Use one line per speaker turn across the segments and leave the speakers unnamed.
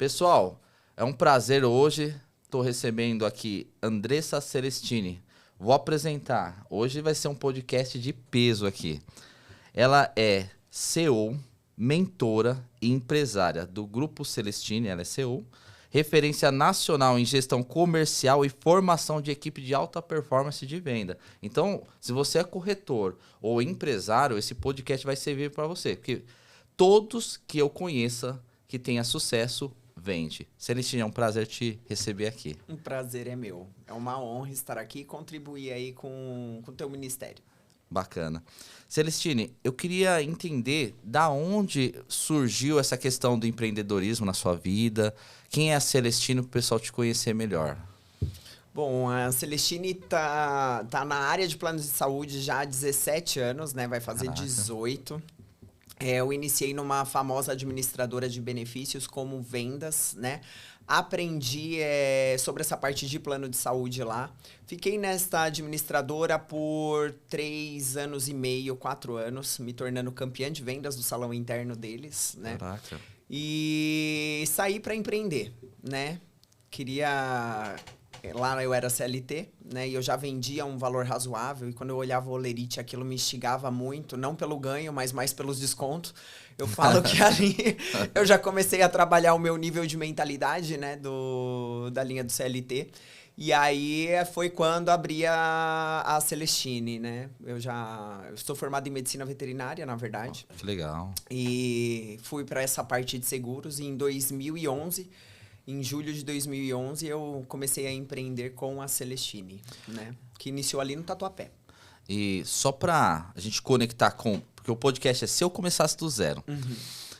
Pessoal, é um prazer hoje. Estou recebendo aqui Andressa Celestini. Vou apresentar. Hoje vai ser um podcast de peso aqui. Ela é CEO, mentora e empresária do Grupo Celestini. Ela é CEO, referência nacional em gestão comercial e formação de equipe de alta performance de venda. Então, se você é corretor ou empresário, esse podcast vai servir para você. Porque todos que eu conheça que tenha sucesso, vende. Celestini, é um prazer te receber aqui.
Um prazer é meu. É uma honra estar aqui e contribuir aí com o teu ministério.
Bacana. Celestini, eu queria entender da onde surgiu essa questão do empreendedorismo na sua vida. Quem é a Celestini para o pessoal te conhecer melhor?
Bom, a Celestini tá na área de planos de saúde já há 17 anos, né? Vai fazer 18. Eu iniciei numa famosa administradora de benefícios como vendas, né? Aprendi sobre essa parte de plano de saúde lá. Fiquei nesta administradora por 3 anos e meio, 4 anos, me tornando campeã de vendas do salão interno deles, né?
Caraca.
E saí para empreender, né? Lá eu era CLT, né? E eu já vendia um valor razoável. E quando eu olhava o Olerite, aquilo me instigava muito. Não pelo ganho, mas mais pelos descontos. Eu falo que ali eu já comecei a trabalhar o meu nível de mentalidade, né? Da linha do CLT. E aí foi quando abri a Celestini, né? Eu estou formado em medicina veterinária, na verdade.
Que legal.
E fui para essa parte de seguros em 2011. Em julho de 2011, eu comecei a empreender com a Celestini, né? Que iniciou ali no Tatuapé.
E só para a gente conectar com... Porque o podcast é Se Eu Começasse do Zero.
Uhum.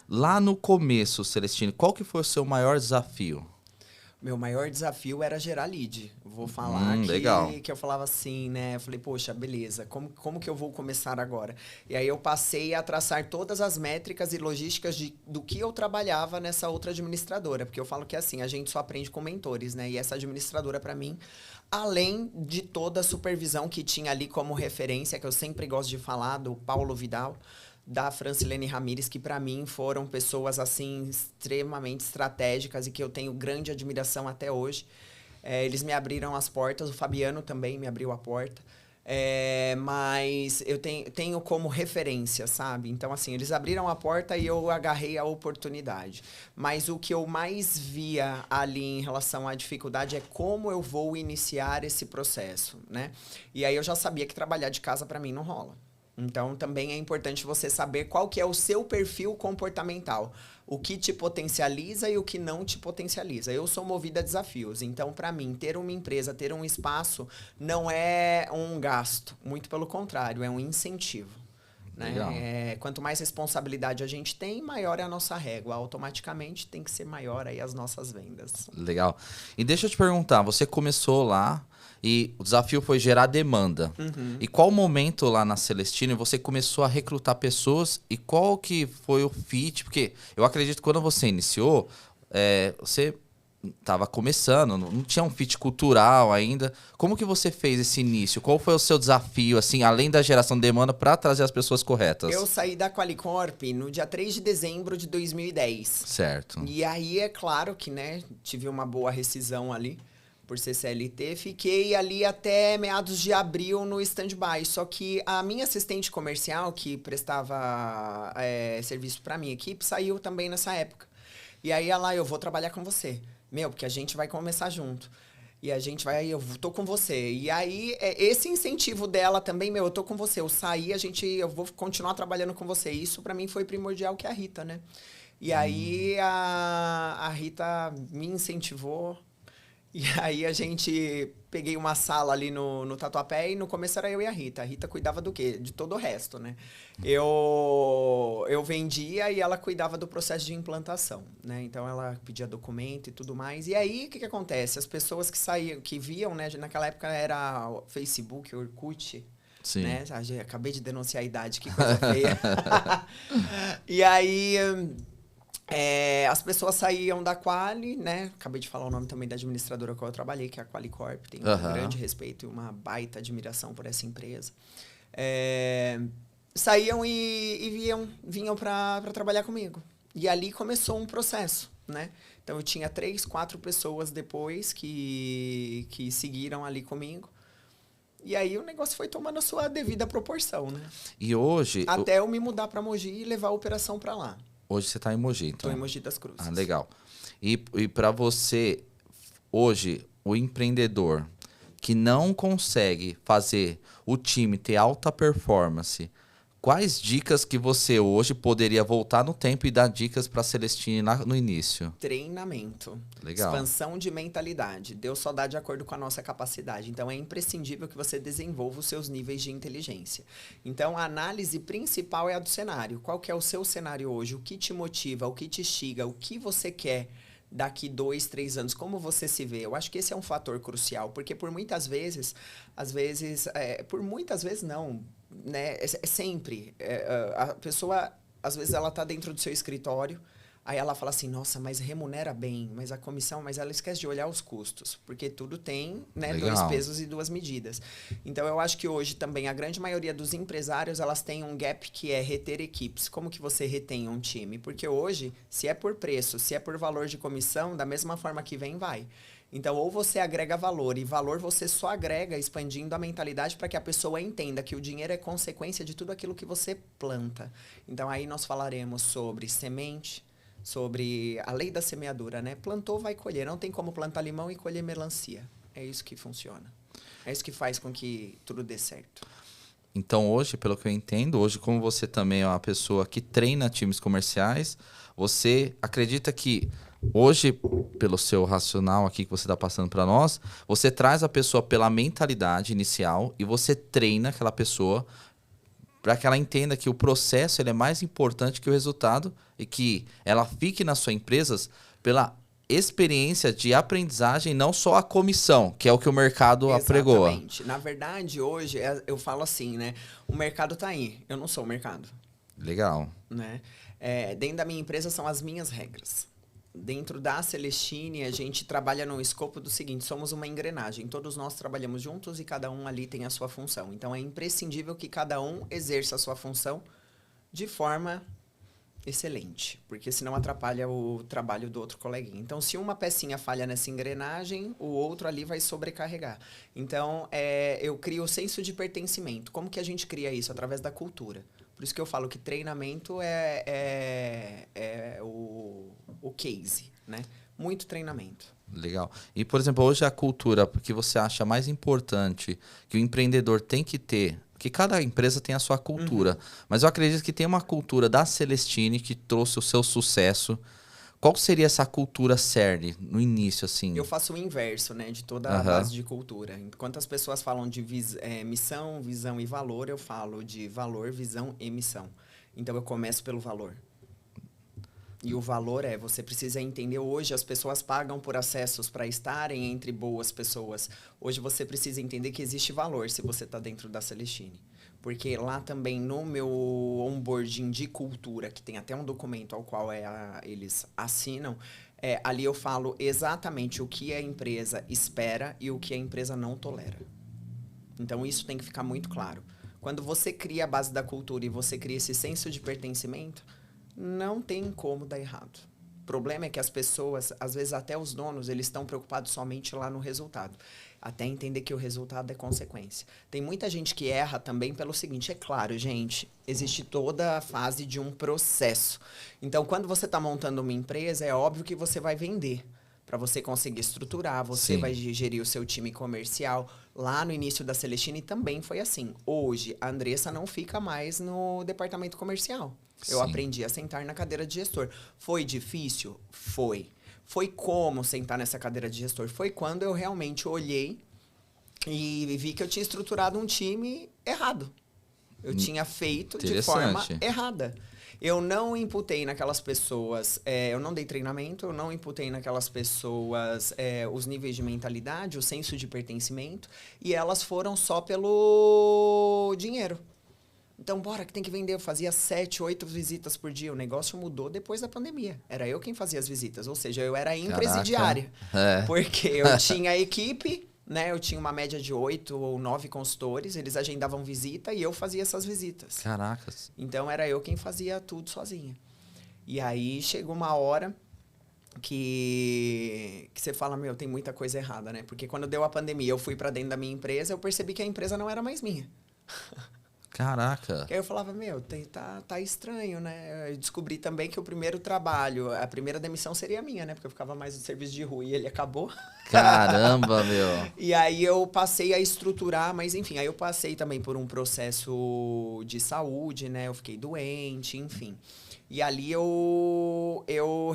Lá no começo, Celestini, qual que foi o seu maior desafio?
Meu maior desafio era gerar lead. Vou falar que eu falava assim, né? Eu falei, poxa, beleza, como que eu vou começar agora? E aí eu passei a traçar todas as métricas e logísticas do que eu trabalhava nessa outra administradora. Porque eu falo que assim, a gente só aprende com mentores, né? E essa administradora, para mim, além de toda a supervisão que tinha ali como referência, que eu sempre gosto de falar, do Paulo Vidal, da Francilene Ramires, que para mim foram pessoas assim extremamente estratégicas e que eu tenho grande admiração até hoje. Eles me abriram as portas, o Fabiano também me abriu a porta. Mas eu tenho como referência, sabe? Então, assim, eles abriram a porta e eu agarrei a oportunidade. Mas o que eu mais via ali em relação à dificuldade é como eu vou iniciar esse processo, né? E aí eu já sabia que trabalhar de casa para mim não rola. Então, também é importante você saber qual que é o seu perfil comportamental. O que te potencializa e o que não te potencializa. Eu sou movida a desafios. Então, para mim, ter uma empresa, ter um espaço, não é um gasto. Muito pelo contrário, é um incentivo. Né? Quanto mais responsabilidade a gente tem, maior é a nossa régua. Automaticamente tem que ser maior aí as nossas vendas.
Legal. E deixa eu te perguntar, você começou lá... E o desafio foi gerar demanda.
Uhum.
E qual momento lá na Celestini você começou a recrutar pessoas e qual que foi o fit? Porque eu acredito que quando você iniciou, você estava começando, não tinha um fit cultural ainda. Como que você fez esse início? Qual foi o seu desafio, assim, além da geração de demanda, para trazer as pessoas corretas?
Eu saí da Qualicorp no dia 3 de dezembro de 2010.
Certo.
E aí, é claro que, né, tive uma boa rescisão ali. Por ser CLT, fiquei ali até meados de abril no stand-by. Só que a minha assistente comercial, que prestava serviço para minha equipe, saiu também nessa época. E aí ela, eu vou trabalhar com você. Porque a gente vai começar junto. E a gente vai, eu tô com você. E aí, esse incentivo dela também, eu tô com você. Eu saí, eu vou continuar trabalhando com você. Isso para mim foi primordial, que é a Rita, né? E aí a Rita me incentivou. E aí peguei uma sala ali no Tatuapé e no começo era eu e a Rita. A Rita cuidava do quê? De todo o resto, né? Eu vendia e ela cuidava do processo de implantação, né? Então ela pedia documento e tudo mais. E aí, o que acontece? As pessoas que viam, né? Naquela época era o Facebook, Orkut.
Sim.
Né? Acabei de denunciar a idade, que coisa feia. E aí... as pessoas saíam da Quali, né? Acabei de falar o nome também da administradora que eu trabalhei, que é a Qualicorp. Tenho um grande respeito e uma baita admiração por essa empresa. Saíam e vinham para trabalhar comigo. E ali começou um processo, né? Então, eu tinha 3, 4 pessoas depois que seguiram ali comigo. E aí, o negócio foi tomando a sua devida proporção, né?
E hoje...
Até eu me mudar para Mogi e levar a operação para lá.
Hoje você está em Mogi, então?
Estou em Mogi das Cruzes.
Ah, legal. E para você, hoje, o empreendedor que não consegue fazer o time ter alta performance, quais dicas que você hoje poderia voltar no tempo e dar dicas para a Celestine lá no início?
Treinamento.
Legal.
Expansão de mentalidade. Deus só dá de acordo com a nossa capacidade. Então, é imprescindível que você desenvolva os seus níveis de inteligência. Então, a análise principal é a do cenário. Qual que é o seu cenário hoje? O que te motiva? O que te instiga? O que você quer daqui 2, 3 anos? Como você se vê? Eu acho que esse é um fator crucial. Porque por muitas vezes, por muitas vezes não, né? É sempre. A pessoa, às vezes, ela tá dentro do seu escritório, aí ela fala assim, nossa, mas remunera bem, mas a comissão, mas ela esquece de olhar os custos, porque tudo tem, né,
Legal.
2 pesos e 2 medidas. Então, eu acho que hoje também a grande maioria dos empresários, elas têm um gap que é reter equipes. Como que você retém um time? Porque hoje, se é por preço, se é por valor de comissão, da mesma forma que vem, vai. Então, ou você agrega valor, e valor você só agrega expandindo a mentalidade para que a pessoa entenda que o dinheiro é consequência de tudo aquilo que você planta. Então, aí nós falaremos sobre semente, sobre a lei da semeadura, né? Plantou, vai colher. Não tem como plantar limão e colher melancia. É isso que funciona. É isso que faz com que tudo dê certo.
Então, hoje, pelo que eu entendo, hoje, como você também é uma pessoa que treina times comerciais, você acredita que hoje, pelo seu racional aqui que você está passando para nós, você traz a pessoa pela mentalidade inicial e você treina aquela pessoa para que ela entenda que o processo ele é mais importante que o resultado e que ela fique nas suas empresas pela experiência de aprendizagem, não só a comissão, que é o que o mercado apregoa.
Exatamente. Na verdade, hoje, eu falo assim, né? O mercado tá aí. Eu não sou o mercado.
Legal.
Né? Dentro da minha empresa são as minhas regras. Dentro da Celestine, a gente trabalha no escopo do seguinte, somos uma engrenagem. Todos nós trabalhamos juntos e cada um ali tem a sua função. Então, é imprescindível que cada um exerça a sua função de forma excelente, porque senão atrapalha o trabalho do outro coleguinha. Então, se uma pecinha falha nessa engrenagem, o outro ali vai sobrecarregar. Então, eu crio o senso de pertencimento. Como que a gente cria isso? Através da cultura. Por isso que eu falo que treinamento é o case, né? Muito treinamento.
Legal. E, por exemplo, hoje a cultura, porque você acha mais importante que o empreendedor tem que ter, que cada empresa tem a sua cultura, mas eu acredito que tem uma cultura da Celestine que trouxe o seu sucesso. Qual seria essa cultura CERN no início, assim?
Eu faço o inverso, né, de toda a base de cultura. Enquanto as pessoas falam de missão, visão e valor, eu falo de valor, visão e missão. Então, eu começo pelo valor. E o valor você precisa entender, hoje as pessoas pagam por acessos para estarem entre boas pessoas. Hoje você precisa entender que existe valor se você está dentro da Celestine. Porque lá também no meu onboarding de cultura, que tem até um documento ao qual eles assinam, ali eu falo exatamente o que a empresa espera e o que a empresa não tolera. Então isso tem que ficar muito claro. Quando você cria a base da cultura e você cria esse senso de pertencimento, não tem como dar errado. O problema é que as pessoas, às vezes até os donos, eles estão preocupados somente lá no resultado. Até entender que o resultado é consequência. Tem muita gente que erra também pelo seguinte, é claro, gente, existe toda a fase de um processo. Então, quando você está montando uma empresa, é óbvio que você vai vender. Para você conseguir estruturar, você vai gerir o seu time comercial. Lá no início da Celestine também foi assim. Hoje, a Andressa não fica mais no departamento comercial. Eu aprendi a sentar na cadeira de gestor. Foi difícil? Foi. Foi como sentar nessa cadeira de gestor? Foi quando eu realmente olhei e vi que eu tinha estruturado um time errado. Eu tinha feito de forma errada. Eu não imputei naquelas pessoas, eu não dei treinamento, eu não imputei naquelas pessoas os níveis de mentalidade, o senso de pertencimento, e elas foram só pelo dinheiro. Então, bora que tem que vender. Eu fazia 7, 8 visitas por dia. O negócio mudou depois da pandemia. Era eu quem fazia as visitas. Ou seja, eu era empresidiária. Porque eu tinha a equipe, né? Eu tinha uma média de 8 ou 9 consultores. Eles agendavam visita e eu fazia essas visitas.
Caracas.
Então, era eu quem fazia tudo sozinha. E aí, chegou uma hora que você fala, meu, tem muita coisa errada, né? Porque quando deu a pandemia, eu fui pra dentro da minha empresa, eu percebi que a empresa não era mais minha.
Caraca.
Porque aí eu falava, meu, tá estranho, né? Eu descobri também que o primeiro trabalho, a primeira demissão seria minha, né? Porque eu ficava mais no serviço de rua e ele acabou.
Caramba, meu.
E aí eu passei a estruturar, mas enfim, aí eu passei também por um processo de saúde, né? Eu fiquei doente, enfim. E ali eu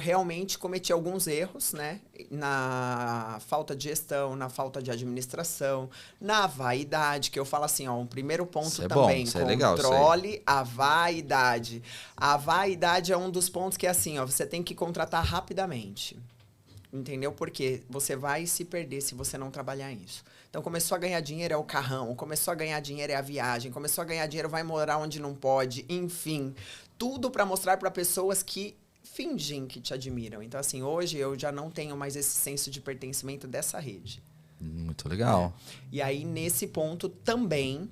realmente cometi alguns erros, né? Na falta de gestão, na falta de administração, na vaidade, que eu falo assim, ó, um primeiro ponto
Isso é
também,
bom, isso é legal, isso aí.
controle a vaidade. A vaidade é um dos pontos que é assim, ó, você tem que contratar rapidamente. Entendeu? Porque você vai se perder se você não trabalhar isso. Então, começou a ganhar dinheiro é o carrão, começou a ganhar dinheiro é a viagem, começou a ganhar dinheiro vai morar onde não pode, enfim. Tudo para mostrar para pessoas que fingem que te admiram. Então, assim, hoje eu já não tenho mais esse senso de pertencimento dessa rede.
Muito legal.
E aí, nesse ponto também,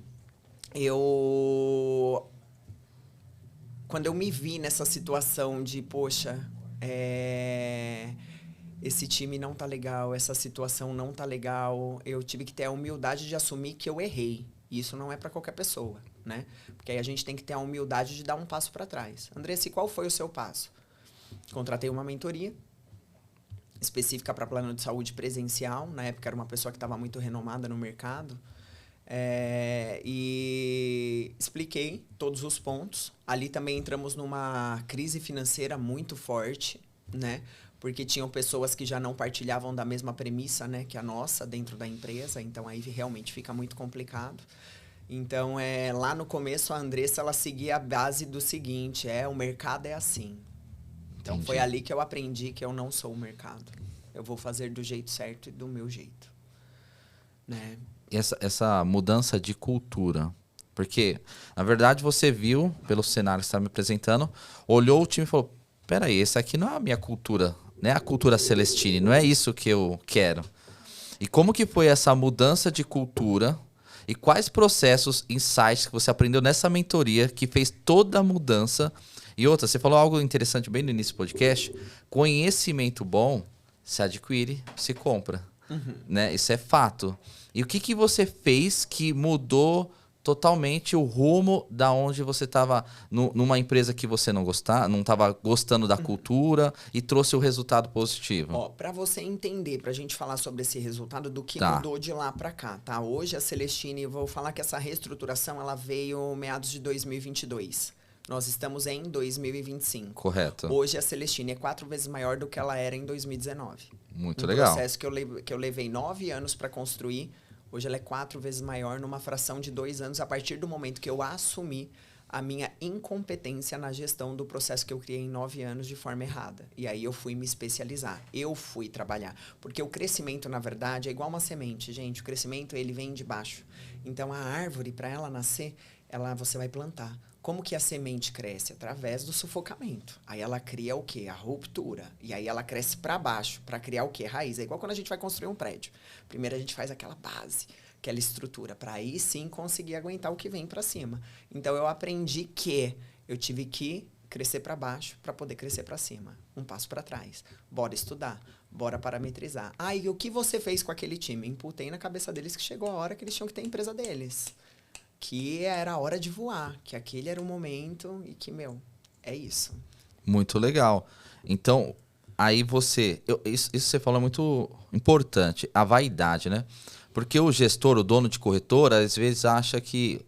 quando eu me vi nessa situação de, poxa, esse time não tá legal, essa situação não tá legal, eu tive que ter a humildade de assumir que eu errei. E isso não é para qualquer pessoa, né? Porque aí a gente tem que ter a humildade de dar um passo para trás. Andressa, qual foi o seu passo? Contratei uma mentoria específica para plano de saúde presencial. Na época era uma pessoa que estava muito renomada no mercado. E expliquei todos os pontos. Ali também entramos numa crise financeira muito forte, né? Porque tinham pessoas que já não partilhavam da mesma premissa, né, que a nossa dentro da empresa. Então, aí realmente fica muito complicado. Então, lá no começo, a Andressa, ela seguia a base do seguinte, o mercado é assim. Então,
Entendi.
foi ali que eu aprendi que eu não sou o mercado. Eu vou fazer do jeito certo e do meu jeito, né?
Essa mudança de cultura. Porque, na verdade, você viu, pelo cenário que você está me apresentando, olhou o time e falou, peraí, essa aqui não é a minha cultura, não é a cultura Celestini, não é isso que eu quero. E como que foi essa mudança de cultura e quais processos, insights que você aprendeu nessa mentoria que fez toda a mudança? E outra, você falou algo interessante bem no início do podcast, conhecimento bom se adquire, se compra. Né? Isso é fato. E o que você fez que mudou totalmente o rumo da onde você estava numa empresa que você não estava gostando da cultura e trouxe o resultado positivo?
Ó, para você entender, pra gente falar sobre esse resultado do que
Tá.
mudou de lá para cá, tá? Hoje a Celestini, vou falar que essa reestruturação ela veio meados de 2022. Nós estamos em 2025.
Correto.
Hoje a Celestini é 4 vezes maior do que ela era em 2019.
Muito
um
legal.
processo que eu levei 9 anos para construir. Hoje ela é 4 vezes maior numa fração de 2 anos, a partir do momento que eu assumi a minha incompetência na gestão do processo que eu criei em 9 anos de forma errada. E aí eu fui me especializar, eu fui trabalhar. Porque o crescimento, na verdade, é igual uma semente, gente. O crescimento, ele vem de baixo. Então, a árvore, para ela nascer, você vai plantar. Como que a semente cresce? Através do sufocamento. Aí ela cria o quê? A ruptura. E aí ela cresce para baixo, para criar o quê? Raiz. É igual quando a gente vai construir um prédio. Primeiro a gente faz aquela base, aquela estrutura, para aí sim conseguir aguentar o que vem para cima. Então eu aprendi que eu tive que crescer para baixo para poder crescer para cima. Um passo para trás. Bora estudar, bora parametrizar. E o que você fez com aquele time? Imputei na cabeça deles que chegou a hora que eles tinham que ter a empresa deles. Que era a hora de voar, que aquele era o momento e que, é isso.
Muito legal. Então, aí isso você falou é muito importante, a vaidade, né? Porque o gestor, o dono de corretora, às vezes acha que...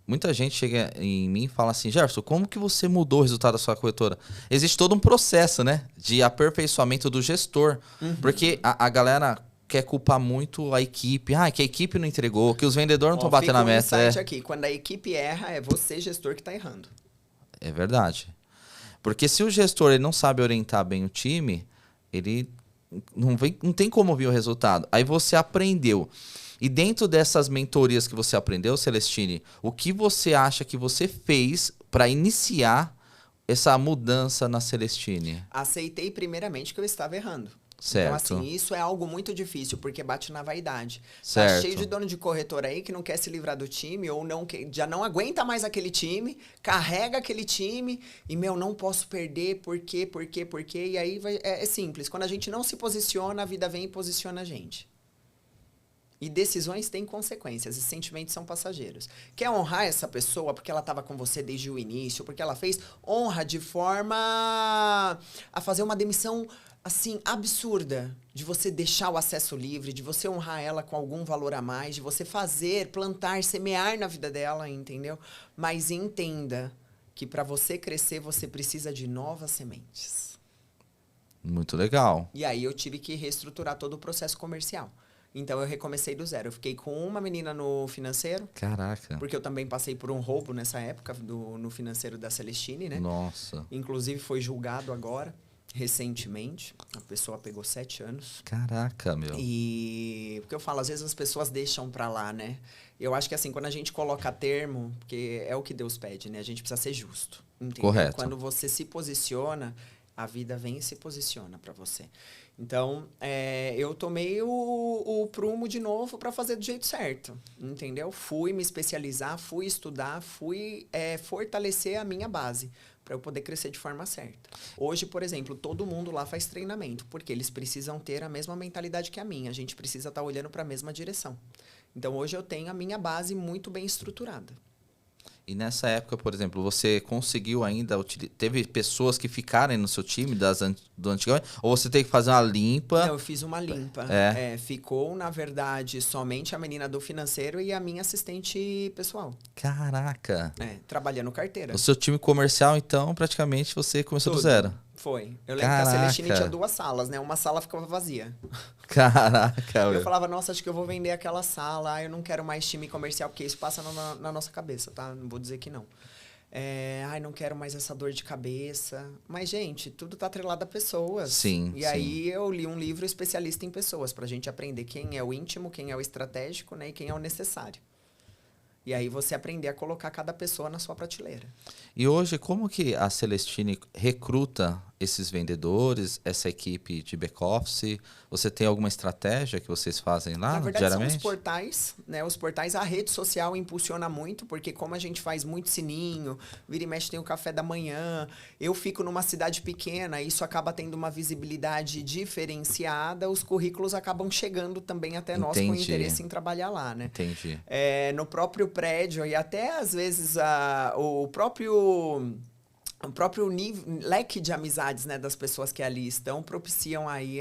Muita gente chega em mim e fala assim, Gerson, como que você mudou o resultado da sua corretora? Existe todo um processo, né? De aperfeiçoamento do gestor. Porque a galera quer culpar muito a equipe. Que a equipe não entregou, que os vendedores não estão batendo na meta.
Fica um insight aqui. Quando a equipe erra, é você, gestor, que está errando.
É verdade. Porque se o gestor ele não sabe orientar bem o time, ele não tem como ver o resultado. Aí você aprendeu. E dentro dessas mentorias que você aprendeu, Celestini, o que você acha que você fez para iniciar essa mudança na Celestini?
Aceitei primeiramente que eu estava errando.
Certo.
Então, assim, isso é algo muito difícil, porque bate na vaidade.
Certo.
Tá cheio de dono de corretora aí que não quer se livrar do time, ou não já não aguenta mais aquele time, carrega aquele time, e, não posso perder, por quê? E aí é simples. Quando a gente não se posiciona, a vida vem e posiciona a gente. E decisões têm consequências, e sentimentos são passageiros. Quer honrar essa pessoa porque ela estava com você desde o início, porque ela fez honra de forma a fazer uma demissão, assim, absurda. De você deixar o acesso livre, de você honrar ela com algum valor a mais, de você fazer, plantar, semear na vida dela, entendeu? Mas entenda que para você crescer, você precisa de novas sementes.
Muito legal.
E aí eu tive que reestruturar todo o processo comercial. Então, eu recomecei do zero. Eu fiquei com uma menina no financeiro.
Caraca.
Porque eu também passei por um roubo nessa época no financeiro da Celestini, né?
Nossa.
Inclusive, foi julgado agora, recentemente. A pessoa pegou 7 anos.
Caraca, meu.
E... Porque eu falo, às vezes as pessoas deixam pra lá, né? Eu acho que assim, quando a gente coloca termo, porque é o que Deus pede, né? A gente precisa ser justo. Entendeu?
Correto.
Quando você se posiciona, a vida vem e se posiciona pra você. Então, eu tomei o prumo de novo para fazer do jeito certo, entendeu? Fui me especializar, fui estudar, fui fortalecer a minha base para eu poder crescer de forma certa. Hoje, por exemplo, todo mundo lá faz treinamento, porque eles precisam ter a mesma mentalidade que a minha. A gente precisa estar olhando para a mesma direção. Então, hoje eu tenho a minha base muito bem estruturada.
E nessa época, por exemplo, você conseguiu ainda... Teve pessoas que ficaram no seu time do antigamente? Ou você teve que fazer uma limpa?
Não, eu fiz uma limpa. Ficou, na verdade, somente a menina do financeiro e a minha assistente pessoal.
Caraca!
Trabalhando carteira.
O seu time comercial, então, praticamente você começou do zero?
Foi. Eu lembro que a Celestini tinha 2 salas, né? Uma sala ficava vazia.
Caraca,
eu falava, nossa, acho que eu vou vender aquela sala. Eu não quero mais time comercial, porque isso passa na nossa cabeça, tá? Não vou dizer que não. Não quero mais essa dor de cabeça. Mas, gente, tudo tá atrelado a pessoas.
Sim,
E aí eu li um livro especialista em pessoas, pra gente aprender quem é o íntimo, quem é o estratégico, né? E quem é o necessário. E aí você aprender a colocar cada pessoa na sua prateleira.
E hoje, como que a Celestini recruta esses vendedores, essa equipe de back-office? Você tem alguma estratégia que vocês fazem lá,
na verdade,
diariamente?
são os portais, né? Os portais, a rede social impulsiona muito, porque como a gente faz muito sininho, vira e mexe tem o café da manhã, eu fico numa cidade pequena, isso acaba tendo uma visibilidade diferenciada, os currículos acabam chegando também até nós com interesse em trabalhar lá, né?
Entendi.
No próprio prédio e até às vezes o próprio leque de amizades, né, das pessoas que ali estão propiciam aí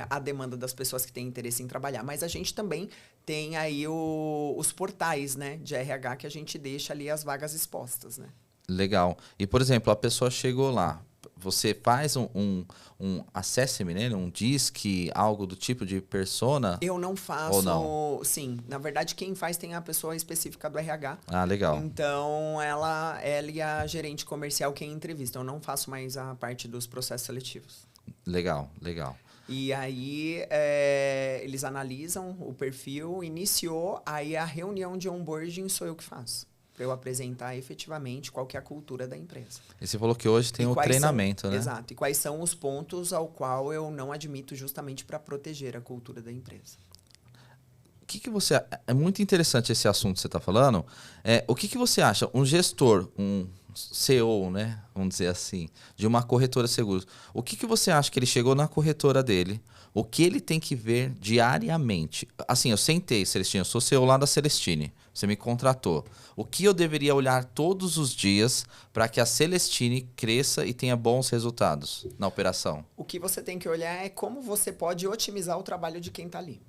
a demanda das pessoas que têm interesse em trabalhar. Mas a gente também tem aí os portais, né, de RH que a gente deixa ali as vagas expostas, né?
Legal. E, por exemplo, a pessoa chegou lá, você faz um assessment, né? Um DISC, algo do tipo de persona?
Eu não faço.
Ou não?
Sim, na verdade quem faz tem a pessoa específica do RH.
Ah, legal.
Então ela e a gerente comercial quem entrevista. Eu não faço mais a parte dos processos seletivos.
Legal, legal.
E aí eles analisam o perfil, iniciou, aí a reunião de onboarding sou eu que faço. Para eu apresentar efetivamente qual que é a cultura da empresa.
E você falou que hoje tem o treinamento, né?
Exato. E quais são os pontos ao qual eu não admito justamente para proteger a cultura da empresa.
O que você... É muito interessante esse assunto que você está falando. O que você acha? Um gestor, um CEO, né? Vamos dizer assim, de uma corretora de seguros. O que você acha que ele chegou na corretora dele? O que ele tem que ver diariamente? Assim, eu sentei, Celestini, eu sou CEO lá da Celestini. Você me contratou. O que eu deveria olhar todos os dias para que a Celestini cresça e tenha bons resultados na operação?
O que você tem que olhar é como você pode otimizar o trabalho de quem está ali.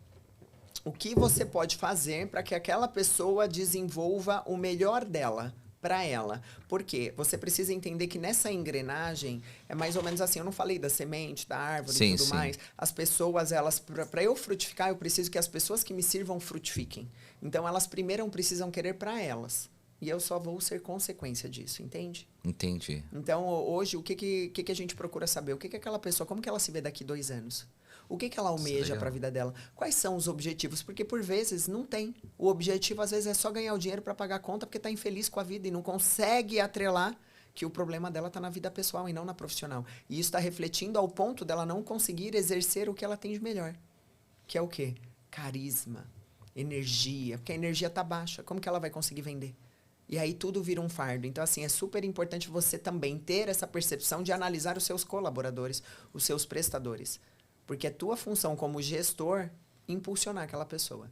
O que você pode fazer para que aquela pessoa desenvolva o melhor dela para ela. Por quê? Você precisa entender que nessa engrenagem é mais ou menos assim, eu não falei da semente, da árvore e tudo mais. As pessoas, elas, para eu frutificar, eu preciso que as pessoas que me sirvam frutifiquem. Então, elas primeiro precisam querer para elas. E eu só vou ser consequência disso, entende?
Entendi.
Então, hoje, o que a gente procura saber? O que aquela pessoa, como que ela se vê daqui 2 anos? O que ela almeja para a vida dela? Quais são os objetivos? Porque, por vezes, não tem. O objetivo, às vezes, é só ganhar o dinheiro para pagar a conta porque está infeliz com a vida e não consegue atrelar que o problema dela está na vida pessoal e não na profissional. E isso está refletindo ao ponto dela não conseguir exercer o que ela tem de melhor. Que é o quê? Carisma, energia. Porque a energia está baixa. Como que ela vai conseguir vender? E aí tudo vira um fardo. Então, assim, é super importante você também ter essa percepção de analisar os seus colaboradores, os seus prestadores. Porque é tua função como gestor impulsionar aquela pessoa.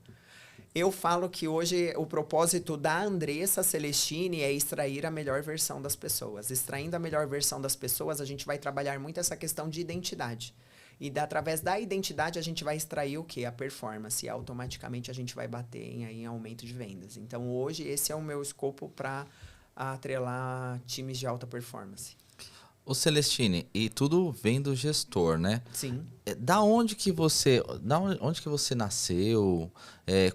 Eu falo que hoje o propósito da Andressa Celestini é extrair a melhor versão das pessoas. Extraindo a melhor versão das pessoas, a gente vai trabalhar muito essa questão de identidade. E através da identidade a gente vai extrair o quê? A performance. E automaticamente a gente vai bater em aumento de vendas. Então hoje esse é o meu escopo para atrelar times de alta performance.
Ô Celestini, e tudo vem do gestor, né?
Sim.
Onde que você nasceu?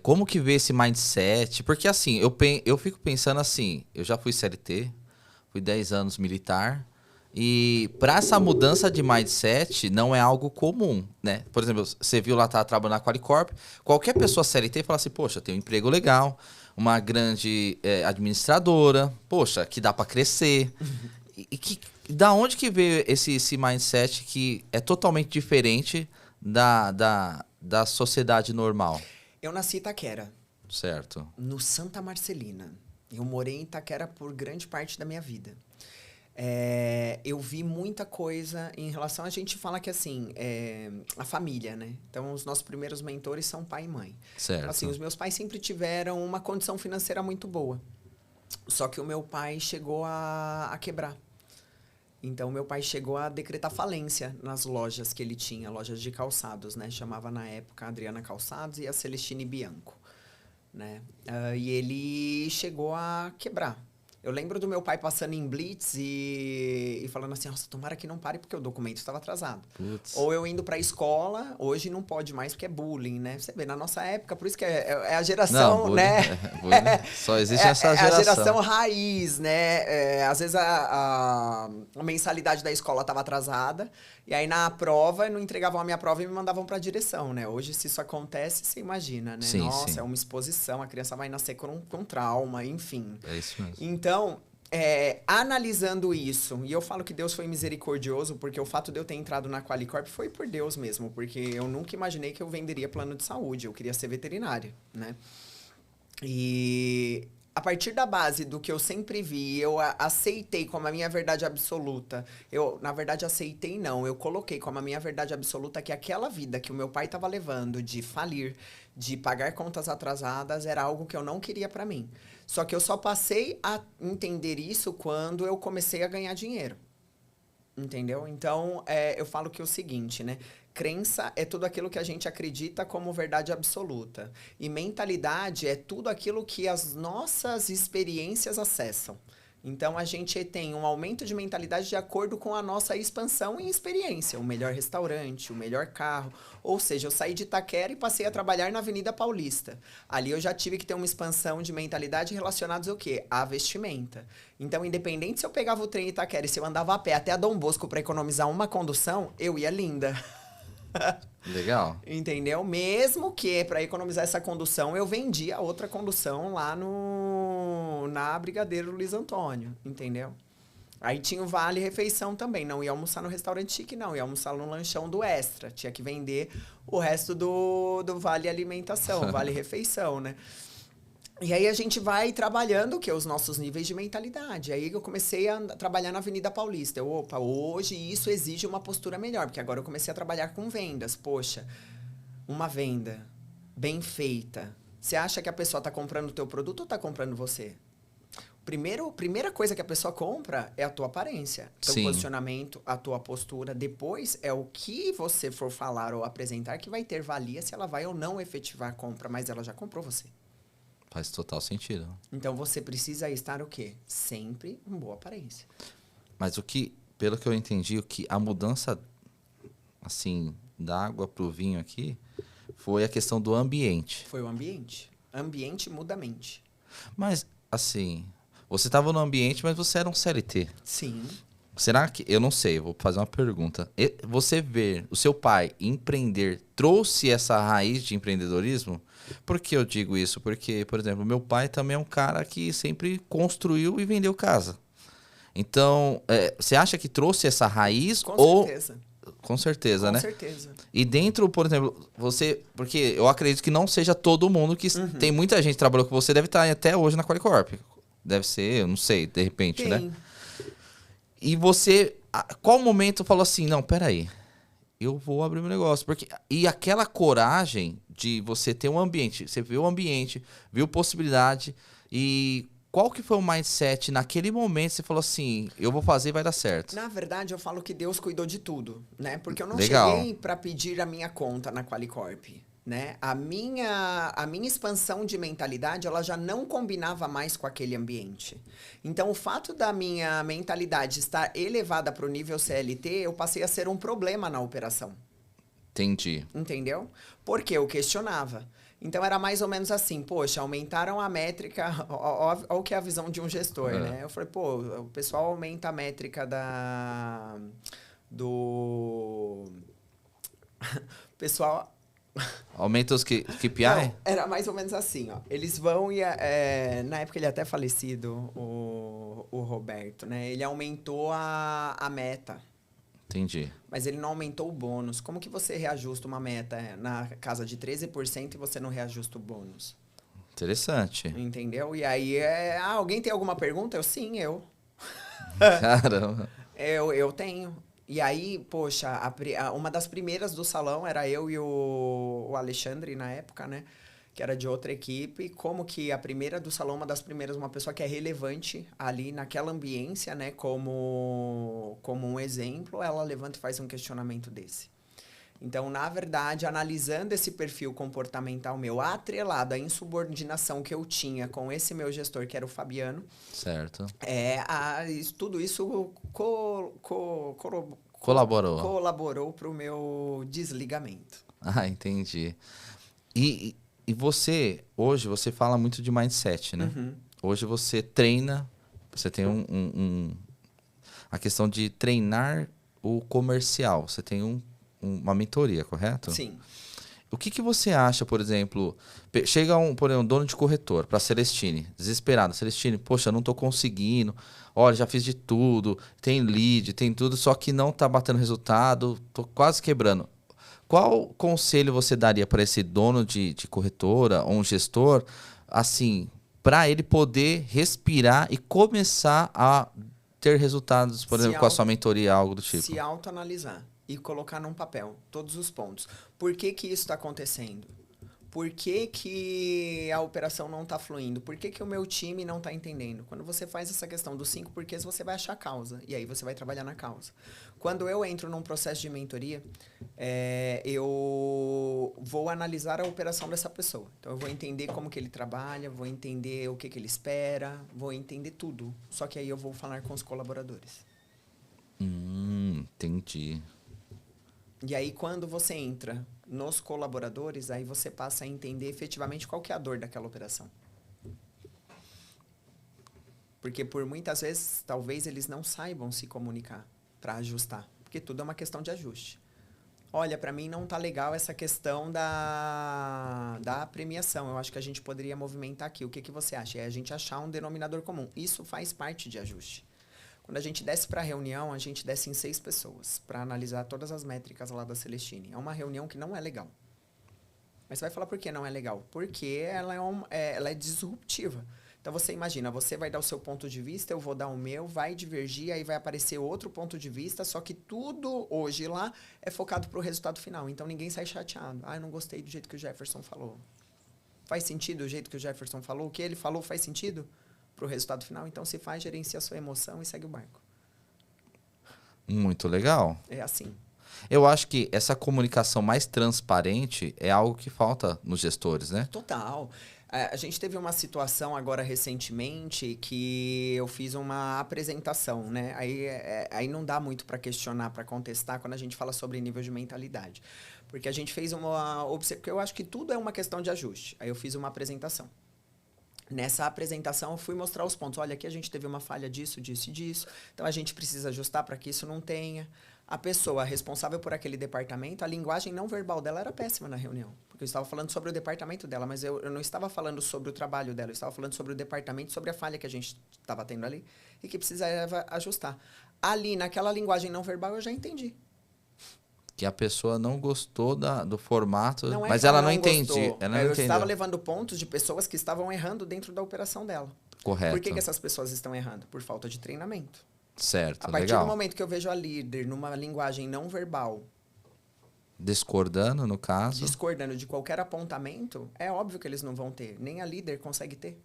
Como que veio esse mindset? Porque assim, eu fico pensando assim, eu já fui CLT, fui 10 anos militar, e para essa mudança de mindset não é algo comum, né? Por exemplo, você viu lá, tá trabalhando na Qualicorp, qualquer pessoa CLT fala assim, poxa, tem um emprego legal, uma grande administradora, poxa, que dá para crescer. Da onde que veio esse mindset que é totalmente diferente da sociedade normal?
Eu nasci em Itaquera.
Certo.
No Santa Marcelina. Eu morei em Itaquera por grande parte da minha vida. Eu vi muita coisa em relação... A gente fala que, assim, a família, né? Então, os nossos primeiros mentores são pai e mãe.
Certo.
Assim, os meus pais sempre tiveram uma condição financeira muito boa. Só que o meu pai chegou a quebrar. Então, meu pai chegou a decretar falência nas lojas que ele tinha, lojas de calçados, né? Chamava, na época, a Adriana Calçados e a Celestine Bianco, né? E ele chegou a quebrar. Eu lembro do meu pai passando em blitz e falando assim, nossa, tomara que não pare porque o documento estava atrasado.
Putz.
Ou eu indo para a escola, hoje não pode mais porque é bullying, né? Você vê, na nossa época, por isso que é a geração,
não,
né?
Bullying, só existe essa geração.
É a geração raiz, né? Às vezes a mensalidade da escola estava atrasada e aí na prova não entregavam a minha prova e me mandavam para a direção, né? Hoje, se isso acontece, você imagina, né?
Sim,
nossa,
sim.
é uma exposição, a criança vai nascer com trauma, enfim.
É isso mesmo.
Então, analisando isso, e eu falo que Deus foi misericordioso, porque o fato de eu ter entrado na Qualicorp foi por Deus mesmo, porque eu nunca imaginei que eu venderia plano de saúde, eu queria ser veterinária, né? E a partir da base do que eu sempre vi, eu aceitei como a minha verdade absoluta. Eu, na verdade, aceitei não. Eu coloquei como a minha verdade absoluta que aquela vida que o meu pai estava levando de falir, de pagar contas atrasadas, era algo que eu não queria para mim. Só que eu só passei a entender isso quando eu comecei a ganhar dinheiro. Entendeu? Então, eu falo que é o seguinte, né? Crença é tudo aquilo que a gente acredita como verdade absoluta. E mentalidade é tudo aquilo que as nossas experiências acessam. Então, a gente tem um aumento de mentalidade de acordo com a nossa expansão em experiência. O melhor restaurante, o melhor carro. Ou seja, eu saí de Itaquera e passei a trabalhar na Avenida Paulista. Ali eu já tive que ter uma expansão de mentalidade relacionados ao quê? À vestimenta. Então, independente se eu pegava o trem em Itaquera e se eu andava a pé até a Dom Bosco para economizar uma condução, eu ia linda.
Legal.
Entendeu? Mesmo que para economizar essa condução, eu vendia outra condução lá na Brigadeiro Luiz Antônio, entendeu? Aí tinha o Vale Refeição também, não ia almoçar no restaurante chique não, ia almoçar no lanchão do Extra, tinha que vender o resto do Vale Alimentação, Vale Refeição, né? E aí a gente vai trabalhando os nossos níveis de mentalidade. Aí eu comecei a trabalhar na Avenida Paulista. Opa, hoje isso exige uma postura melhor, porque agora eu comecei a trabalhar com vendas. Poxa, uma venda bem feita. Você acha que a pessoa está comprando o teu produto ou está comprando você? Primeira coisa que a pessoa compra é a tua aparência, teu posicionamento, a tua postura. Depois é o que você for falar ou apresentar que vai ter valia se ela vai ou não efetivar a compra, mas ela já comprou você.
Faz total sentido.
Então, você precisa estar o quê? Sempre em boa aparência.
Mas pelo que eu entendi, a mudança, assim, da água pro vinho aqui, foi a questão do ambiente.
Foi o ambiente. Ambiente muda a mente.
Mas, assim, você estava no ambiente, mas você era um CLT.
Sim.
Será que... Eu não sei, vou fazer uma pergunta. Você ver o seu pai empreender trouxe essa raiz de empreendedorismo? Por que eu digo isso? Porque, por exemplo, meu pai também é um cara que sempre construiu e vendeu casa. Então, você acha que trouxe essa raiz?
Com certeza.
Com certeza, né?
Com certeza.
E dentro, por exemplo, você... Porque eu acredito que não seja todo mundo que... Tem muita gente que trabalhou com você, deve estar até hoje na Qualicorp. Deve ser, eu não sei, de repente, né? E você... Qual momento falou assim, não, peraí, eu vou abrir meu negócio? E aquela coragem de você ter um ambiente, você viu o ambiente, viu possibilidade, e qual que foi o mindset naquele momento você falou assim, eu vou fazer e vai dar certo?
Na verdade, eu falo que Deus cuidou de tudo, né? Porque eu não
Legal.
cheguei para pedir a minha conta na Qualicorp, né? A minha expansão de mentalidade, ela já não combinava mais com aquele ambiente. Então, o fato da minha mentalidade estar elevada para o nível CLT, eu passei a ser um problema na operação.
Entendi.
Entendeu? Porque eu questionava. Então, era mais ou menos assim, poxa, aumentaram a métrica, olha o que é a visão de um gestor, né? Eu falei, pô, o pessoal aumenta a métrica do... O pessoal...
Aumenta os KPI?
Não, era mais ou menos assim, ó. Eles vão e... na época ele é até falecido, o Roberto, né? Ele aumentou a meta.
Entendi.
Mas ele não aumentou o bônus. Como que você reajusta uma meta na casa de 13% e você não reajusta o bônus?
Interessante.
Entendeu? E aí, alguém tem alguma pergunta? Sim, eu.
Caramba.
Eu tenho. E aí, poxa, uma das primeiras do salão era eu e o Alexandre na época, né? Que era de outra equipe. Como que a primeira do salão, uma pessoa que é relevante ali naquela ambiência, né? Como um exemplo, ela levanta e faz um questionamento desse. Então, na verdade, analisando esse perfil comportamental meu, atrelado à insubordinação que eu tinha com esse meu gestor, que era o Fabiano.
Certo.
Tudo isso colaborou para o meu desligamento.
Ah, entendi. E você, hoje, você fala muito de mindset, né?
Uhum.
Hoje você treina, você tem a questão de treinar o comercial. Você tem uma mentoria, correto?
Sim.
O que você acha, por exemplo, chega um dono de corretor para Celestine, desesperado. Celestine, poxa, eu não estou conseguindo. Olha, já fiz de tudo, tem lead, tem tudo, só que não está batendo resultado, estou quase quebrando. Qual conselho você daria para esse dono de corretora ou um gestor, assim, para ele poder respirar e começar a ter resultados, por exemplo, com a sua mentoria, algo do tipo?
Se autoanalisar e colocar num papel todos os pontos. Por que que isso está acontecendo? Por que que a operação não está fluindo? Por que que o meu time não está entendendo? Quando você faz essa questão dos 5 porquês, você vai achar a causa. E aí você vai trabalhar na causa. Quando eu entro num processo de mentoria, eu vou analisar a operação dessa pessoa. Então, eu vou entender como que ele trabalha, vou entender o que que ele espera, vou entender tudo. Só que aí eu vou falar com os colaboradores.
Entendi.
E aí, quando você entra nos colaboradores, aí você passa a entender efetivamente qual que é a dor daquela operação. Porque por muitas vezes, talvez eles não saibam se comunicar para ajustar. Porque tudo é uma questão de ajuste. Olha, para mim não tá legal essa questão da premiação. Eu acho que a gente poderia movimentar aqui. O que que você acha? É a gente achar um denominador comum. Isso faz parte de ajuste. Quando a gente desce para a reunião, a gente desce em 6 pessoas para analisar todas as métricas lá da Celestine. É uma reunião que não é legal. Mas você vai falar por que não é legal? Porque ela é disruptiva. Então, você imagina, você vai dar o seu ponto de vista, eu vou dar o meu, vai divergir, aí vai aparecer outro ponto de vista, só que tudo hoje lá é focado para o resultado final. Então, ninguém sai chateado. Ah, eu não gostei do jeito que o Jefferson falou. Faz sentido o jeito que o Jefferson falou? O que ele falou faz sentido para o resultado final? Então, se faz, gerencia a sua emoção e segue o barco.
Muito legal.
É assim.
Eu acho que essa comunicação mais transparente é algo que falta nos gestores, né?
Total. A gente teve uma situação agora recentemente que eu fiz uma apresentação, né? Aí não dá muito para questionar, para contestar quando a gente fala sobre nível de mentalidade. Porque a gente fez porque eu acho que tudo é uma questão de ajuste. Aí eu fiz uma apresentação. Nessa apresentação eu fui mostrar os pontos. Olha, aqui a gente teve uma falha disso, disso e disso. Então a gente precisa ajustar para que isso não tenha. A pessoa responsável por aquele departamento, a linguagem não verbal dela era péssima na reunião. Porque eu estava falando sobre o departamento dela, mas eu não estava falando sobre o trabalho dela, eu estava falando sobre o departamento, sobre a falha que a gente estava tendo ali e que precisava ajustar. Ali, naquela linguagem não verbal, eu já entendi.
Que a pessoa não gostou do formato,
Não é
mas
que
ela não entende.
gostou.
Ela não
Eu
entendeu.
estava levando pontos de pessoas que estavam errando dentro da operação dela.
Correto.
Por que essas pessoas estão errando? Por falta de treinamento.
Certo,
A partir
legal.
do momento que eu vejo a líder numa linguagem não verbal,
Discordando, no caso.
discordando de qualquer apontamento, é óbvio que eles não vão ter. Nem a líder consegue ter.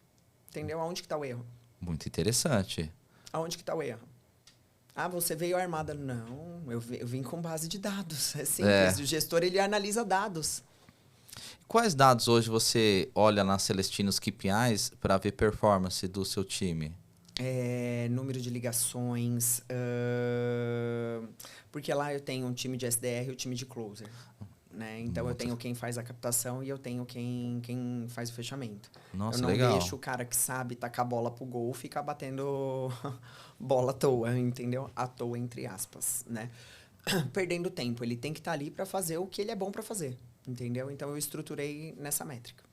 Entendeu? Aonde que está o erro?
Muito interessante.
Aonde que está o erro? Ah, você veio armada. Não, eu vim com base de dados. É simples. O gestor, ele analisa dados.
Quais dados hoje você olha na Celestinos KPIs para ver performance do seu time?
Número de ligações. Porque lá eu tenho um time de SDR e um time de closer. Né? Então eu tenho quem faz a captação e eu tenho quem faz o fechamento.
Nossa,
eu não
legal.
deixo o cara que sabe tacar a bola pro gol ficar batendo bola à toa, entendeu? À toa, entre aspas, né? Perdendo tempo. Ele tem que estar ali para fazer o que ele é bom para fazer, entendeu? Então eu estruturei nessa métrica.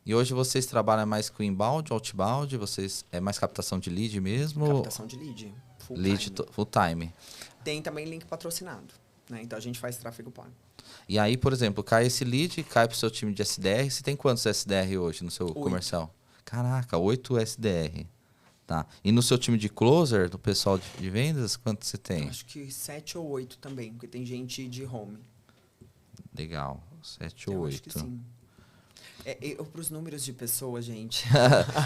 E hoje vocês trabalham mais com inbound, outbound? Vocês é mais captação de lead mesmo?
Captação de lead.
Full time.
Tem também link patrocinado, né? Então a gente faz tráfego pago.
E aí, por exemplo, cai esse lead, cai pro seu time de SDR. Você tem quantos SDR hoje no seu comercial? Caraca, 8 SDR. Tá. E no seu time de closer, do pessoal de vendas, quanto você tem?
Eu acho que 7 ou 8 também, porque tem gente de home.
Legal, 7 ou 8.
Eu acho que sim. Para os números de pessoas, gente.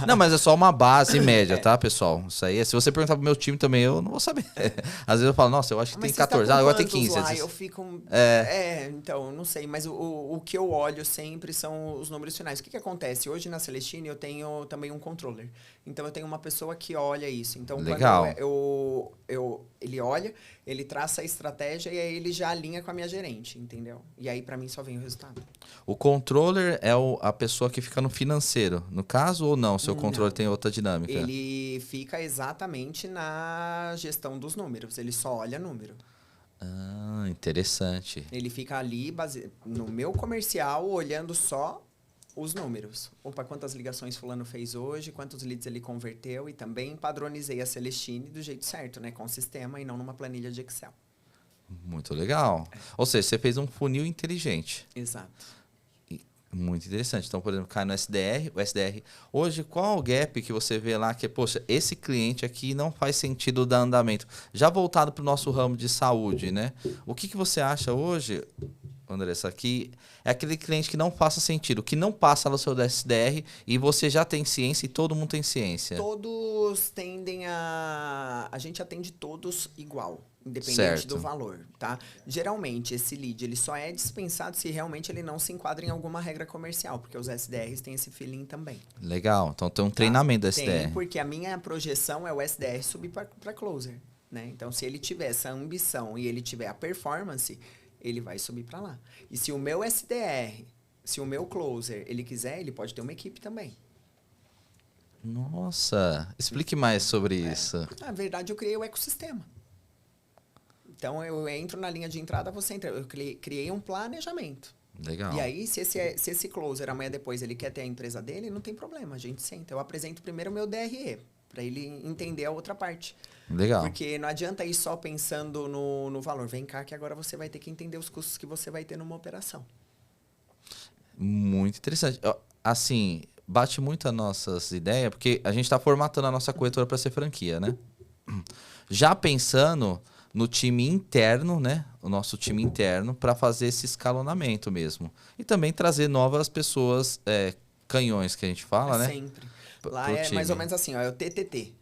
Não, mas é só uma base média, tá, pessoal? Isso aí, se você perguntar pro meu time também, eu não vou saber. Às vezes eu falo, nossa, eu acho que tem 14. Agora tem 15.
Lá, eu fico... então, não sei. Mas o que eu olho sempre são os números finais. O que acontece? Hoje na Celestine eu tenho também um controller. Então eu tenho uma pessoa que olha isso. Então,
legal.
Quando ele olha, ele traça a estratégia e aí ele já alinha com a minha gerente, entendeu? E aí, pra mim, só vem o resultado.
O controller é a pessoa que fica no financeiro, no caso, ou não? O seu controller tem outra dinâmica?
Ele fica exatamente na gestão dos números. Ele só olha número.
Ah, interessante.
Ele fica ali, no meu comercial, olhando só os números. Opa, quantas ligações fulano fez hoje, quantos leads ele converteu e também padronizei a Celestine do jeito certo, né? Com sistema e não numa planilha de Excel.
Muito legal. Ou seja, você fez um funil inteligente.
Exato.
Muito interessante. Então, por exemplo, cai no SDR, o SDR. Hoje, qual o gap que você vê lá que, poxa, esse cliente aqui não faz sentido dar andamento? Já voltado para o nosso ramo de saúde, né? O que você acha hoje, Andressa, que é aquele cliente que não faça sentido, que não passa no seu SDR e você já tem ciência e todo mundo tem ciência?
Todos tendem a gente atende todos igual. Independente
certo.
do valor, tá? Geralmente, esse lead, ele só é dispensado se realmente ele não se enquadra em alguma regra comercial, porque os SDRs têm esse feeling também.
Legal. Então, tem um treinamento do SDR.
Tem, porque a minha projeção é o SDR subir para closer, né? Então, se ele tiver essa ambição e ele tiver a performance, ele vai subir para lá. E se o meu SDR, se o meu closer, ele quiser, ele pode ter uma equipe também.
Nossa, explique mais sobre isso.
Na verdade, eu criei o ecossistema. Então, eu entro na linha de entrada, você entra. Eu criei um planejamento.
Legal.
E aí, se esse closer amanhã depois ele quer ter a empresa dele, não tem problema, a gente senta. Eu apresento primeiro o meu DRE, para ele entender a outra parte.
Legal.
Porque não adianta ir só pensando no valor. Vem cá que agora você vai ter que entender os custos que você vai ter numa operação.
Muito interessante. Assim, bate muito as nossas ideias, porque a gente está formatando a nossa corretora para ser franquia, né? Já pensando no time interno, né? O nosso time interno, para fazer esse escalonamento mesmo. E também trazer novas pessoas, canhões que a gente fala, né?
Sempre. Lá é mais ou menos assim, ó, é o TTT.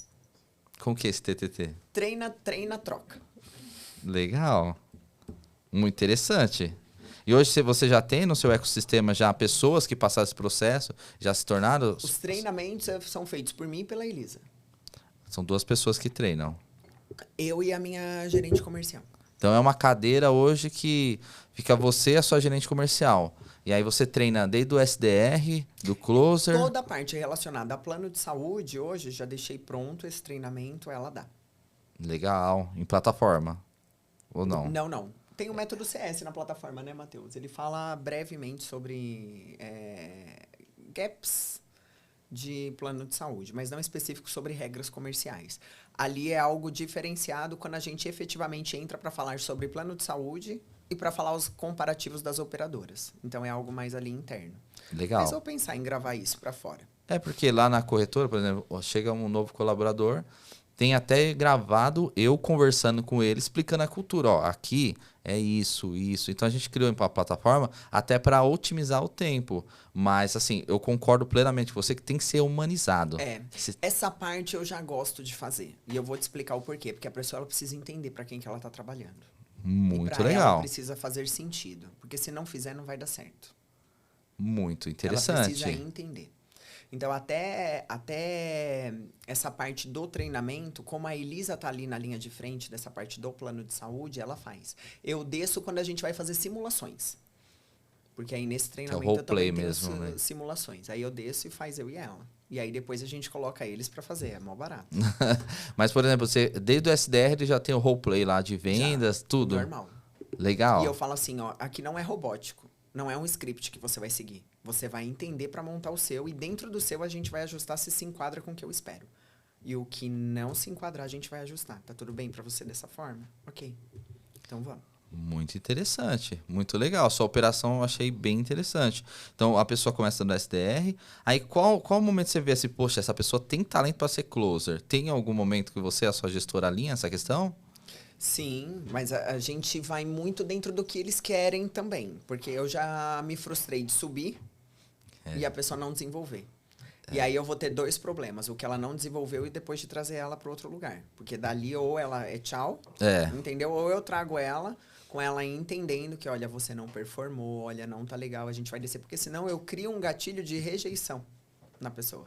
Como que é esse TTT?
Treina, troca.
Legal. Muito interessante. E hoje você já tem no seu ecossistema já pessoas que passaram esse processo, já se tornaram...
Os treinamentos são feitos por mim e pela Elisa.
São 2 pessoas que treinam.
Eu e a minha gerente comercial.
Então é uma cadeira hoje que fica você e a sua gerente comercial. E aí você treina desde o SDR, do closer...
Toda a parte relacionada a plano de saúde, hoje, já deixei pronto esse treinamento, ela dá.
Legal. Em plataforma. Ou não?
Não. Tem o método CS na plataforma, né, Matheus? Ele fala brevemente sobre gaps de plano de saúde, mas não específico sobre regras comerciais. Ali é algo diferenciado quando a gente efetivamente entra para falar sobre plano de saúde e para falar os comparativos das operadoras. Então é algo mais ali interno.
Legal.
Mas eu vou pensar em gravar isso para fora.
É porque lá na corretora, por exemplo, chega um novo colaborador, tem até gravado eu conversando com ele, explicando a cultura. Ó, aqui é isso. Então a gente criou uma plataforma até para otimizar o tempo. Mas assim, eu concordo plenamente com você que tem que ser humanizado.
Essa parte eu já gosto de fazer. E eu vou te explicar o porquê. Porque a pessoa ela precisa entender para quem que ela está trabalhando.
Muito
e pra
legal.
Ela precisa fazer sentido. Porque se não fizer, não vai dar certo.
Muito interessante.
Ela precisa entender. Então, até essa parte do treinamento, como a Elisa tá ali na linha de frente dessa parte do plano de saúde, ela faz. Eu desço quando a gente vai fazer simulações. Porque aí nesse treinamento eu também tenho
né?
simulações. Aí eu desço e faz eu e ela. E aí depois a gente coloca eles para fazer, é mó barato.
Mas, por exemplo, você desde o SDR ele já tem o roleplay lá de vendas, tudo?
Normal.
Legal.
E eu falo assim, ó, aqui não é robótico. Não é um script que você vai seguir. Você vai entender para montar o seu e dentro do seu a gente vai ajustar se enquadra com o que eu espero. E o que não se enquadrar a gente vai ajustar. Tá tudo bem para você dessa forma? Ok. Então vamos.
Muito interessante, muito legal. Sua operação eu achei bem interessante. Então a pessoa começa no SDR. Aí qual momento você vê assim, poxa, essa pessoa tem talento para ser closer? Tem algum momento que você, a sua gestora, alinha essa questão?
Sim, mas a gente vai muito dentro do que eles querem também. Porque eu já me frustrei de subir e a pessoa não desenvolver. E aí eu vou ter dois problemas. O que ela não desenvolveu e depois de trazer ela para outro lugar. Porque dali ou ela é tchau, entendeu? Ou eu trago ela com ela entendendo que, olha, você não performou, olha, não tá legal, a gente vai descer. Porque senão eu crio um gatilho de rejeição na pessoa.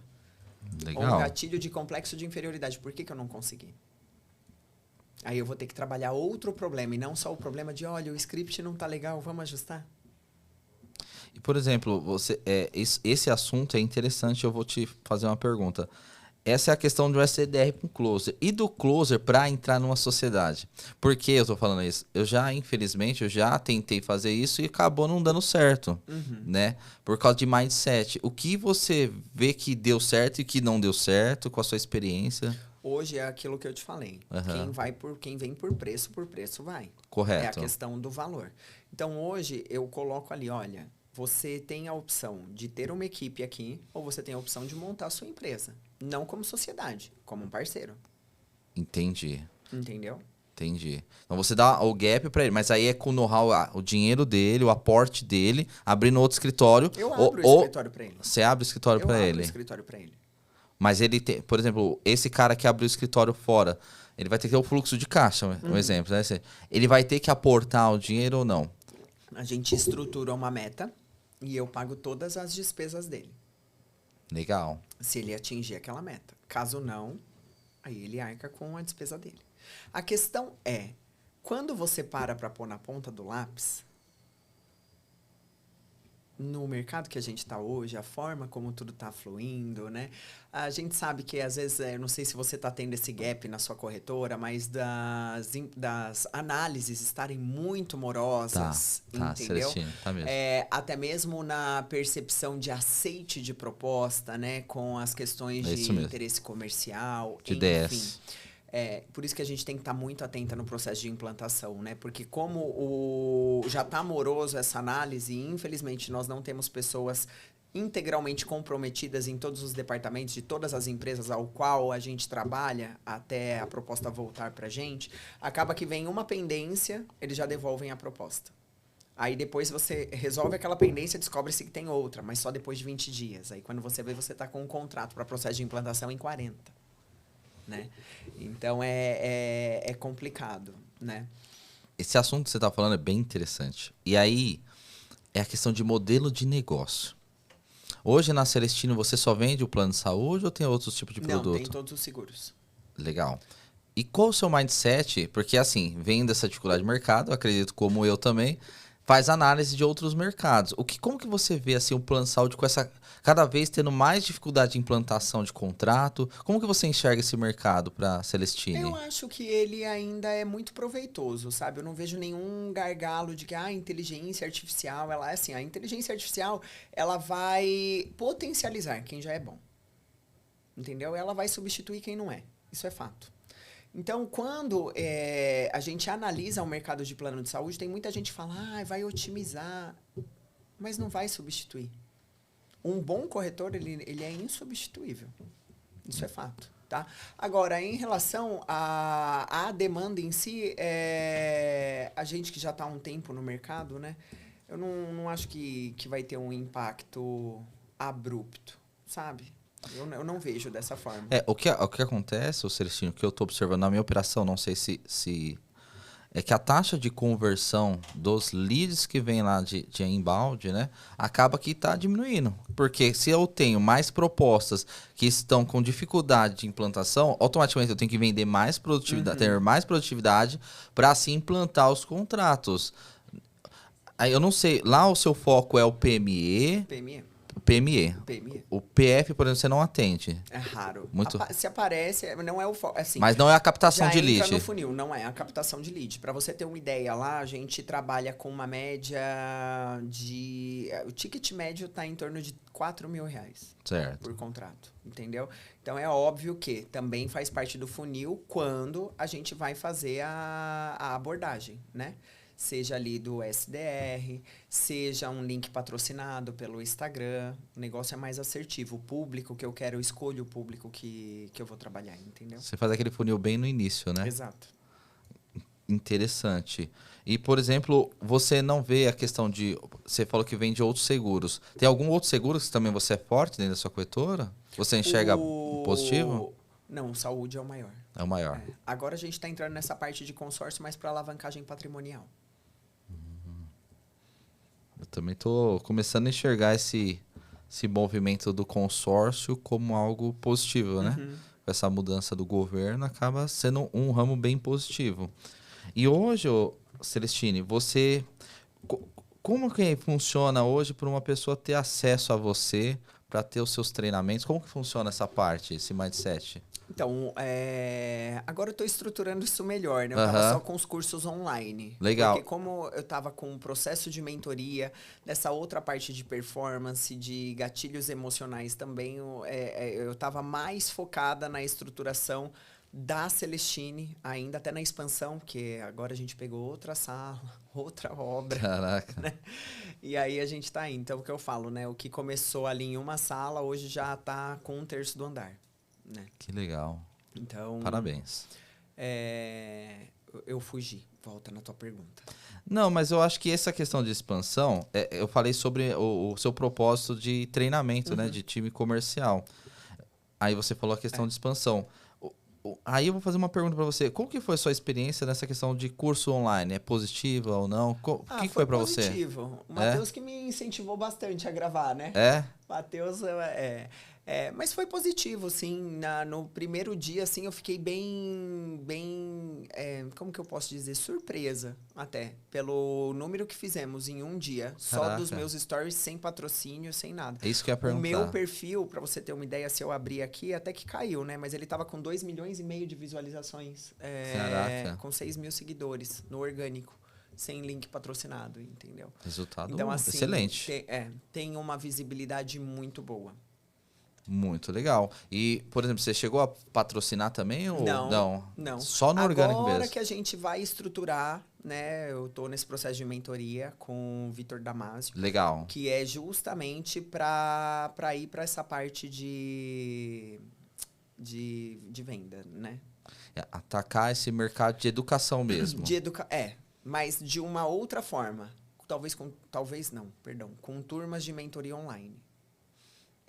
Legal.
Ou um gatilho de complexo de inferioridade. Por que eu não consegui? Aí eu vou ter que trabalhar outro problema e não só o problema de, olha, o script não tá legal, vamos ajustar.
E, por exemplo, esse assunto é interessante, eu vou te fazer uma pergunta. Essa é a questão do SDR com closer. E do closer para entrar numa sociedade. Por que eu tô falando isso? Infelizmente, eu já tentei fazer isso e acabou não dando certo, né? Por causa de mindset. O que você vê que deu certo e que não deu certo com a sua experiência?
Hoje é aquilo que eu te falei. Quem vem por preço vai.
Correto.
É a questão do valor. Então, hoje, eu coloco ali, olha, você tem a opção de ter uma equipe aqui ou você tem a opção de montar a sua empresa. Não como sociedade, como um parceiro.
Entendi.
Entendeu?
Entendi. Então você dá o gap para ele, mas aí é com o know-how, o dinheiro dele, o aporte dele, abrindo outro escritório.
Eu abro o escritório para ele.
Você abre o escritório para ele?
Eu abro o escritório para ele.
Mas ele tem, por exemplo, esse cara que abriu o escritório fora, ele vai ter que ter o fluxo de caixa, um exemplo, né? Ele vai ter que aportar o dinheiro ou não?
A gente estrutura uma meta e eu pago todas as despesas dele.
Legal.
Se ele atingir aquela meta. Caso não, aí ele arca com a despesa dele. A questão é, quando você para pôr na ponta do lápis, no mercado que a gente está hoje, a forma como tudo está fluindo, né? A gente sabe que, às vezes, não sei se você está tendo esse gap na sua corretora, mas das análises estarem muito morosas, entendeu?
Tá mesmo.
Até mesmo na percepção de aceite de proposta, né? Com as questões de interesse comercial,
de
enfim.
DS.
Por isso que a gente tem que estar muito atenta no processo de implantação, né? Porque como já está amoroso essa análise, e infelizmente nós não temos pessoas integralmente comprometidas em todos os departamentos de todas as empresas ao qual a gente trabalha até a proposta voltar para a gente, acaba que vem uma pendência, eles já devolvem a proposta. Aí depois você resolve aquela pendência, descobre-se que tem outra, mas só depois de 20 dias. Aí quando você vê, você está com um contrato para processo de implantação em 40. Né? Então é complicado, né?
Esse assunto que você está falando é bem interessante. E aí é a questão de modelo de negócio. Hoje na Celestino você só vende o plano de saúde ou tem outros tipos de produto?
Não, tem todos os seguros.
Legal. E qual o seu mindset? Porque assim, vem dessa dificuldade de mercado, acredito como eu também, faz análise de outros mercados. Como que você vê assim, o plano de saúde com essa cada vez tendo mais dificuldade de implantação de contrato? Como que você enxerga esse mercado para Celestini?
Eu acho que ele ainda é muito proveitoso, sabe? Eu não vejo nenhum gargalo de que a inteligência artificial, ela é assim, a inteligência artificial, ela vai potencializar quem já é bom. Entendeu? Ela vai substituir quem não é. Isso é fato. Então, quando a gente analisa o mercado de plano de saúde, tem muita gente que fala, vai otimizar, mas não vai substituir. Um bom corretor, ele é insubstituível. Isso é fato. Tá? Agora, em relação à demanda em si, a gente que já está há um tempo no mercado, né? Eu não acho que vai ter um impacto abrupto, sabe? Eu não vejo dessa forma.
O que acontece, Celestino, que eu estou observando na minha operação, não sei se é que a taxa de conversão dos leads que vem lá de inbound, né, acaba que está diminuindo. Porque se eu tenho mais propostas que estão com dificuldade de implantação, automaticamente eu tenho que vender mais produtividade, ter mais produtividade para assim implantar os contratos. Aí eu não sei, lá o seu foco é o PME? PME. O PF, por exemplo, você não atende.
É raro.
Muito...
Se aparece, não é o assim.
Mas não é a captação de lead.
Entra no funil, não é a captação de lead. Para você ter uma ideia lá, a gente trabalha com uma média de... O ticket médio está em torno de R$4.000 por contrato, entendeu? Então é óbvio que também faz parte do funil quando a gente vai fazer a abordagem, né? Seja ali do SDR, seja um link patrocinado pelo Instagram. O negócio é mais assertivo. O público que eu quero, eu escolho o público que eu vou trabalhar, entendeu?
Você faz aquele funil bem no início, né?
Exato.
Interessante. E, por exemplo, você não vê a questão de... Você falou que vende outros seguros. Tem algum outro seguro que também você é forte dentro da sua corretora? Você enxerga positivo?
Não, saúde é o maior.
É o maior.
Agora a gente está entrando nessa parte de consórcio, mas para alavancagem patrimonial.
Eu também estou começando a enxergar esse movimento do consórcio como algo positivo, né? Com essa mudança do governo, acaba sendo um ramo bem positivo. E hoje, Celestini, você... Como que funciona hoje para uma pessoa ter acesso a você, para ter os seus treinamentos? Como que funciona essa parte, esse mindset?
Então, agora eu estou estruturando isso melhor, né? Eu estava só com os cursos online.
Legal.
Porque como eu estava com um processo de mentoria, dessa outra parte de performance, de gatilhos emocionais também, eu estava mais focada na estruturação da Celestini, ainda até na expansão, porque agora a gente pegou outra sala, outra obra.
Caraca.
Né? E aí a gente está aí. Então, o que eu falo, né? O que começou ali em uma sala, hoje já está com 1/3 do andar. Né?
Que legal.
Então,
parabéns.
Eu fugi. Volta na tua pergunta.
Não, mas eu acho que essa questão de expansão, eu falei sobre o seu propósito de treinamento, né, de time comercial. Aí você falou a questão de expansão. Aí eu vou fazer uma pergunta para você. Qual que foi a sua experiência nessa questão de curso online? É positiva ou não? O que foi para você?
Positivo. O Matheus que me incentivou bastante a gravar, né? Matheus, mas foi positivo, assim. No primeiro dia, assim, eu fiquei bem, como que eu posso dizer? Surpresa, até. Pelo número que fizemos em um dia. Só dos meus stories, sem patrocínio, sem nada.
É isso que eu ia perguntar.
O meu perfil, pra você ter uma ideia, se eu abrir aqui, até que caiu, né? Mas ele tava com 2,5 milhões de visualizações. Com 6 mil seguidores no orgânico. Sem link patrocinado, entendeu?
Resultado
então, assim,
excelente.
Tem uma visibilidade muito boa.
Muito legal. E, por exemplo, você chegou a patrocinar também? Ou
não.
Só no orgânico mesmo?
Agora que a gente vai estruturar, né? Eu tô nesse processo de mentoria com o Vitor Damasio.
Legal.
Que é justamente para ir para essa parte de venda, né?
Atacar esse mercado de educação mesmo.
Mas de uma outra forma. Com turmas de mentoria online.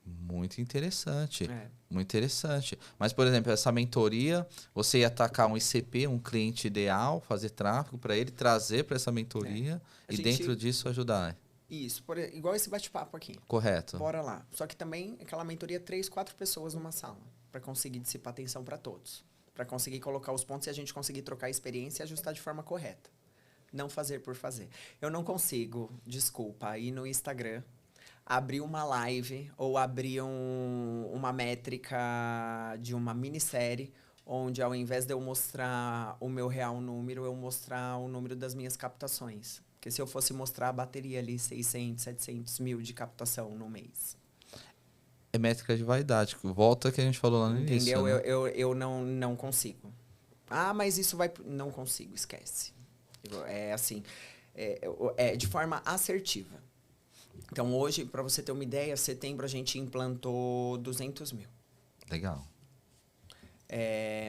Muito interessante. Muito interessante. Mas, por exemplo, essa mentoria, você ia atacar um ICP, um cliente ideal, fazer tráfego para ele, trazer para essa mentoria e dentro disso ajudar.
Isso, igual esse bate-papo aqui.
Correto.
Bora lá. Só que também aquela mentoria 3, 4 pessoas numa sala, para conseguir dissipar atenção para todos. Para conseguir colocar os pontos e a gente conseguir trocar a experiência e ajustar de forma correta. Não fazer por fazer. Eu não consigo, desculpa, ir no Instagram, abrir uma live ou abrir uma métrica de uma minissérie, onde ao invés de eu mostrar o meu real número, eu mostrar o número das minhas captações. Porque se eu fosse mostrar a bateria ali, 600, 700 mil de captação no mês.
É métrica de vaidade. Volta que a gente falou lá no início.
Entendeu?
Né?
Eu não consigo. Ah, mas isso vai... Não consigo, esquece. É assim, de forma assertiva. Então, hoje, para você ter uma ideia, setembro a gente implantou 200 mil.
Legal.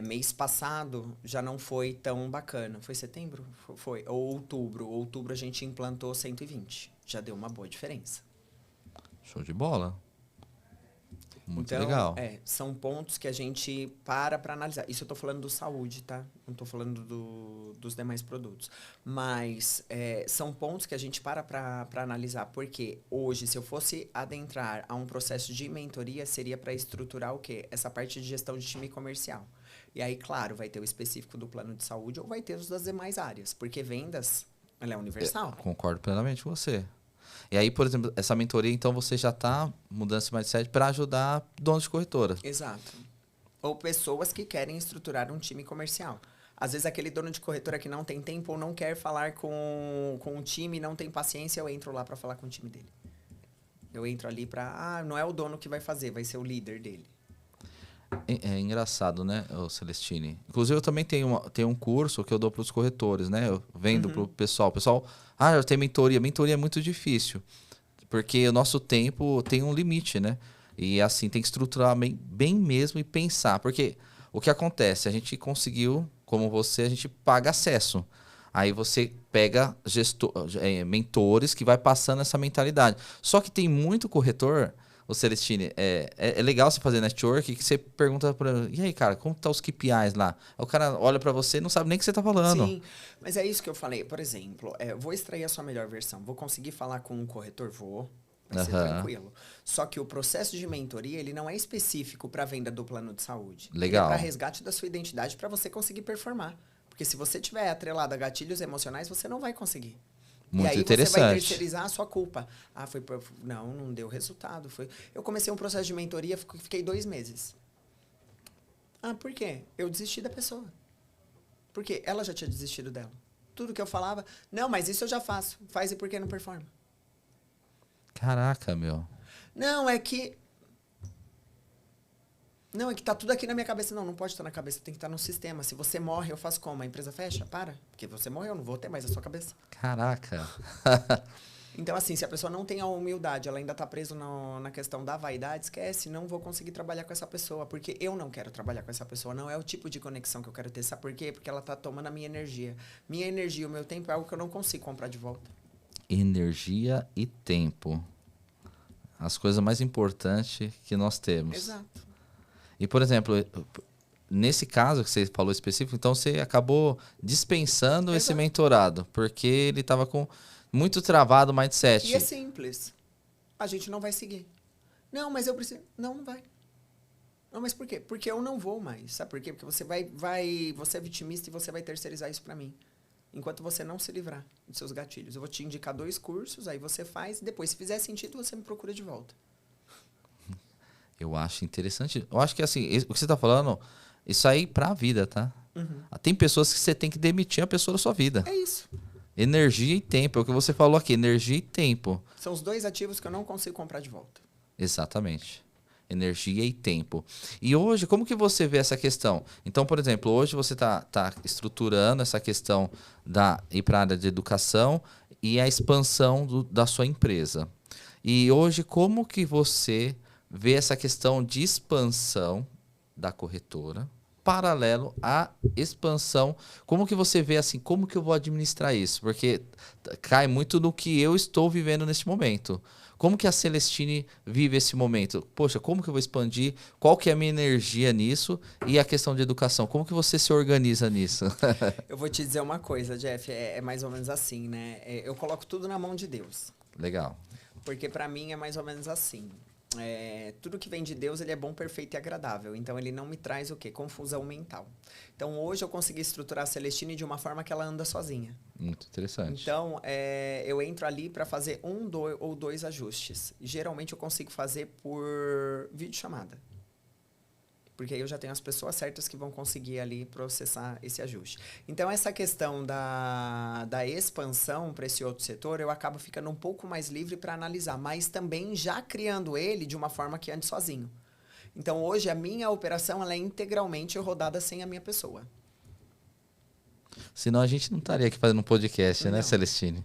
Mês passado já não foi tão bacana. Foi setembro? Foi. Ou outubro. Outubro a gente implantou 120. Já deu uma boa diferença.
Show de bola. Muito
então,
legal.
São pontos que a gente para analisar. Isso eu tô falando do saúde, tá? Não tô falando dos demais produtos. Mas são pontos que a gente para analisar. Porque hoje, se eu fosse adentrar a um processo de mentoria, seria para estruturar o quê? Essa parte de gestão de time comercial. E aí, claro, vai ter o específico do plano de saúde ou vai ter os das demais áreas. Porque vendas, ela é universal.
Concordo plenamente com você. E aí, por exemplo, essa mentoria, então, você já está mudando esse mindset para ajudar donos de corretora.
Exato. Ou pessoas que querem estruturar um time comercial. Às vezes, aquele dono de corretora que não tem tempo ou não quer falar com o time, não tem paciência, eu entro lá para falar com o time dele. Eu entro ali para... não é o dono que vai fazer, vai ser o líder dele.
É engraçado, né, Celestine? Inclusive, eu também tenho um curso que eu dou para os corretores, né? Eu vendo para o pessoal. O pessoal, eu tenho mentoria. Mentoria é muito difícil, porque o nosso tempo tem um limite, né? E assim, tem que estruturar bem mesmo e pensar. Porque o que acontece? A gente conseguiu, como você, a gente paga acesso. Aí você pega mentores que vai passando essa mentalidade. Só que tem muito corretor... Ô Celestine, é legal você fazer network que você pergunta pra ele, e aí, cara, como tá os KPIs lá? Aí o cara olha pra você e não sabe nem o que você tá falando.
Sim, mas é isso que eu falei. Por exemplo, vou extrair a sua melhor versão. Vou conseguir falar com um corretor? Vou. Vai ser tranquilo. Só que o processo de mentoria, ele não é específico para venda do plano de saúde.
Legal.
Ele é para resgate da sua identidade para você conseguir performar. Porque se você tiver atrelado a gatilhos emocionais, você não vai conseguir.
Muito
e aí
interessante.
você vai terceirizar a sua culpa. Não deu resultado. Eu comecei um processo de mentoria, fiquei 2 meses. Por quê? Eu desisti da pessoa. Porque ela já tinha desistido dela. Tudo que eu falava, não, mas isso eu já faço. Faz e por que não performa?
Caraca, meu.
Não, é que tá tudo aqui na minha cabeça. Não pode estar na cabeça, tem que estar no sistema. Se você morre, eu faço como? A empresa fecha? Para. Porque você morreu, eu não vou ter mais a sua cabeça.
Caraca.
Então, assim, se a pessoa não tem a humildade, ela ainda tá presa na questão da vaidade, esquece, não vou conseguir trabalhar com essa pessoa. Porque eu não quero trabalhar com essa pessoa. Não é o tipo de conexão que eu quero ter. Sabe por quê? Porque ela tá tomando a minha energia. Minha energia, o meu tempo é algo que eu não consigo comprar de volta.
Energia e tempo. As coisas mais importantes que nós temos.
Exato.
E, por exemplo, nesse caso que você falou específico, então você acabou dispensando esse mentorado, porque ele estava com muito travado o mindset.
E é simples. A gente não vai seguir. Não, mas eu preciso... Não vai. Não, mas por quê? Porque eu não vou mais. Sabe por quê? Porque você você é vitimista e você vai terceirizar isso pra mim. Enquanto você não se livrar dos seus gatilhos. Eu vou te indicar 2 cursos, aí você faz, e depois, se fizer sentido, você me procura de volta.
Eu acho interessante. Eu acho que assim, o que você está falando, isso aí pra vida, tá?
Uhum.
Tem pessoas que você tem que demitir a pessoa da sua vida.
É isso.
Energia e tempo, é o que você falou aqui, energia e tempo.
São os 2 ativos que eu não consigo comprar de volta.
Exatamente. Energia e tempo. E hoje, como que você vê essa questão? Então, por exemplo, hoje você tá estruturando essa questão ir para a área de educação e a expansão da sua empresa. E hoje, como que você vê essa questão de expansão da corretora paralelo à expansão? Como que você vê assim, como que eu vou administrar isso? Porque cai muito no que eu estou vivendo neste momento. Como que a Celestine vive esse momento? Poxa, como que eu vou expandir? Qual que é a minha energia nisso? E a questão de educação, como que você se organiza nisso?
Eu vou te dizer uma coisa, Jeff, é mais ou menos assim, né? Eu coloco tudo na mão de Deus.
Legal.
Porque pra mim é mais ou menos assim. tudo que vem de Deus, ele é bom, perfeito e agradável. Então, ele não me traz o quê? Confusão mental. Então, hoje eu consegui estruturar a Celestine de uma forma que ela anda sozinha.
Muito interessante.
Então, eu entro ali para fazer ou dois ajustes. Geralmente, eu consigo fazer por videochamada. Porque aí eu já tenho as pessoas certas que vão conseguir ali processar esse ajuste. Então, essa questão da expansão para esse outro setor, eu acabo ficando um pouco mais livre para analisar, mas também já criando ele de uma forma que ande sozinho. Então, hoje, a minha operação ela é integralmente rodada sem a minha pessoa.
Senão a gente não estaria aqui fazendo um podcast, né,
Não.
Celestine?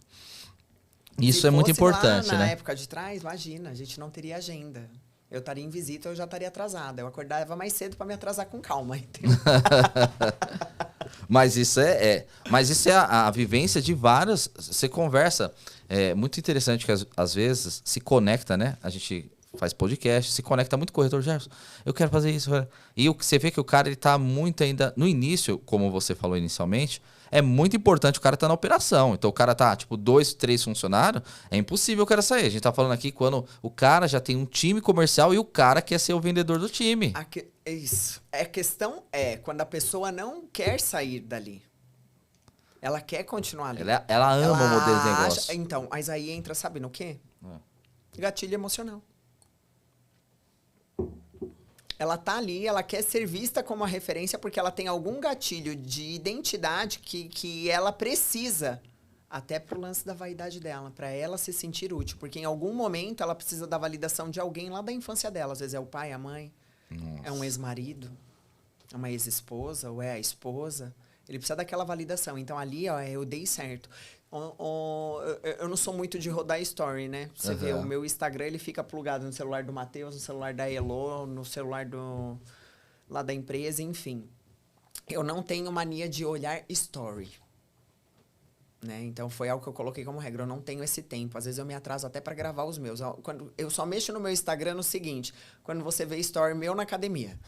Isso
Se
é muito
fosse lá
importante,
na
né?
época de trás, imagina, a gente não teria agenda. Eu estaria em visita, eu já estaria atrasada. Eu acordava mais cedo para me atrasar com calma, entendeu?
Mas isso mas isso é a vivência de várias. Você conversa. É muito interessante que às vezes se conecta, né? A gente faz podcast, se conecta muito com o corretor Gerson. Eu quero fazer isso. E você vê que o cara ele tá muito ainda. No início, como você falou inicialmente, é muito importante o cara estar na operação. Então o cara tá, tipo, 2, 3 funcionários, é impossível o cara sair. A gente tá falando aqui quando o cara já tem um time comercial e o cara quer ser o vendedor do time.
Isso. A questão é quando a pessoa não quer sair dali. Ela quer continuar ali.
Ela ama o modelo de negócio.
Então, mas aí entra, sabe no quê? Gatilho emocional. Ela tá ali, ela quer ser vista como uma referência porque ela tem algum gatilho de identidade que ela precisa, até pro lance da vaidade dela, para ela se sentir útil. Porque em algum momento ela precisa da validação de alguém lá da infância dela. Às vezes é o pai, a mãe, é um ex-marido, é uma ex-esposa ou é a esposa. Ele precisa daquela validação. Então ali, ó, eu dei certo. Eu não sou muito de rodar story, né? Você vê, o meu Instagram, ele fica plugado no celular do Matheus, no celular da Elo, no celular lá da empresa, enfim. Eu não tenho mania de olhar story. Né? Então, foi algo que eu coloquei como regra. Eu não tenho esse tempo. Às vezes, eu me atraso até para gravar os meus. Quando eu só mexo no meu Instagram no seguinte. Quando você vê story meu na academia.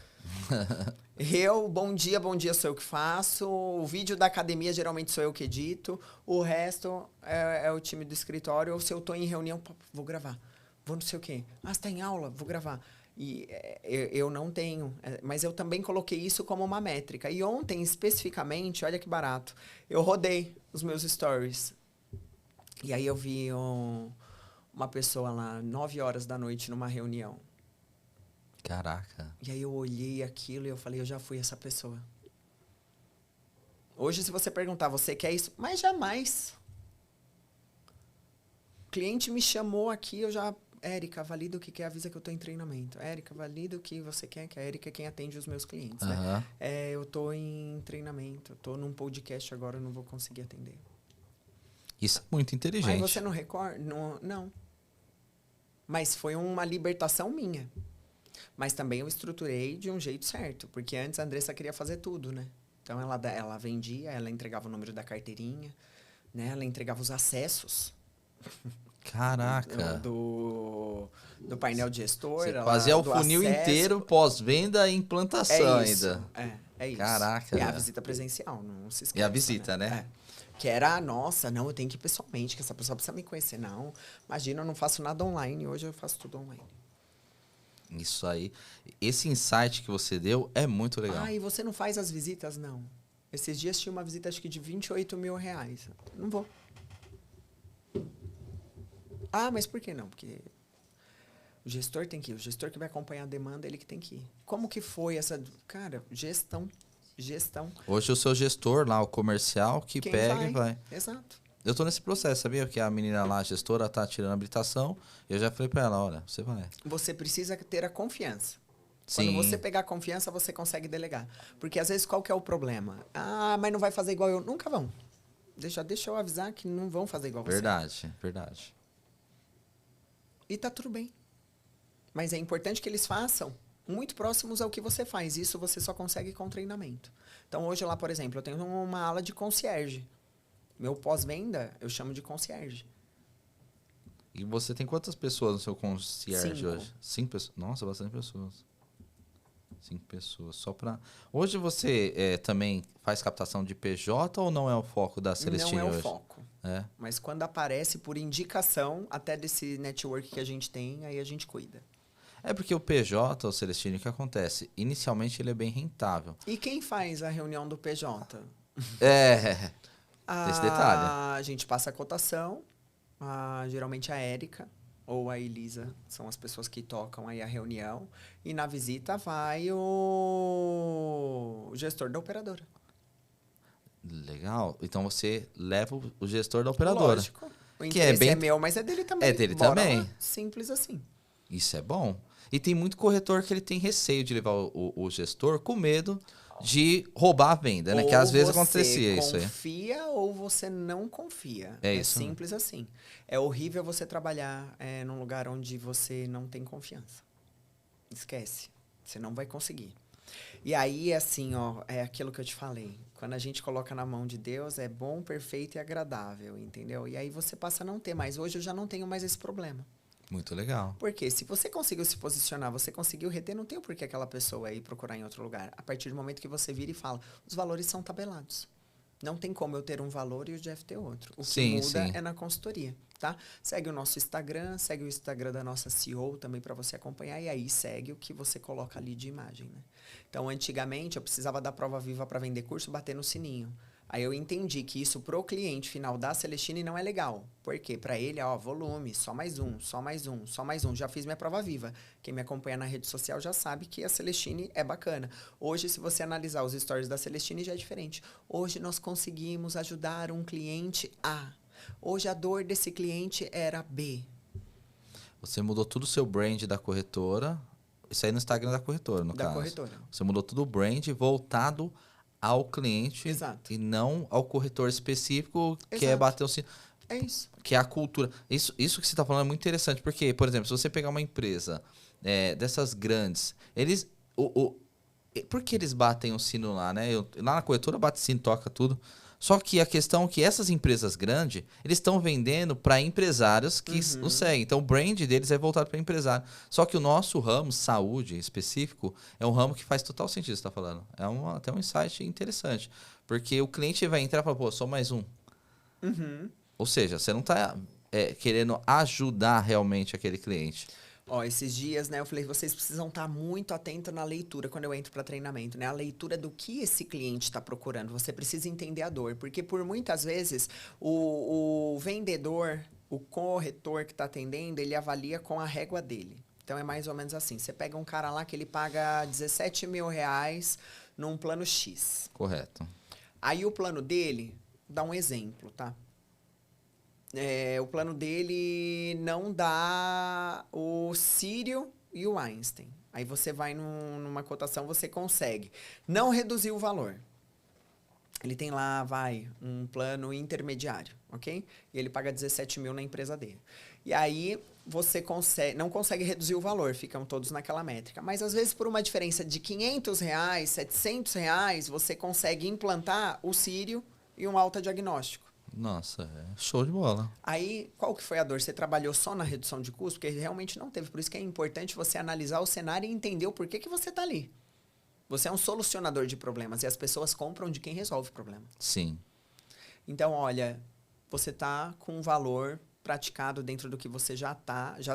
Bom dia sou eu que faço. O vídeo da academia, geralmente, sou eu que edito. O resto é o time do escritório. Ou se eu tô em reunião, vou gravar. Vou não sei o quê. Ah, você tá em aula? Vou gravar. E eu não tenho. Mas eu também coloquei isso como uma métrica. E ontem, especificamente, olha que barato. Eu rodei os meus stories. E aí eu vi uma pessoa lá, 9 horas da noite, numa reunião.
Caraca.
E aí eu olhei aquilo e eu falei, eu já fui essa pessoa. Hoje, se você perguntar, você quer isso? Mas jamais. O cliente me chamou aqui, eu já... Érica, valida o que quer, avisa que eu tô em treinamento. Érica, valida o que você quer, que a Érica é quem atende os meus clientes, né? Eu tô em treinamento, eu tô num podcast agora, eu não vou conseguir atender.
Isso é muito inteligente.
Mas você não recorda? Não. Mas foi uma libertação minha. Mas também eu estruturei de um jeito certo, porque antes a Andressa queria fazer tudo, né? Então ela vendia, ela entregava o número da carteirinha, né? Ela entregava os acessos.
Caraca.
Do painel de gestor.
Você fazia o funil inteiro, pós-venda e implantação ainda.
É isso.
Caraca.
E a visita presencial, não se esqueça.
E a visita, né?
Que era, nossa, não, eu tenho que ir pessoalmente, que essa pessoa precisa me conhecer. Não, imagina, eu não faço nada online, hoje eu faço tudo online.
Isso aí. Esse insight que você deu é muito legal.
E você não faz as visitas? Não. Esses dias tinha uma visita, acho que de R$28 mil. Não vou. Mas por que não? Porque o gestor tem que ir. O gestor que vai acompanhar a demanda, ele que tem que ir. Como que foi essa... Cara, gestão.
Hoje o seu gestor lá, o comercial, que quem pega e vai.
Exato.
Eu tô nesse processo, sabia? Que a menina lá, a gestora, tá tirando a habilitação. Eu já falei pra ela, olha, você vai.
Você precisa ter a confiança.
Sim.
Quando você pegar a confiança, você consegue delegar. Porque às vezes qual que é o problema? Mas não vai fazer igual eu. Nunca vão. Deixa eu avisar que não vão fazer igual você.
Verdade.
E tá tudo bem. Mas é importante que eles façam muito próximos ao que você faz. Isso você só consegue com treinamento. Então, hoje lá, por exemplo, eu tenho uma ala de concierge. Meu pós-venda, eu chamo de concierge.
E você tem quantas pessoas no seu concierge
5.
hoje? 5 pessoas? Nossa, bastante pessoas. 5 pessoas. Só pra... Hoje você também faz captação de PJ ou não é o foco da Celestine hoje?
Não é o foco. Mas quando aparece por indicação, até desse network que a gente tem, aí a gente cuida.
É porque o PJ, o Celestino, o que acontece? Inicialmente ele é bem rentável.
E quem faz a reunião do PJ?
É, tem esse detalhe.
A gente passa a cotação, geralmente a Érica ou a Elisa são as pessoas que tocam aí a reunião. E na visita vai o gestor da operadora.
Legal. Então você leva o gestor da operadora.
Lógico. O
Que é
interesse é meu, mas é dele também.
É dele
Bora
também.
lá. Simples assim.
Isso é bom. E tem muito corretor que ele tem receio de levar o gestor com medo de roubar a venda, né? Que às vezes acontecia isso aí.
Você confia ou você não confia.
É isso, né?
simples assim. É horrível você trabalhar num lugar onde você não tem confiança. Esquece. Você não vai conseguir. E aí, assim, ó, é aquilo que eu te falei. Quando a gente coloca na mão de Deus, é bom, perfeito e agradável, entendeu? E aí você passa a não ter mais. Hoje eu já não tenho mais esse problema.
Muito legal.
Porque se você conseguiu se posicionar, você conseguiu reter, não tem por que aquela pessoa ir procurar em outro lugar. A partir do momento que você vira e fala, os valores são tabelados. Não tem como eu ter um valor e o Jeff ter outro. O que muda é na consultoria, tá? Segue o nosso Instagram, segue o Instagram da nossa CEO também para você acompanhar. E aí segue o que você coloca ali de imagem, né? Então, antigamente, eu precisava da prova viva para vender curso, bater no sininho. Aí eu entendi que isso pro cliente final da Celestine não é legal. Por quê? Para ele, ó, volume, só mais um, só mais um, só mais um. Já fiz minha prova viva. Quem me acompanha na rede social já sabe que a Celestine é bacana. Hoje, se você analisar os stories da Celestine, já é diferente. Hoje nós conseguimos ajudar um cliente A. Hoje a dor desse cliente era B.
Você mudou tudo o seu brand da corretora. Isso aí no Instagram da corretora, no caso. Da corretora. Você mudou tudo o brand voltado ao cliente.
Exato.
E não ao corretor específico. Exato. Que é bater o sino.
É isso.
Que é a cultura. Isso que você está falando é muito interessante, porque, por exemplo, se você pegar uma empresa dessas grandes, eles... por que eles batem o sino lá, né? Lá na corretora bate sino, toca tudo. Só que a questão é que essas empresas grandes, eles estão vendendo para empresários que nos seguem. Então, o brand deles é voltado para empresário. Só que o nosso ramo, saúde específico, é um ramo que faz total sentido, você está falando. É até um insight interessante. Porque o cliente vai entrar e falar, pô, só mais um. Ou seja, você não está querendo ajudar realmente aquele cliente.
Ó, esses dias, né, eu falei, vocês precisam estar muito atentos na leitura quando eu entro para treinamento, né? A leitura do que esse cliente está procurando. Você precisa entender a dor, porque por muitas vezes o vendedor, o corretor que está atendendo, ele avalia com a régua dele. Então é mais ou menos assim. Você pega um cara lá que ele paga 17 mil reais num plano X.
Correto.
Aí o plano dele, dá um exemplo, tá? O plano dele não dá o Sírio e o Einstein. Aí você vai numa cotação, você consegue. Não reduzir o valor. Ele tem lá, um plano intermediário, ok? E ele paga 17 mil na empresa dele. E aí você não consegue reduzir o valor, ficam todos naquela métrica. Mas às vezes por uma diferença de 500 reais, 700 reais, você consegue implantar o Sírio e um alta diagnóstico.
Nossa, show de bola.
Aí, qual que foi a dor? Você trabalhou só na redução de custo? Porque realmente não teve. Por isso que é importante você analisar o cenário e entender o porquê que você está ali. Você é um solucionador de problemas e as pessoas compram de quem resolve o problema.
Sim.
Então, olha, você está com um valor praticado dentro do que você já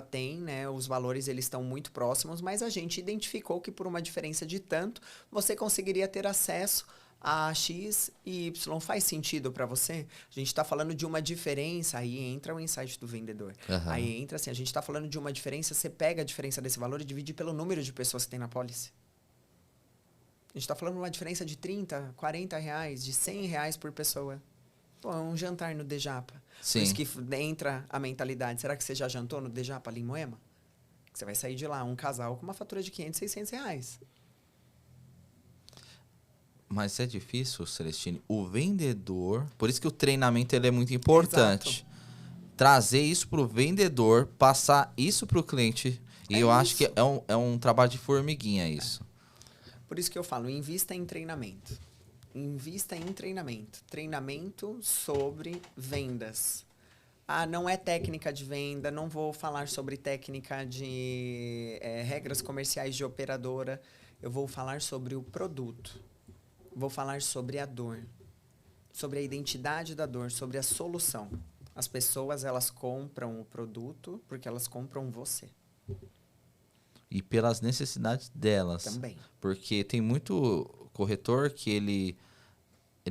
tem, né? Os valores, eles estão muito próximos, mas a gente identificou que por uma diferença de tanto, você conseguiria ter acesso a X e Y. Faz sentido para você? A gente está falando de uma diferença, aí entra o insight do vendedor. Aí entra assim, a gente está falando de uma diferença, você pega a diferença desse valor e divide pelo número de pessoas que tem na pólice. A gente está falando de uma diferença de 30, 40 reais, de 100 reais por pessoa. Pô, é um jantar no Dejapa.
Sim.
Por isso que entra a mentalidade. Será que você já jantou no Dejapa ali em Moema? Você vai sair de lá, um casal com uma fatura de 500, 600 reais.
Mas é difícil, Celestine. O vendedor... Por isso que o treinamento ele é muito importante. Exato. Trazer isso para o vendedor, passar isso para o cliente. E eu acho que é um trabalho de formiguinha isso.
Por isso que eu falo, invista em treinamento. Invista em treinamento. Treinamento sobre vendas. Não é técnica de venda, não vou falar sobre técnica de regras comerciais de operadora. Eu vou falar sobre o produto. Vou falar sobre a dor, sobre a identidade da dor, sobre a solução. As pessoas, elas compram o produto porque elas compram você.
E pelas necessidades delas.
Também.
Porque tem muito corretor que ele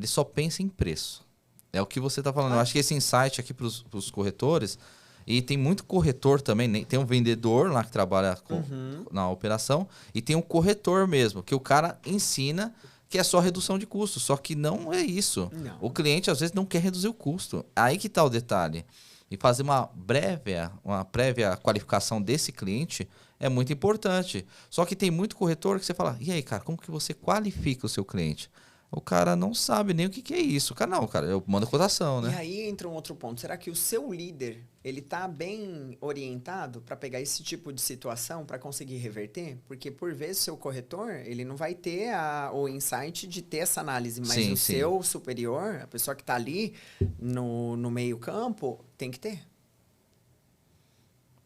só pensa em preço. É o que você está falando. Eu acho que esse insight aqui para os corretores... E tem muito corretor também. Tem um vendedor lá que trabalha na operação. E tem um corretor mesmo, que o cara ensina que é só redução de custo. Só que não é isso.
Não.
O cliente, às vezes, não quer reduzir o custo. Aí que está o detalhe. E fazer uma prévia qualificação desse cliente é muito importante. Só que tem muito corretor que você fala, e aí, cara, como que você qualifica o seu cliente? O cara não sabe nem o que é isso. O cara, não, cara, eu mando cotação, né?
E aí entra um outro ponto. Será que o seu líder, ele tá bem orientado para pegar esse tipo de situação para conseguir reverter? Porque, por vezes, o seu corretor, ele não vai ter o insight de ter essa análise. Mas o seu superior, a pessoa que tá ali no meio campo, tem que ter.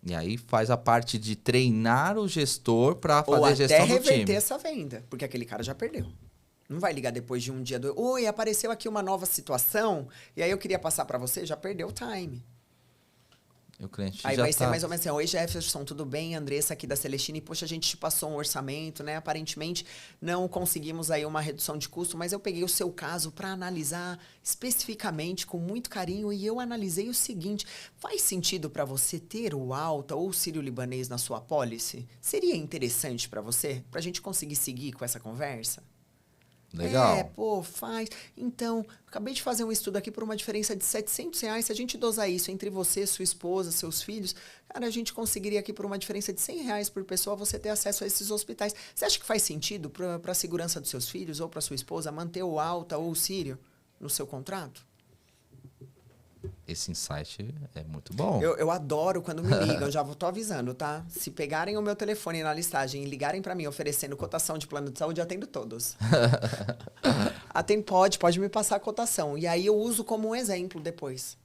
E aí faz a parte de treinar o gestor para fazer a gestão do time.
Ou até reverter essa venda, porque aquele cara já perdeu. Não vai ligar depois de um dia do... Oi, apareceu aqui uma nova situação, e aí eu queria passar para você, já perdeu o time.
E o cliente
aí
já
vai ser mais ou menos assim, oi Jefferson, tudo bem? Andressa aqui da Celestine, poxa, a gente te passou um orçamento, né? Aparentemente não conseguimos aí uma redução de custo, mas eu peguei o seu caso para analisar especificamente, com muito carinho, e eu analisei o seguinte, faz sentido para você ter o Alta ou o Sírio-Libanês na sua policy? Seria interessante para você? Para a gente conseguir seguir com essa conversa?
Legal.
Faz. Então, acabei de fazer um estudo aqui por uma diferença de R$700. Se a gente dosar isso entre você, sua esposa, seus filhos, cara, a gente conseguiria aqui por uma diferença de R$100 por pessoa você ter acesso a esses hospitais. Você acha que faz sentido para a segurança dos seus filhos ou para sua esposa manter o Alta ou o Sírio no seu contrato?
Esse insight é muito bom.
Eu adoro quando me ligam, já tô avisando, tá? Se pegarem o meu telefone na listagem e ligarem para mim oferecendo cotação de plano de saúde, eu atendo todos. Pode me passar a cotação. E aí eu uso como um exemplo depois.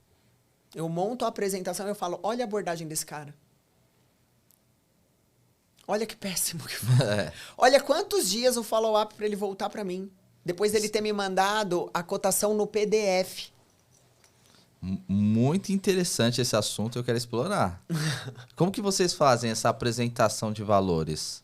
Eu monto a apresentação e eu falo, olha a abordagem desse cara. Olha que péssimo que foi. Olha quantos dias o follow-up para ele voltar para mim. Depois dele ter me mandado a cotação no PDF.
Muito interessante esse assunto, eu quero explorar. Como que vocês fazem essa apresentação de valores?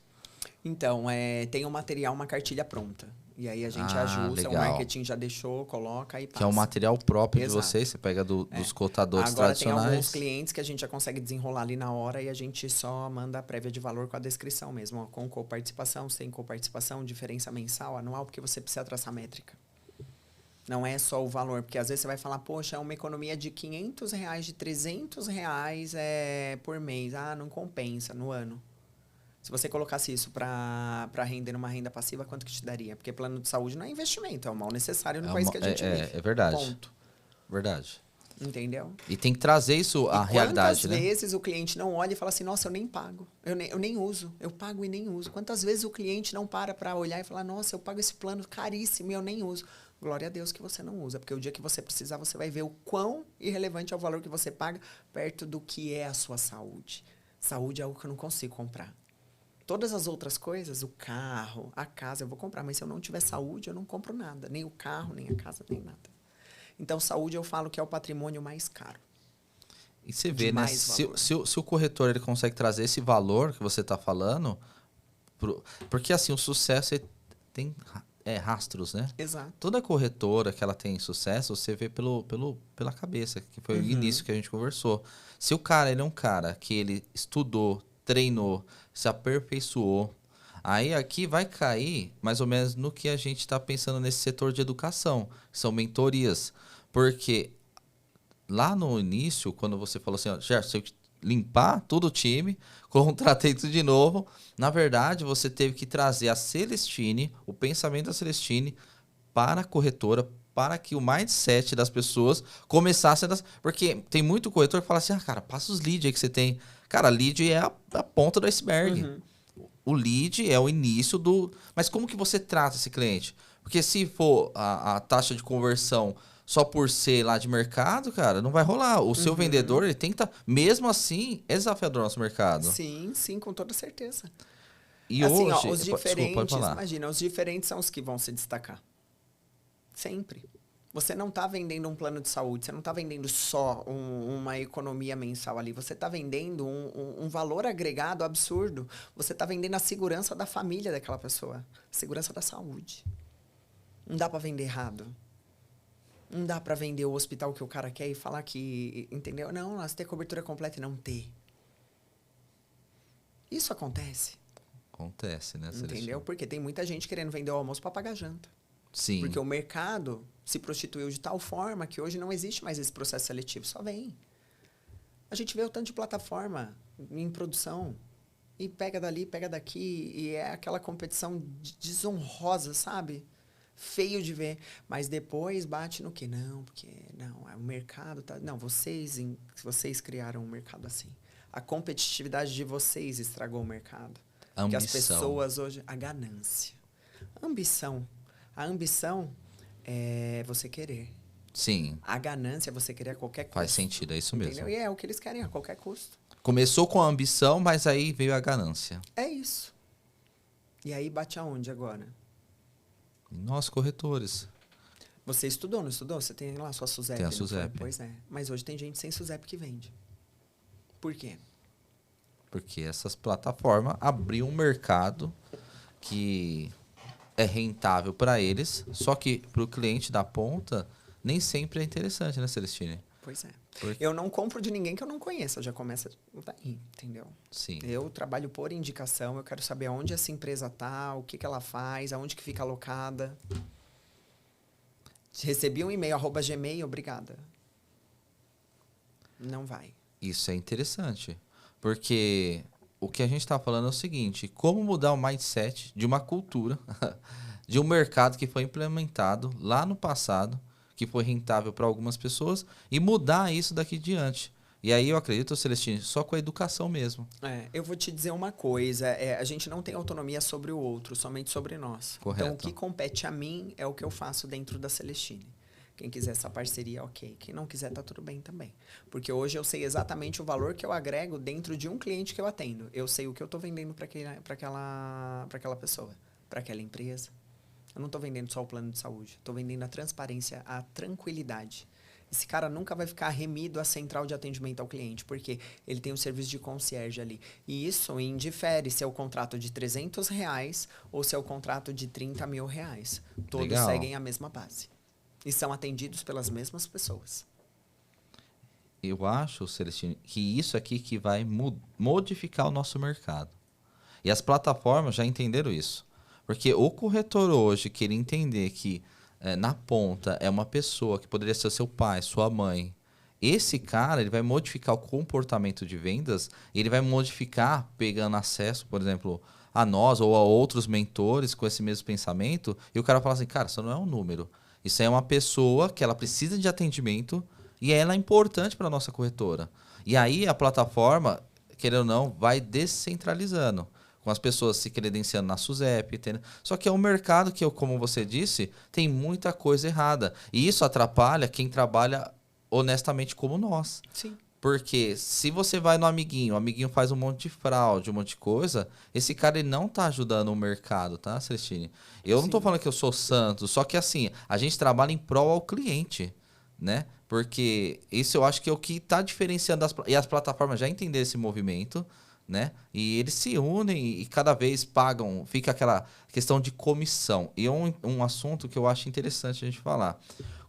Então, tem um material, uma cartilha pronta. E aí a gente ajusta, legal. O marketing já deixou, coloca e passa.
Que é um material próprio de vocês, você pega dos cotadores
agora
tradicionais.
Tem alguns clientes que a gente já consegue desenrolar ali na hora e a gente só manda a prévia de valor com a descrição mesmo, com coparticipação, sem coparticipação, diferença mensal, anual, porque você precisa traçar métrica. Não é só o valor, porque às vezes você vai falar, poxa, é uma economia de R$500, de R$300 por mês. Ah, não compensa no ano. Se você colocasse isso para render numa renda passiva, quanto que te daria? Porque plano de saúde não é investimento, é o mal necessário no país que a gente vive.
É verdade.
Ponto.
Verdade.
Entendeu?
E tem que trazer isso à realidade, né?
Quantas vezes o cliente não olha e fala assim, nossa, eu nem pago, eu nem uso, eu pago e nem uso. Quantas vezes o cliente não para olhar e falar, nossa, eu pago esse plano caríssimo e eu nem uso. Glória a Deus que você não usa, porque o dia que você precisar, você vai ver o quão irrelevante é o valor que você paga perto do que é a sua saúde. Saúde é algo que eu não consigo comprar. Todas as outras coisas, o carro, a casa, eu vou comprar, mas se eu não tiver saúde, eu não compro nada. Nem o carro, nem a casa, nem nada. Então, saúde eu falo que é o patrimônio mais caro.
E você vê, né? Se o corretor ele consegue trazer esse valor que você está falando, porque assim, o sucesso tem rastros, né?
Exato.
Toda corretora que ela tem sucesso, você vê pela cabeça, que foi o início que a gente conversou. Se o cara ele é um cara que ele estudou, treinou, se aperfeiçoou, aí aqui vai cair mais ou menos no que a gente está pensando nesse setor de educação, que são mentorias. Porque lá no início, quando você falou assim, ó, Gerson, eu limpar todo o time, contratei tudo de novo, na verdade você teve que trazer a Celestine, o pensamento da Celestine para a corretora, para que o mindset das pessoas começasse a... Porque tem muito corretor que fala assim, cara, passa os leads aí que você tem. Cara, lead é a ponta do iceberg. O lead é o início do... Mas como que você trata esse cliente? Porque se for a taxa de conversão só por ser lá de mercado, cara, não vai rolar. O seu vendedor, ele tem que estar... Mesmo assim, é desafiador no nosso mercado.
Sim, sim, com toda certeza.
E
assim,
hoje...
os diferentes,
desculpa, pode falar.
imagina, os diferentes são os que vão se destacar. Sempre. Você não está vendendo um plano de saúde, você não está vendendo só uma economia mensal ali, você está vendendo um valor agregado absurdo. Você está vendendo a segurança da família daquela pessoa, a segurança da saúde. Não dá para vender errado. Não dá para vender o hospital que o cara quer e falar que, entendeu? Não, nós ter cobertura completa e não ter. Isso acontece.
Acontece, né,
Entendeu?
Celestino?
Porque tem muita gente querendo vender o almoço para pagar janta.
Sim.
Porque o mercado se prostituiu de tal forma que hoje não existe mais esse processo seletivo. Só vem. A gente vê o tanto de plataforma em produção. E pega dali, pega daqui. E é aquela competição desonrosa, sabe? Feio de ver. Mas depois bate no quê? Não, porque não, o mercado tá... Não, vocês criaram um mercado assim. A competitividade de vocês estragou o mercado.
A
Porque
ambição.
as pessoas hoje... A ganância. A ambição é você querer.
Sim.
A ganância é você querer a qualquer custo.
Faz sentido, é isso mesmo.
Entendeu? E é o que eles querem a qualquer custo.
Começou com a ambição, mas aí veio a ganância.
É isso. E aí bate aonde agora?
Nós, corretores.
Você estudou, não estudou? Você tem lá a sua SUSEP.
Tem a
não foi?
SUSEP.
Pois é. Mas hoje tem gente sem SUSEP que vende. Por quê?
Porque essas plataformas abriram um mercado que é rentável para eles, só que para o cliente da ponta nem sempre é interessante, né, Celestine?
Pois é.
Porque...
Eu não compro de ninguém que eu não conheça. Já começa daí, entendeu?
Sim.
Eu trabalho por indicação. Eu quero saber aonde essa empresa tá, o que ela faz, aonde que fica alocada. Recebi um e-mail, @gmail, obrigada. Não vai.
Isso é interessante, porque o que a gente está falando é o seguinte: como mudar o mindset de uma cultura, de um mercado que foi implementado lá no passado, que foi rentável para algumas pessoas, e mudar isso daqui diante. E aí eu acredito, Celestine, só com a educação mesmo.
Eu vou te dizer uma coisa, a gente não tem autonomia sobre o outro, somente sobre nós.
Correto.
Então, o que compete a mim é o que eu faço dentro da Celestine. Quem quiser essa parceria, ok. Quem não quiser, tá tudo bem também. Porque hoje eu sei exatamente o valor que eu agrego dentro de um cliente que eu atendo. Eu sei o que eu estou vendendo para aquela pessoa, para aquela empresa. Eu não estou vendendo só o plano de saúde. Estou vendendo a transparência, a tranquilidade. Esse cara nunca vai ficar remido à central de atendimento ao cliente, porque ele tem um serviço de concierge ali. E isso indifere se é o contrato de R$300 ou se é o contrato de R$30 mil. Todos
Legal.
seguem a mesma base. E são atendidos pelas mesmas pessoas.
Eu acho, Celestine, que isso aqui que vai modificar o nosso mercado. E as plataformas já entenderam isso. Porque o corretor hoje queria entender que na ponta é uma pessoa que poderia ser seu pai, sua mãe. Esse cara ele vai modificar o comportamento de vendas, ele vai modificar pegando acesso, por exemplo, a nós ou a outros mentores com esse mesmo pensamento, e o cara fala assim, cara, isso não é um número. Isso aí é uma pessoa que ela precisa de atendimento e ela é importante para a nossa corretora. E aí a plataforma, querendo ou não, vai descentralizando, com as pessoas se credenciando na SUSEP. Só que é um mercado que, como você disse, tem muita coisa errada. E isso atrapalha quem trabalha honestamente como nós.
Sim.
Porque se você vai no amiguinho, o amiguinho faz um monte de fraude, um monte de coisa, esse cara ele não tá ajudando o mercado, tá, Celestine? Eu não tô falando que eu sou santo, só que assim, a gente trabalha em prol ao cliente, né? Porque isso eu acho que é o que tá diferenciando e as plataformas já entenderam esse movimento, né? E eles se unem e cada vez pagam, fica aquela questão de comissão. E um assunto que eu acho interessante a gente falar.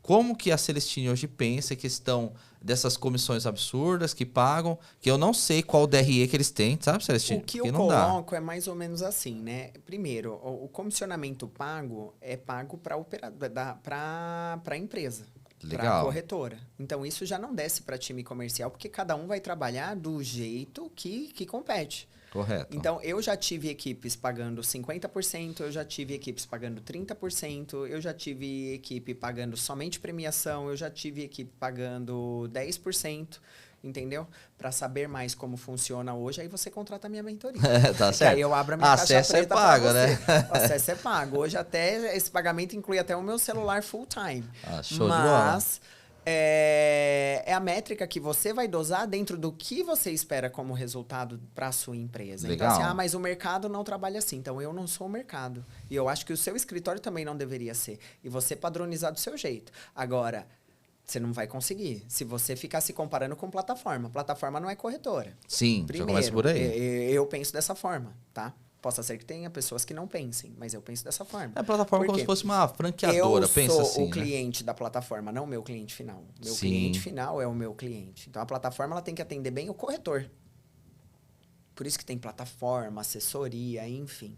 Como que a Celestine hoje pensa em questão dessas comissões absurdas que pagam, que eu não sei qual DRE que eles têm, sabe, Celestine?
O que eu coloco é mais ou menos assim, né? Primeiro, o comissionamento pago é pago para a empresa, para a corretora. Então, isso já não desce para time comercial, porque cada um vai trabalhar do jeito que compete.
Correto.
Então, eu já tive equipes pagando 50%, eu já tive equipes pagando 30%, eu já tive equipe pagando somente premiação, eu já tive equipe pagando 10%, entendeu? Para saber mais como funciona hoje, aí você contrata a minha mentoria.
Tá certo.
Aí eu abro a minha caixa
acesso
preta
é pago,
pra você.
né?
O acesso é pago. Hoje até esse pagamento inclui até o meu celular full time.
Show de bola.
Mas é a métrica que você vai dosar dentro do que você espera como resultado para a sua empresa.
Legal.
Então, assim, mas o mercado não trabalha assim. Então, eu não sou o mercado. E eu acho que o seu escritório também não deveria ser. E você padronizar do seu jeito. Agora, você não vai conseguir. Se você ficar se comparando com plataforma. Plataforma não é corretora.
Sim, já começa por aí.
Eu penso dessa forma, tá? Possa ser que tenha pessoas que não pensem, mas eu penso dessa forma.
É a plataforma como se fosse uma franqueadora, pensa assim.
Eu sou o
né?
cliente da plataforma, não o meu cliente final. Meu
Sim.
cliente final é o meu cliente. Então, a plataforma ela tem que atender bem o corretor. Por isso que tem plataforma, assessoria, enfim.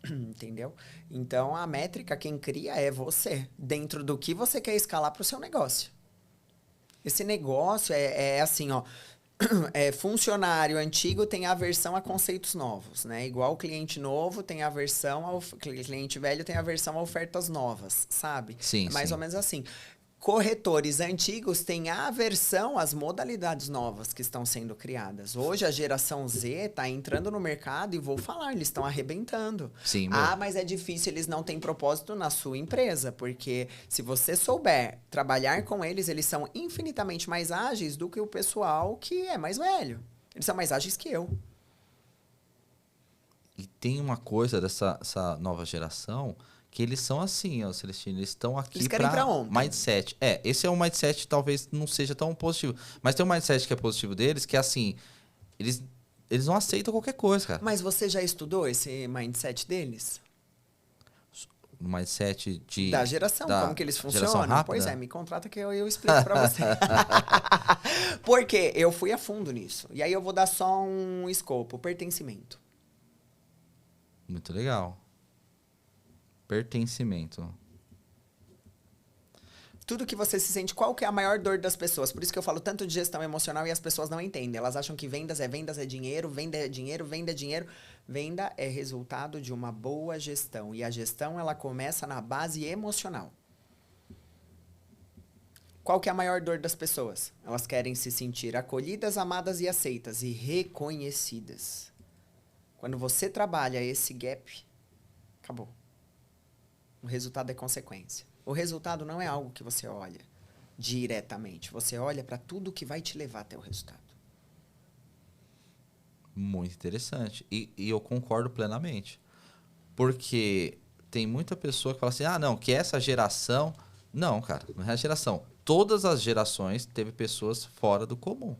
Entendeu? Então, a métrica, quem cria é você. Dentro do que você quer escalar para o seu negócio. Esse negócio é assim, ó. Funcionário antigo tem aversão a conceitos novos, né? Igual o cliente novo tem aversão ao cliente velho tem aversão a ofertas novas, sabe?
Sim,
é mais
sim.
ou menos assim. Corretores antigos têm aversão às modalidades novas que estão sendo criadas. Hoje a geração Z está entrando no mercado e vou falar, eles estão arrebentando.
Sim,
mas é difícil, eles não têm propósito na sua empresa, porque se você souber trabalhar com eles, eles são infinitamente mais ágeis do que o pessoal que é mais velho. Eles são mais ágeis que eu.
E tem uma coisa dessa nova geração que eles são assim, ó, Celestino, eles estão aqui
pra ontem.
mindset. Esse é um mindset talvez não seja tão positivo, mas tem um mindset que é positivo deles, que é assim, eles não aceitam qualquer coisa, cara.
Mas você já estudou esse mindset deles?
O mindset
da geração, como que eles funcionam? Pois me contrata que eu explico pra você. Porque eu fui a fundo nisso. E aí eu vou dar só um escopo, pertencimento.
Muito legal. Pertencimento.
Tudo que você se sente, qual que é a maior dor das pessoas? Por isso que eu falo tanto de gestão emocional e as pessoas não entendem. Elas acham que vendas é dinheiro, venda é dinheiro, venda é dinheiro. Venda é resultado de uma boa gestão. E a gestão, ela começa na base emocional. Qual que é a maior dor das pessoas? Elas querem se sentir acolhidas, amadas e aceitas e reconhecidas. Quando você trabalha esse gap, acabou. O resultado é consequência. O resultado não é algo que você olha diretamente. Você olha para tudo que vai te levar até o resultado.
Muito interessante. E eu concordo plenamente. Porque tem muita pessoa que fala assim, não, que essa geração... Não, cara, não é a geração. Todas as gerações teve pessoas fora do comum.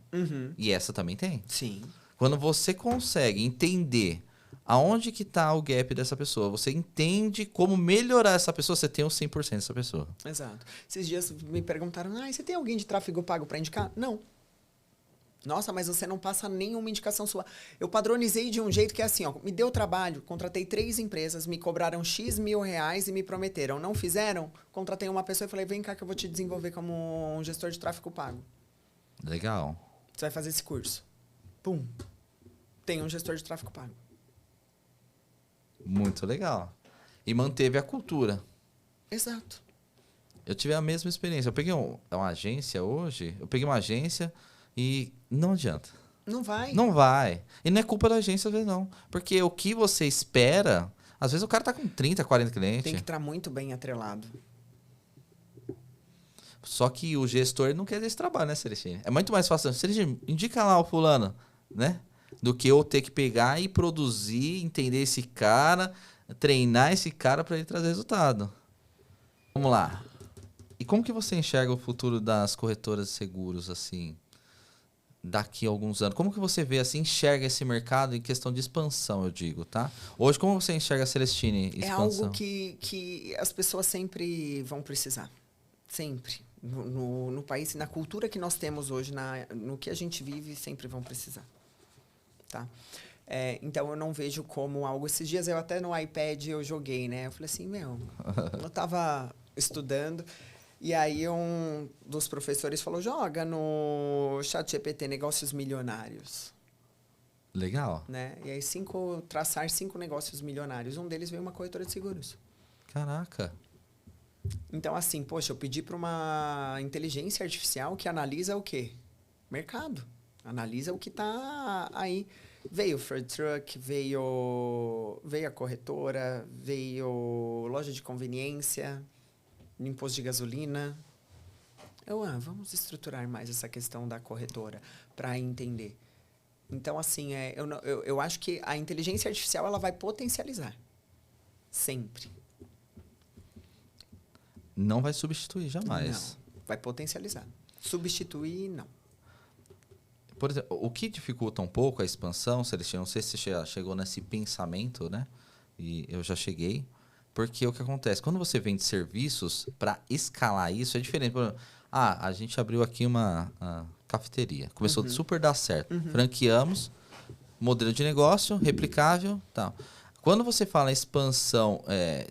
E essa também tem.
Sim.
Quando você consegue entender aonde que tá o gap dessa pessoa, você entende como melhorar essa pessoa, você tem os 100% dessa pessoa.
Exato. Esses dias me perguntaram, você tem alguém de tráfego pago para indicar? Não. Nossa, mas você não passa nenhuma indicação sua. Eu padronizei de um jeito que é assim, ó, me deu trabalho, contratei 3 empresas, me cobraram X mil reais e me prometeram. Não fizeram? Contratei uma pessoa e falei, vem cá que eu vou te desenvolver como um gestor de tráfego pago.
Legal.
Você vai fazer esse curso. Pum. Tem um gestor de tráfego pago.
Muito legal. E manteve a cultura.
Exato.
Eu tive a mesma experiência. Eu peguei uma agência hoje, e não adianta.
Não vai.
Não vai. E não é culpa da agência, às vezes, não. Porque o que você espera, às vezes o cara tá com 30, 40 clientes.
Tem que estar muito bem atrelado.
Só que o gestor não quer esse trabalho, né, Celestine? É muito mais fácil. Celestine, indica lá o fulano, né? Do que eu ter que pegar e produzir, entender esse cara, treinar esse cara para ele trazer resultado. Vamos lá. E como que você enxerga o futuro das corretoras de seguros, assim, daqui a alguns anos? Como que você vê, assim, enxerga esse mercado em questão de expansão, eu digo, tá? Hoje, como você enxerga a Celestine expansão?
É algo que as pessoas sempre vão precisar. Sempre. No país, na cultura que nós temos hoje, no que a gente vive, sempre vão precisar. Tá? Então, eu não vejo como algo... Esses dias, eu até no iPad, eu joguei, né? Eu falei assim, eu tava estudando, e aí um dos professores falou, joga no ChatGPT Negócios Milionários.
Legal.
Né? E aí, traçar 5 negócios milionários. Um deles veio uma corretora de seguros.
Caraca.
Então, assim, poxa, eu pedi para uma inteligência artificial que analisa o quê? Mercado. Analisa o que está aí. Veio o Ford Truck, veio a corretora, veio loja de conveniência, imposto de gasolina. Vamos estruturar mais essa questão da corretora para entender. Então, assim, eu acho que a inteligência artificial ela vai potencializar. Sempre.
Não vai substituir jamais.
Não, vai potencializar. Substituir, não.
Por exemplo, o que dificulta um pouco a expansão, Celestino, não sei se você chegou nesse pensamento, né? E eu já cheguei. Porque o que acontece? Quando você vende serviços, para escalar isso é diferente. Por exemplo, a gente abriu aqui uma cafeteria. Começou a super dar certo. Franqueamos, modelo de negócio, replicável, tal. Quando você fala em expansão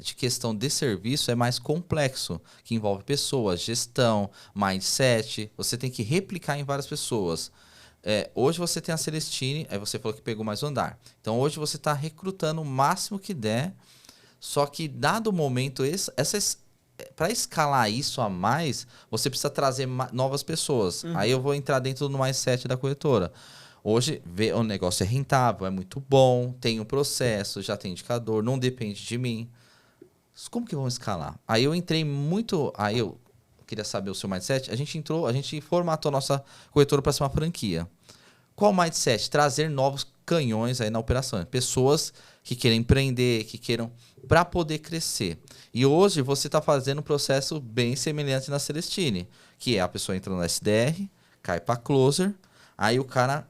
de questão de serviço, é mais complexo, que envolve pessoas, gestão, mindset. Você tem que replicar em várias pessoas. Hoje você tem a Celestine, aí você falou que pegou mais um andar. Então hoje você está recrutando o máximo que der, só que dado o momento, para escalar isso a mais, você precisa trazer novas pessoas. Aí eu vou entrar dentro do mindset da corretora. Hoje, o negócio é rentável, é muito bom, tem um processo, já tem indicador, não depende de mim. Como que vamos escalar? Aí eu entrei muito... Aí eu queria saber o seu mindset. A gente formatou a nossa corretora para ser uma franquia. Qual o mindset? Trazer novos canhões aí na operação. Pessoas que querem empreender, que queiram... para poder crescer. E hoje você está fazendo um processo bem semelhante na Celestine, que é a pessoa entra no SDR, cai para closer, aí o cara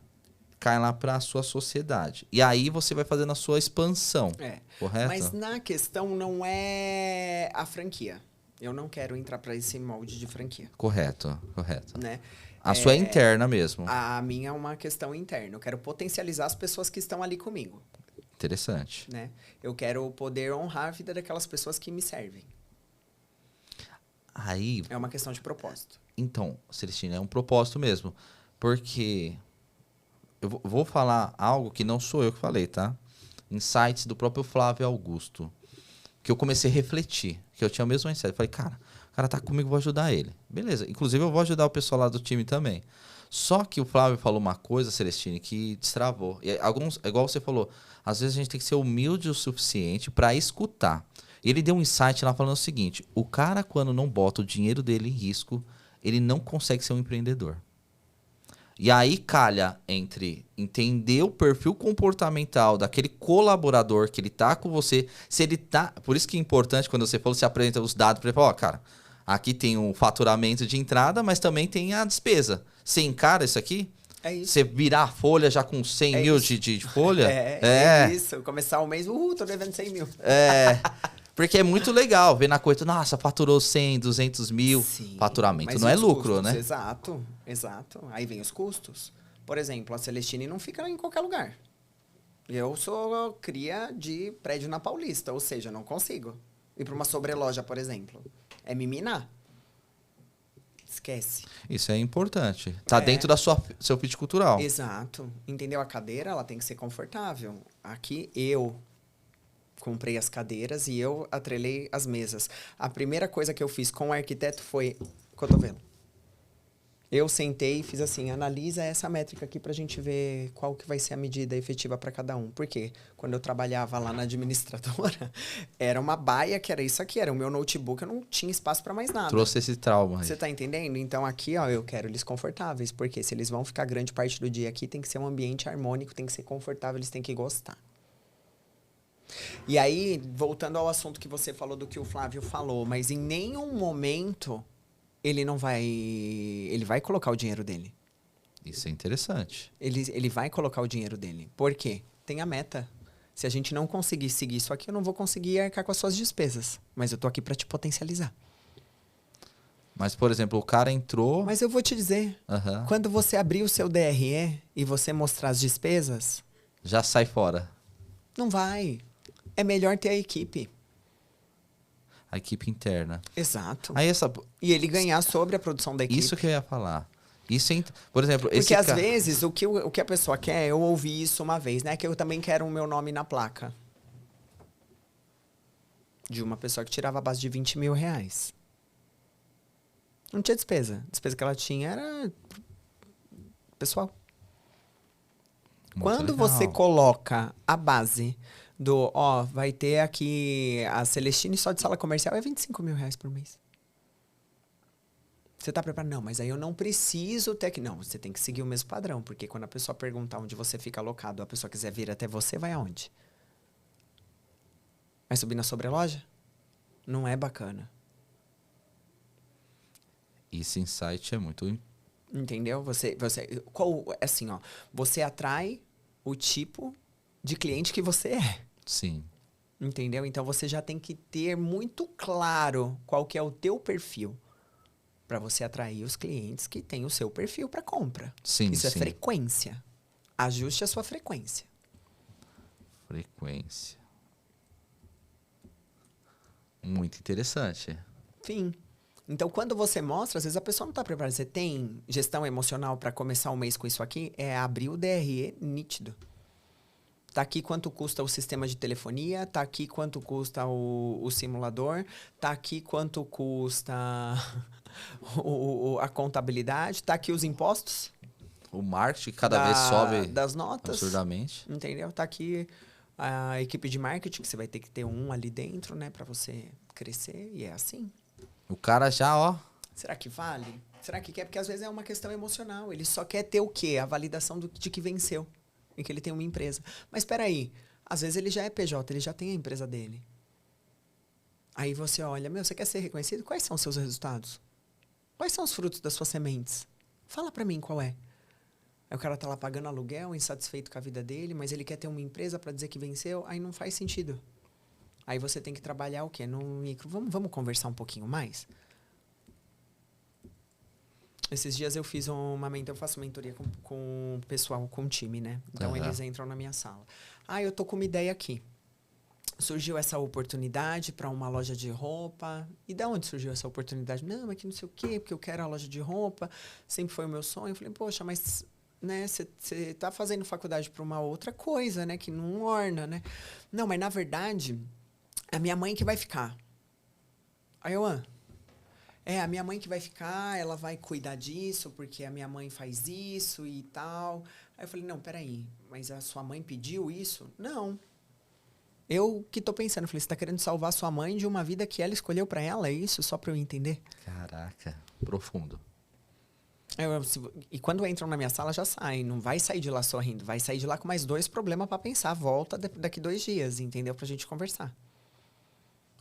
cai lá para a sua sociedade. E aí você vai fazendo a sua expansão, correto?
Mas na questão não é a franquia. Eu não quero entrar para esse molde de franquia.
Correto.
Né?
A sua é interna mesmo.
A minha é uma questão interna. Eu quero potencializar as pessoas que estão ali comigo.
Interessante.
Né? Eu quero poder honrar a vida daquelas pessoas que me servem.
Aí...
É uma questão de propósito.
Então, Celestina, é um propósito mesmo. Porque... Eu vou falar algo que não sou eu que falei, tá? Insights do próprio Flávio Augusto. Que eu comecei a refletir. Que eu tinha o mesmo insight. Eu falei, cara, o cara tá comigo, vou ajudar ele. Beleza. Inclusive, eu vou ajudar o pessoal lá do time também. Só que o Flávio falou uma coisa, Celestine, que destravou. E igual você falou, às vezes a gente tem que ser humilde o suficiente para escutar. Ele deu um insight lá falando o seguinte: o cara, quando não bota o dinheiro dele em risco, ele não consegue ser um empreendedor. E aí calha entre entender o perfil comportamental daquele colaborador que ele tá com você, se ele tá... Por isso que é importante quando você falou, você apresenta os dados para ele, falar, cara, aqui tem o faturamento de entrada, mas também tem a despesa. Você encara isso aqui?
É isso.
Você virar a folha já com 100 mil de folha?
É isso. Começar o mês, tô devendo 100 mil.
Porque é muito legal ver na coisa, nossa, faturou 100, 200 mil. Sim, faturamento não é lucro,
custos,
né?
Exato. Aí vem os custos. Por exemplo, a Celestine não fica em qualquer lugar. Eu sou cria de prédio na Paulista, ou seja, não consigo ir para uma sobreloja, por exemplo. É me minar. Esquece.
Isso é importante. Tá dentro da seu fit cultural.
Exato. Entendeu? A cadeira, ela tem que ser confortável. Aqui, eu comprei as cadeiras e eu atrelei as mesas. A primeira coisa que eu fiz com o arquiteto foi cotovelo. Eu sentei e fiz assim, analisa essa métrica aqui pra gente ver qual que vai ser a medida efetiva para cada um. Porque quando eu trabalhava lá na administradora, era uma baia que era isso aqui, era o meu notebook, eu não tinha espaço para mais nada.
Trouxe esse trauma aí.
Você tá entendendo? Então aqui, ó, eu quero eles confortáveis, porque se eles vão ficar grande parte do dia aqui, tem que ser um ambiente harmônico, tem que ser confortável, eles têm que gostar. E aí, voltando ao assunto que você falou do que o Flávio falou, mas em nenhum momento ele não vai... Ele vai colocar o dinheiro dele.
Isso é interessante.
Ele vai colocar o dinheiro dele. Por quê? Tem a meta. Se a gente não conseguir seguir isso aqui, eu não vou conseguir arcar com as suas despesas. Mas eu tô aqui para te potencializar.
Mas, por exemplo, o cara entrou...
Mas eu vou te dizer, quando você abrir o seu DRE e você mostrar as despesas...
Já sai fora.
Não vai. É melhor ter a equipe.
A equipe interna.
Exato.
Aí
E ele ganhar sobre a produção da equipe.
Isso que eu ia falar. Isso por exemplo...
Porque às vezes o que a pessoa quer, eu ouvi isso uma vez, né? Que eu também quero o meu nome na placa. De uma pessoa que tirava a base de 20 mil reais. Não tinha despesa. A despesa que ela tinha era pessoal.
Muito
Quando
legal.
você coloca a base do, vai ter aqui a Celestine só de sala comercial, é 25 mil reais por mês. Você tá preparado? Não, mas aí eu não preciso ter que... Não, você tem que seguir o mesmo padrão, porque quando a pessoa perguntar onde você fica alocado, a pessoa quiser vir até você, vai aonde? Vai subir na sobreloja? Não é bacana.
Esse insight é muito...
Entendeu? Assim, ó, você atrai o tipo de cliente que você é.
Sim.
Entendeu? Então você já tem que ter muito claro qual que é o teu perfil para você atrair os clientes que têm o seu perfil para compra.
Sim,
Isso é
sim.
frequência. Ajuste a sua frequência.
Frequência. Muito interessante.
Sim. Então, quando você mostra, às vezes a pessoa não está preparada. Você tem gestão emocional para começar o mês com isso aqui? É abrir o DRE nítido. Tá aqui quanto custa o sistema de telefonia, tá aqui quanto custa o simulador, tá aqui quanto custa a contabilidade, tá aqui os impostos.
O marketing cada vez sobe
das notas.
absurdamente.
Entendeu? Tá aqui a equipe de marketing, que você vai ter que ter um ali dentro, né, para você crescer, e é assim.
O cara já, ó...
Será que vale? Será que quer? Porque às vezes é uma questão emocional. Ele só quer ter o quê? A validação de que venceu. E que ele tem uma empresa. Mas espera aí. Às vezes ele já é PJ, ele já tem a empresa dele. Aí você olha, você quer ser reconhecido? Quais são os seus resultados? Quais são os frutos das suas sementes? Fala pra mim qual é. Aí o cara tá lá pagando aluguel, insatisfeito com a vida dele, mas ele quer ter uma empresa pra dizer que venceu, aí não faz sentido. Aí você tem que trabalhar o quê? No micro. Vamos conversar um pouquinho mais? Esses dias eu fiz eu faço mentoria com o pessoal, com o time, né? Então eles entram na minha sala. Eu tô com uma ideia aqui. Surgiu essa oportunidade para uma loja de roupa. E da onde surgiu essa oportunidade? Não, é que não sei o quê, porque eu quero a loja de roupa. Sempre foi o meu sonho. Eu falei, poxa, mas né, você tá fazendo faculdade para uma outra coisa, né? Que não orna, né? Não, mas na verdade, é a minha mãe que vai ficar. Aí eu, a minha mãe que vai ficar, ela vai cuidar disso, porque a minha mãe faz isso e tal. Aí eu falei, não, peraí, mas a sua mãe pediu isso? Não. Eu que tô pensando, eu falei, você tá querendo salvar sua mãe de uma vida que ela escolheu pra ela, é isso? Só pra eu entender?
Caraca, profundo.
E quando entram na minha sala, já saem. Não vai sair de lá sorrindo, vai sair de lá com mais 2 problemas pra pensar. Volta daqui 2 dias, entendeu? Pra gente conversar.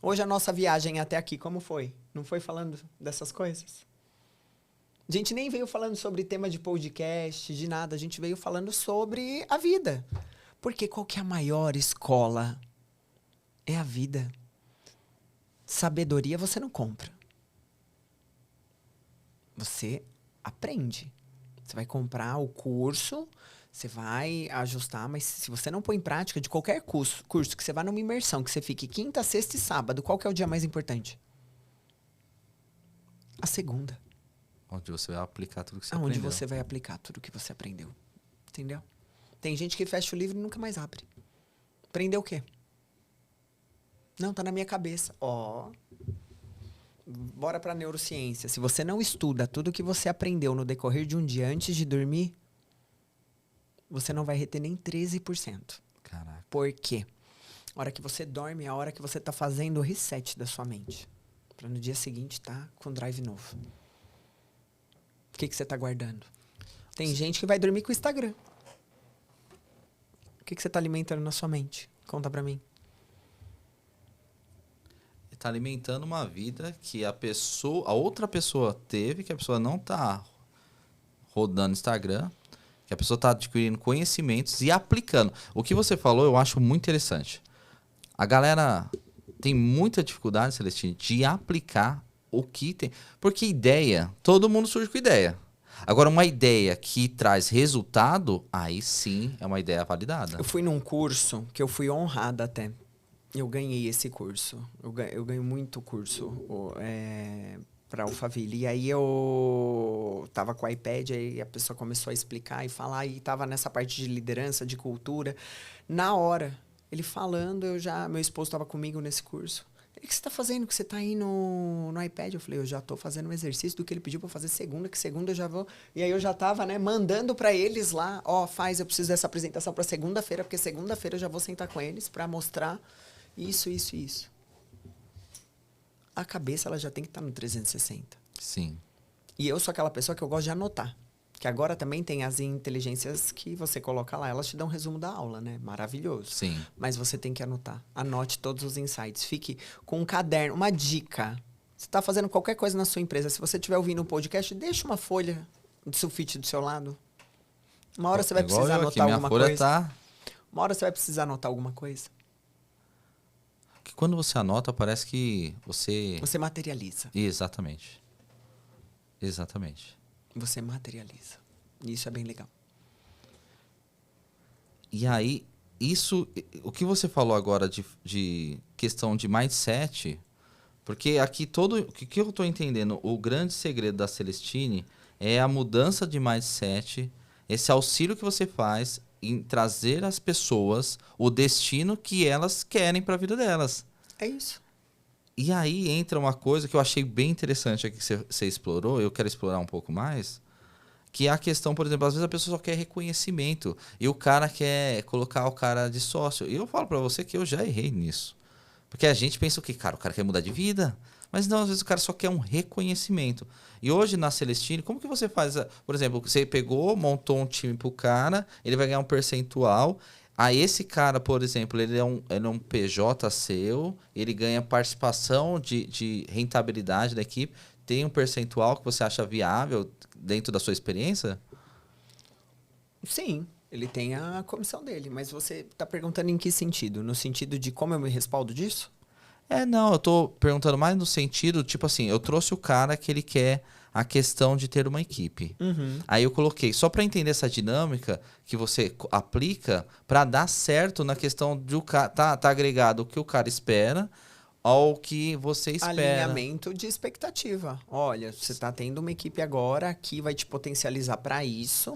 Hoje a nossa viagem até aqui, como foi? Não foi falando dessas coisas? A gente nem veio falando sobre tema de podcast, de nada. A gente veio falando sobre a vida. Porque qual que é a maior escola? É a vida. Sabedoria você não compra. Você aprende. Você vai comprar o curso, você vai ajustar, mas se você não põe em prática de qualquer curso que você vá numa imersão, que você fique quinta, sexta e sábado, qual que é o dia mais importante? A segunda.
Onde você vai aplicar tudo que você
Aonde
aprendeu.
você vai aplicar tudo que você aprendeu. Entendeu? Tem gente que fecha o livro e nunca mais abre. Aprendeu o quê? Não, tá na minha cabeça. Bora pra neurociência. Se você não estuda tudo que você aprendeu no decorrer de um dia antes de dormir, você não vai reter nem 13%.
Caraca.
Por quê? A hora que você dorme é a hora que você tá fazendo o reset da sua mente. Pra no dia seguinte tá com drive novo. O que você tá guardando? Tem gente que vai dormir com o Instagram. O que você tá alimentando na sua mente? Conta pra mim.
Tá alimentando uma vida que a outra pessoa teve, que a pessoa não tá rodando Instagram, que a pessoa tá adquirindo conhecimentos e aplicando. O que você falou eu acho muito interessante. A galera tem muita dificuldade, Celestine, de aplicar o que tem. Porque ideia, todo mundo surge com ideia. Agora, uma ideia que traz resultado, aí sim é uma ideia validada.
Eu fui num curso que eu fui honrada até. Eu ganhei esse curso. Eu ganho muito curso para Alphaville. E aí eu tava com o iPad, aí a pessoa começou a explicar e falar, e tava nessa parte de liderança, de cultura. Na hora, ele falando, meu esposo tava comigo nesse curso. O que você tá fazendo? Que você tá aí no iPad? Eu falei, eu já tô fazendo um exercício do que ele pediu pra eu fazer segunda, que segunda eu já vou... E aí eu já tava, né, mandando pra eles lá, eu preciso dessa apresentação pra segunda-feira, porque segunda-feira eu já vou sentar com eles pra mostrar isso. A cabeça, ela já tem que estar no 360.
Sim.
E eu sou aquela pessoa que eu gosto de anotar. Que agora também tem as inteligências que você coloca lá, elas te dão um resumo da aula, né? Maravilhoso.
Sim.
Mas você tem que anotar. Anote todos os insights. Fique com um caderno, uma dica. Você está fazendo qualquer coisa na sua empresa. Se você estiver ouvindo um podcast, deixa uma folha de sulfite do seu lado. Uma hora você vai precisar anotar alguma coisa.
Tá...
Uma hora você vai precisar anotar alguma coisa.
Que quando você anota, parece que você...
Você materializa.
Exatamente. Exatamente.
Você materializa. E isso é bem legal.
E aí, isso... O que você falou agora de questão de mindset... Porque aqui todo... O que eu estou entendendo? O grande segredo da Celestine é a mudança de mindset, esse auxílio que você faz em trazer às pessoas o destino que elas querem para a vida delas.
É isso.
E aí entra uma coisa que eu achei bem interessante aqui que você explorou, eu quero explorar um pouco mais, que é a questão, por exemplo, às vezes a pessoa só quer reconhecimento e o cara quer colocar o cara de sócio. E eu falo para você que eu já errei nisso. Porque a gente pensa o quê? Cara, o cara quer mudar de vida. Mas não, às vezes o cara só quer um reconhecimento. E hoje na Celestine, como que você faz? Por exemplo, você pegou, montou um time pro cara, ele vai ganhar um percentual. Aí esse cara, por exemplo, ele é um PJ seu, ele ganha participação de rentabilidade da equipe. Tem um percentual que você acha viável dentro da sua experiência?
Sim, ele tem a comissão dele. Mas você está perguntando em que sentido? No sentido de como eu me respaldo disso?
Não, eu tô perguntando mais no sentido, tipo assim, eu trouxe o cara que ele quer a questão de ter uma equipe.
Uhum.
Aí eu coloquei, só para entender essa dinâmica que você aplica para dar certo na questão de o cara tá agregado o que o cara espera ao que você espera.
Alinhamento de expectativa. Olha, você está tendo uma equipe agora que vai te potencializar para isso,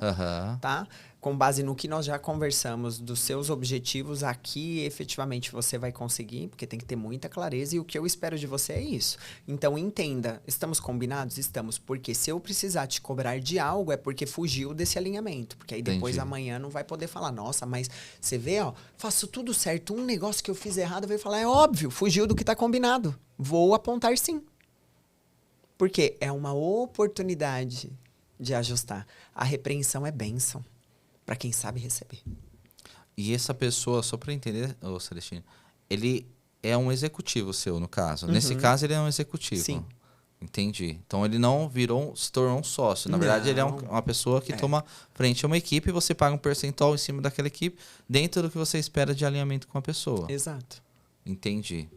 tá? Com base no que nós já conversamos dos seus objetivos, aqui efetivamente você vai conseguir, porque tem que ter muita clareza e o que eu espero de você é isso. Então entenda, estamos combinados? Estamos, porque se eu precisar te cobrar de algo é porque fugiu desse alinhamento, porque aí depois amanhã não vai poder falar, nossa, mas você vê, ó, faço tudo certo, um negócio que eu fiz errado, vai falar, é óbvio, fugiu do que está combinado. Vou apontar sim. Porque é uma oportunidade de ajustar. A repreensão é bênção. Para quem sabe receber.
E essa pessoa, só para entender, Celestino, ele é um executivo seu, no caso. Uhum. Nesse caso, ele é um executivo.
Sim.
Entendi. Então, ele não se tornou um sócio. Na verdade, ele é uma pessoa que toma frente a uma equipe e você paga um percentual em cima daquela equipe dentro do que você espera de alinhamento com a pessoa.
Exato.
Entendi.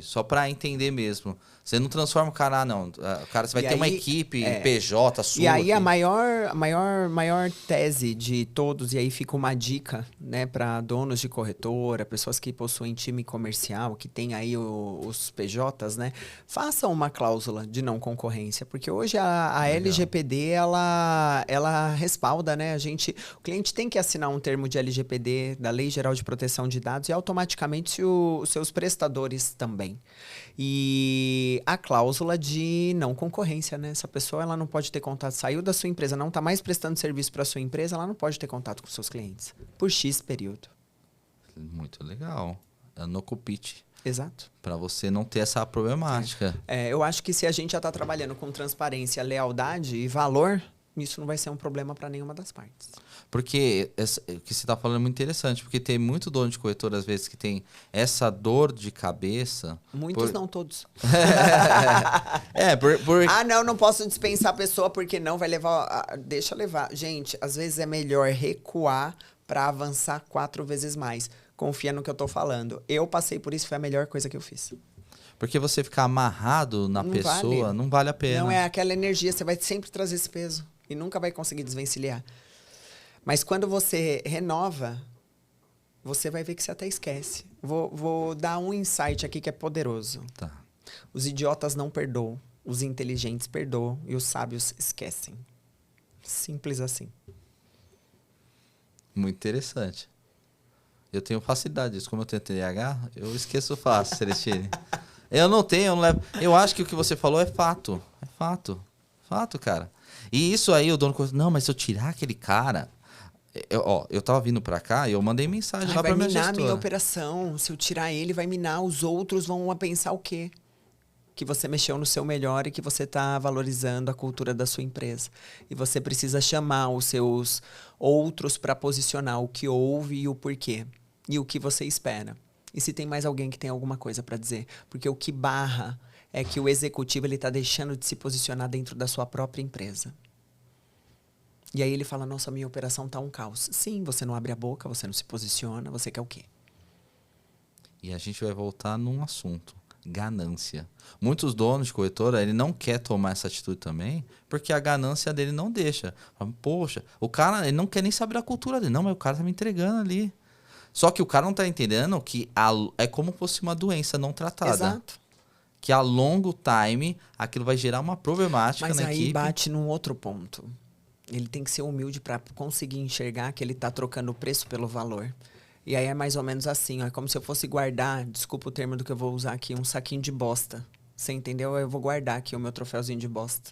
Só para entender mesmo. Você não transforma o cara, não. O cara, você vai ter uma equipe PJ sua.
E aí a maior tese de todos, e aí fica uma dica, né, para donos de corretora, pessoas que possuem time comercial, que tem aí os PJs, né? Façam uma cláusula de não concorrência, porque hoje a LGPD, ela respalda, né? O cliente tem que assinar um termo de LGPD, da Lei Geral de Proteção de Dados, e automaticamente os seus prestadores também. E a cláusula de não concorrência, né? Essa pessoa ela não pode ter contato, saiu da sua empresa, não está mais prestando serviço para sua empresa, ela não pode ter contato com seus clientes por X período.
Muito legal. É no cupite.
Exato.
Para você não ter essa problemática.
Eu acho que se a gente já está trabalhando com transparência, lealdade e valor, isso não vai ser um problema para nenhuma das partes. Porque
o que você está falando é muito interessante, porque tem muito dono de corretora, às vezes, que tem essa dor de cabeça.
Muitos, não todos. Não posso dispensar a pessoa porque não vai levar... Deixa levar. Gente, às vezes é melhor recuar para avançar 4 vezes mais. Confia no que eu tô falando. Eu passei por isso, foi a melhor coisa que eu fiz.
Porque você ficar amarrado na pessoa não vale a pena.
Não é aquela energia, você vai sempre trazer esse peso e nunca vai conseguir desvencilhar. Mas quando você renova, você vai ver que você até esquece. Vou dar um insight aqui que é poderoso.
Tá.
Os idiotas não perdoam, os inteligentes perdoam e os sábios esquecem. Simples assim.
Muito interessante. Eu tenho facilidade disso. Como eu tenho TDAH, eu esqueço fácil, Celestine. Eu não levo. Eu acho que o que você falou é fato. É fato. Fato, cara. E isso aí, o dono... Não, mas se eu tirar aquele cara... Eu tava vindo pra cá e eu mandei mensagem lá pra minha gestora.
Vai minar a minha operação. Se eu tirar ele, vai minar. Os outros vão pensar o quê? que você mexeu no seu melhor e que você está valorizando a cultura da sua empresa. E você precisa chamar os seus outros para posicionar o que houve e o porquê. E o que você espera. E se tem mais alguém que tem alguma coisa para dizer. Porque o que barra é que o executivo está deixando de se posicionar dentro da sua própria empresa. E aí ele fala, nossa, minha operação tá um caos. Sim, você não abre a boca, você não se posiciona, você quer o quê?
E a gente vai voltar num assunto. Ganância. Muitos donos de corretora, ele não quer tomar essa atitude também, porque a ganância dele não deixa. Poxa, o cara, ele não quer nem saber a cultura dele. Não, mas o cara tá me entregando ali. Só que o cara não tá entendendo que é como se fosse uma doença não tratada.
Exato.
Que a longo time, aquilo vai gerar uma problemática na equipe. Mas
aí bate num outro ponto. Ele tem que ser humilde para conseguir enxergar que ele tá trocando o preço pelo valor. E aí é mais ou menos assim, ó, é como se eu fosse guardar, desculpa o termo do que eu vou usar aqui, um saquinho de bosta. Você entendeu? Eu vou guardar aqui o meu troféuzinho de bosta.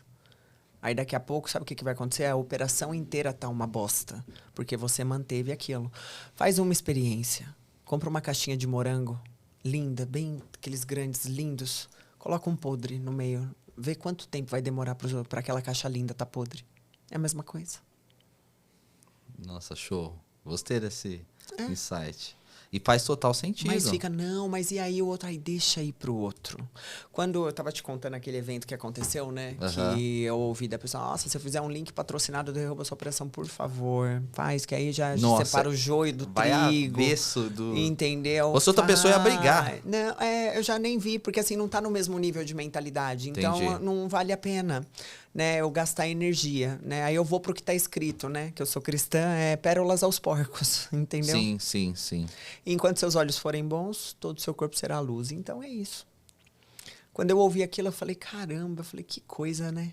Aí daqui a pouco, sabe o que vai acontecer? A operação inteira tá uma bosta, porque você manteve aquilo. Faz uma experiência. Compra uma caixinha de morango, linda, bem aqueles grandes, lindos. Coloca um podre no meio. Vê quanto tempo vai demorar para aquela caixa linda tá podre. É a mesma coisa.
Nossa, show. Gostei desse insight. E faz total sentido.
Mas fica, não, mas e aí o outro? Aí deixa ir pro outro. Quando eu tava te contando aquele evento que aconteceu, né? Que eu ouvi da pessoa, nossa, se eu fizer um link patrocinado do Derruba Sua Operação, por favor, faz, que aí já separa o joio do trigo.
Avesso do...
Entendeu?
Ou se outra pessoa ia brigar.
Não, eu já nem vi, porque assim, não tá no mesmo nível de mentalidade. Então,
Entendi.
Não vale a pena, né? Eu gastar energia, né? Aí eu vou pro que tá escrito, né? Que eu sou cristã, pérolas aos porcos, entendeu?
Sim.
Enquanto seus olhos forem bons, todo o seu corpo será luz. Então é isso. Quando eu ouvi aquilo, eu falei, caramba, que coisa, né?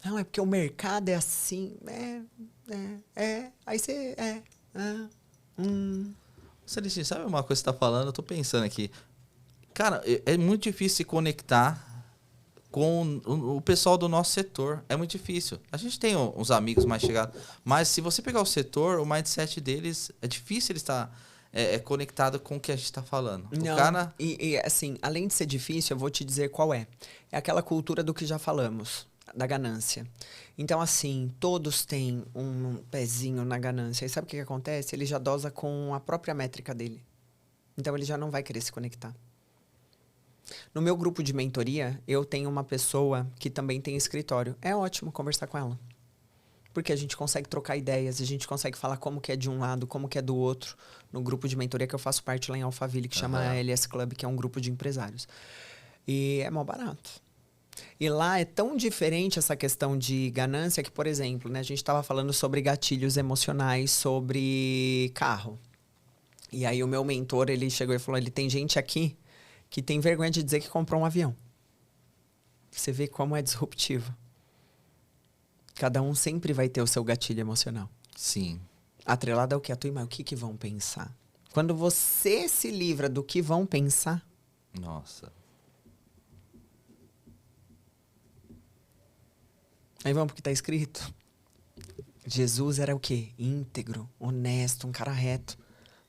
Não, é porque o mercado é assim. Aí você.
Celestino, sabe uma coisa que você tá falando? Eu tô pensando aqui. Cara, é muito difícil se conectar com o pessoal do nosso setor. É muito difícil. A gente tem uns amigos mais chegados, mas se você pegar o setor, o mindset deles, é difícil ele estar conectado com o que a gente está falando.
Não,
o cara...
e assim, além de ser difícil, eu vou te dizer qual é. É aquela cultura do que já falamos, da ganância. Então, assim, todos têm um pezinho na ganância. E sabe o que acontece? Ele já dosa com a própria métrica dele. Então, ele já não vai querer se conectar. No meu grupo de mentoria, eu tenho uma pessoa que também tem escritório. É ótimo conversar com ela. Porque a gente consegue trocar ideias, a gente consegue falar como que é de um lado, como que é do outro. No grupo de mentoria que eu faço parte lá em Alphaville, que chama LS Club, que é um grupo de empresários. E é mó barato. E lá é tão diferente essa questão de ganância que, por exemplo, né, a gente estava falando sobre gatilhos emocionais, sobre carro. E aí o meu mentor, ele chegou e falou, tem gente aqui que tem vergonha de dizer que comprou um avião. Você vê como é disruptivo. Cada um sempre vai ter o seu gatilho emocional.
Sim.
Atrelado ao que? A tua irmã, o que vão pensar? Quando você se livra do que vão pensar...
Nossa.
Aí vamos pro que tá escrito. Jesus era o quê? Íntegro, honesto, um cara reto.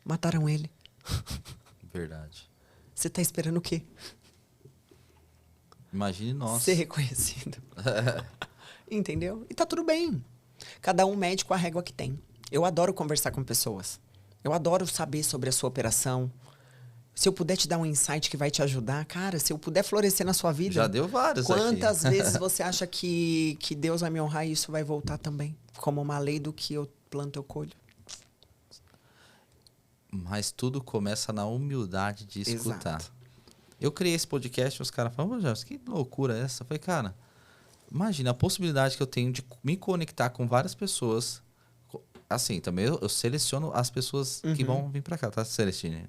Mataram ele.
Verdade.
Você tá esperando o quê?
Imagine nós.
Ser reconhecido. Entendeu? E tá tudo bem. Cada um mede com a régua que tem. Eu adoro conversar com pessoas. Eu adoro saber sobre a sua operação. Se eu puder te dar um insight que vai te ajudar, cara, se eu puder florescer na sua vida...
Já deu vários
Quantas
aqui.
vezes você acha que Deus vai me honrar e isso vai voltar também? Como uma lei do que eu planto, eu colho.
Mas tudo começa na humildade de escutar.
Exato.
Eu criei esse podcast e os caras falam, Jefferson, que loucura é essa? Eu falei, cara, imagina a possibilidade que eu tenho de me conectar com várias pessoas. Assim, também eu seleciono as pessoas que vão vir pra cá, tá, Celestine?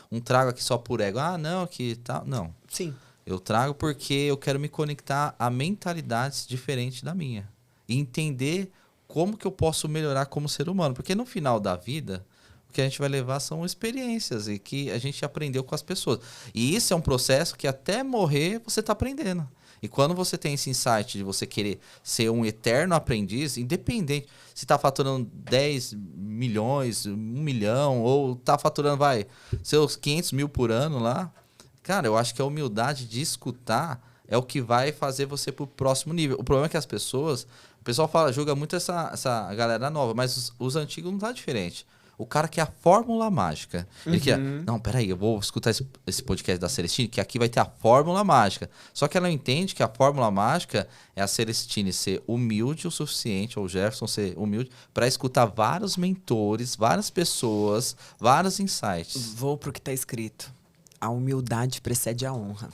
Não trago aqui só por ego. Ah, não, que tal. Não.
Sim.
Eu trago porque eu quero me conectar a mentalidades diferentes da minha. E entender como que eu posso melhorar como ser humano. Porque no final da vida... O que a gente vai levar são experiências e que a gente aprendeu com as pessoas. E isso é um processo que até morrer você está aprendendo. E quando você tem esse insight de você querer ser um eterno aprendiz, independente se está faturando 10 milhões, 1 milhão, ou está faturando, seus 500 mil por ano lá, Cara, eu acho que a humildade de escutar é o que vai fazer você pro próximo nível. O problema é que as pessoas... O pessoal julga muito essa galera nova, mas os antigos não tá diferente. O cara quer a fórmula mágica. Ele quer... Não, peraí, eu vou escutar esse podcast da Celestine, que aqui vai ter a fórmula mágica. Só que ela não entende que a fórmula mágica é a Celestine ser humilde o suficiente, ou o Jefferson ser humilde, para escutar vários mentores, várias pessoas, vários insights.
Vou pro que tá escrito. A humildade precede a honra.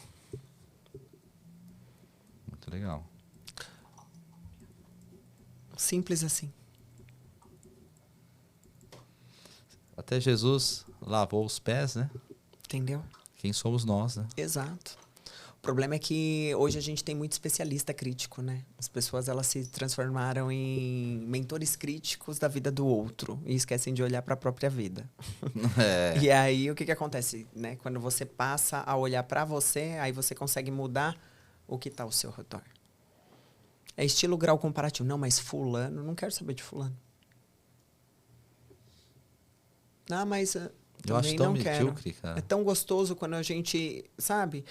Muito legal.
Simples assim.
Até Jesus lavou os pés, né?
Entendeu?
Quem somos nós, né?
Exato. O problema é que hoje a gente tem muito especialista crítico, né? As pessoas, elas se transformaram em mentores críticos da vida do outro e esquecem de olhar para a própria vida.
É.
E aí, o que acontece, né? Quando você passa a olhar para você, aí você consegue mudar o que tá ao seu redor. É estilo grau comparativo. Não, mas fulano, não quero saber de fulano. Ah, mas
Eu acho
também
tão
não quero.
medíocre, cara.
É tão gostoso quando a gente, sabe?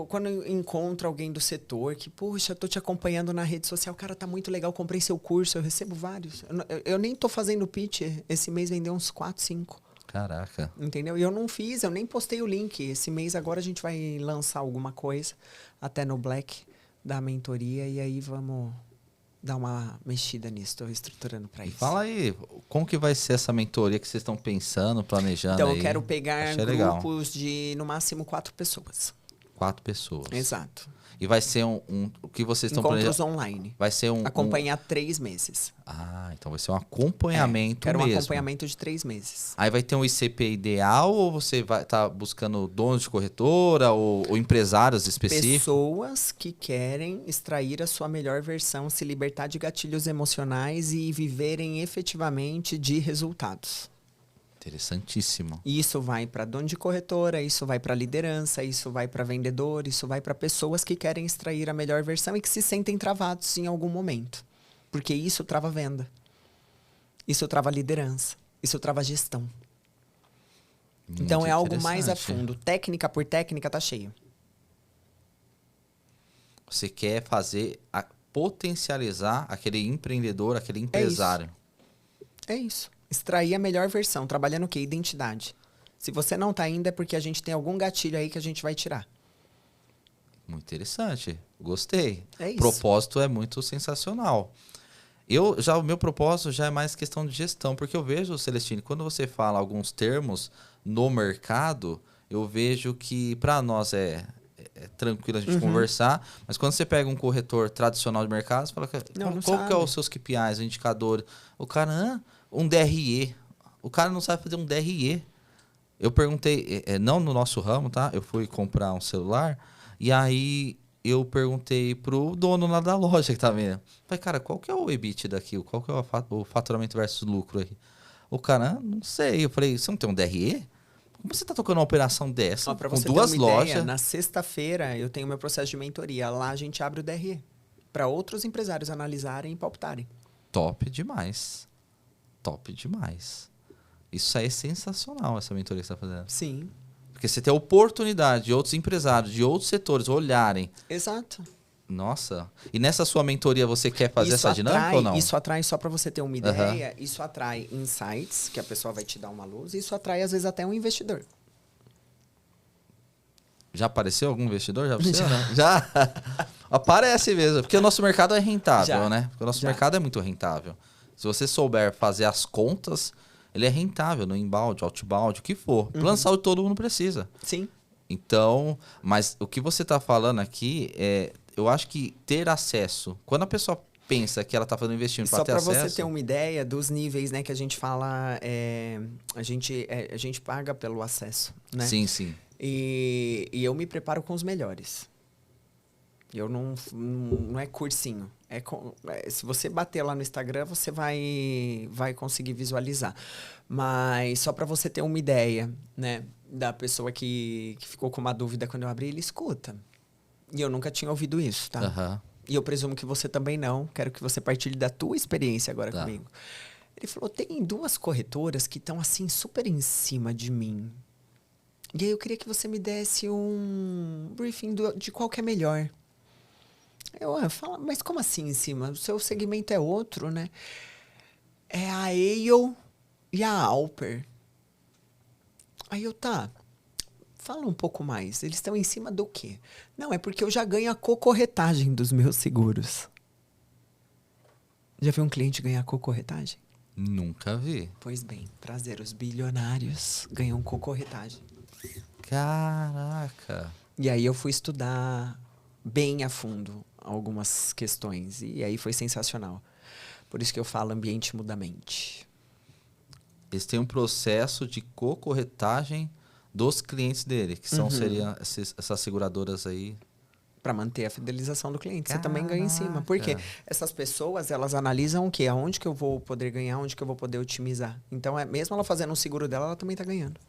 Quando encontra alguém do setor que, puxa, tô te acompanhando na rede social, cara, tá muito legal, comprei seu curso, eu recebo vários. Eu nem tô fazendo pitch, esse mês vendeu uns 4, 5.
Caraca.
Entendeu? E eu não fiz, eu nem postei o link. Esse mês agora a gente vai lançar alguma coisa, até no Black, da mentoria, e aí vamos dar uma mexida nisso. Tô reestruturando para isso.
Fala aí, como que vai ser essa mentoria que vocês estão pensando, planejando
Então,
aí?
eu quero pegar
Achei legal.
grupos de, no máximo, 4 pessoas.
4 pessoas.
Exato.
E vai ser o que vocês estão
Encontros
planejando?
online.
Vai ser
Acompanhar 3 meses.
Ah, então vai ser um acompanhamento
Quero
mesmo.
um acompanhamento de 3 meses.
Aí vai ter um ICP ideal ou você vai estar buscando donos de corretora ou empresários específicos?
Pessoas que querem extrair a sua melhor versão, se libertar de gatilhos emocionais e viverem efetivamente de resultados.
Interessantíssimo.
E isso vai para dono de corretora, isso vai para liderança, isso vai para vendedor, isso vai para pessoas que querem extrair a melhor versão e que se sentem travados em algum momento. Porque isso trava venda. Isso trava liderança. Isso trava gestão.
Muito
Então é algo mais a
interessante.
fundo. Técnica por técnica tá cheio.
Você quer potencializar aquele empreendedor, aquele empresário.
É isso. Extrair a melhor versão. Trabalhando o quê? Identidade. Se você não tá ainda é porque a gente tem algum gatilho aí que a gente vai tirar.
Muito interessante. Gostei.
É isso.
O propósito é muito sensacional. O meu propósito já é mais questão de gestão, porque eu vejo, Celestine, quando você fala alguns termos no mercado, eu vejo que para nós é tranquilo a gente conversar, mas quando você pega um corretor tradicional de mercado, você fala, qual que é os seus KPIs, o indicador? O cara, um DRE. O cara não sabe fazer um DRE. Eu perguntei, não no nosso ramo, tá? Eu fui comprar um celular e aí eu perguntei pro dono lá da loja que tá vendo. Falei, cara, qual que é o EBIT daqui? Qual que é o faturamento versus lucro aí? O cara, não sei. Eu falei, você não tem um DRE? Como você tá tocando uma operação dessa,
Pra
com
você
2
ter uma
lojas?
ideia, na sexta-feira eu tenho meu processo de mentoria. Lá a gente abre o DRE para outros empresários analisarem e palpitarem.
Top demais. Top demais. Isso aí é sensacional, essa mentoria que você está fazendo.
Sim.
Porque você tem a oportunidade de outros empresários, de outros setores olharem.
Exato.
Nossa. E nessa sua mentoria você quer fazer essa dinâmica ou não?
Isso atrai, só para você ter uma ideia, isso atrai insights, que a pessoa vai te dar uma luz, e isso atrai, às vezes, até um investidor.
Já apareceu algum investidor? Já apareceu? Já? Aparece mesmo. Porque o nosso mercado é rentável, né? Porque o nosso mercado é muito rentável. Se você souber fazer as contas, ele é rentável no inbound, outbound, o que for. Plano de saúde todo mundo precisa.
Sim.
Então, mas o que você está falando aqui eu acho que ter acesso, quando a pessoa pensa que ela está fazendo investimento para ter acesso...
Só para você ter uma ideia dos níveis, né, que a gente fala, a gente paga pelo acesso, né?
Sim, sim.
E eu me preparo com os melhores. Eu não é cursinho. Se você bater lá no Instagram, você vai conseguir visualizar. Mas só para você ter uma ideia, né, da pessoa que ficou com uma dúvida quando eu abri, ele escuta. E eu nunca tinha ouvido isso, tá?
Uhum.
E eu presumo que você também não. Quero que você partilhe da tua experiência agora comigo. Ele falou, tem 2 corretoras que estão assim super em cima de mim. E aí eu queria que você me desse um briefing de qual que é melhor. Eu falo, mas como assim em cima? O seu segmento é outro, né? É a Ale e a Alper. Aí eu, tá, fala um pouco mais. Eles estão em cima do quê? Não, é porque eu já ganho a cocorretagem dos meus seguros. Já viu um cliente ganhar cocorretagem?
Nunca vi.
Pois bem, prazer, os bilionários ganham cocorretagem.
Caraca.
E aí eu fui estudar bem a fundo algumas questões. E aí foi sensacional. Por isso que eu falo ambiente muda a mente.
Eles têm um processo de cocorretagem dos clientes dele, que seriam essas seguradoras aí.
Para manter a fidelização do cliente. Você também ganha em cima. Porque
Caraca.
essas pessoas, elas analisam o quê? Aonde que eu vou poder ganhar, onde que eu vou poder otimizar. Então, mesmo ela fazendo um seguro dela, ela também está ganhando.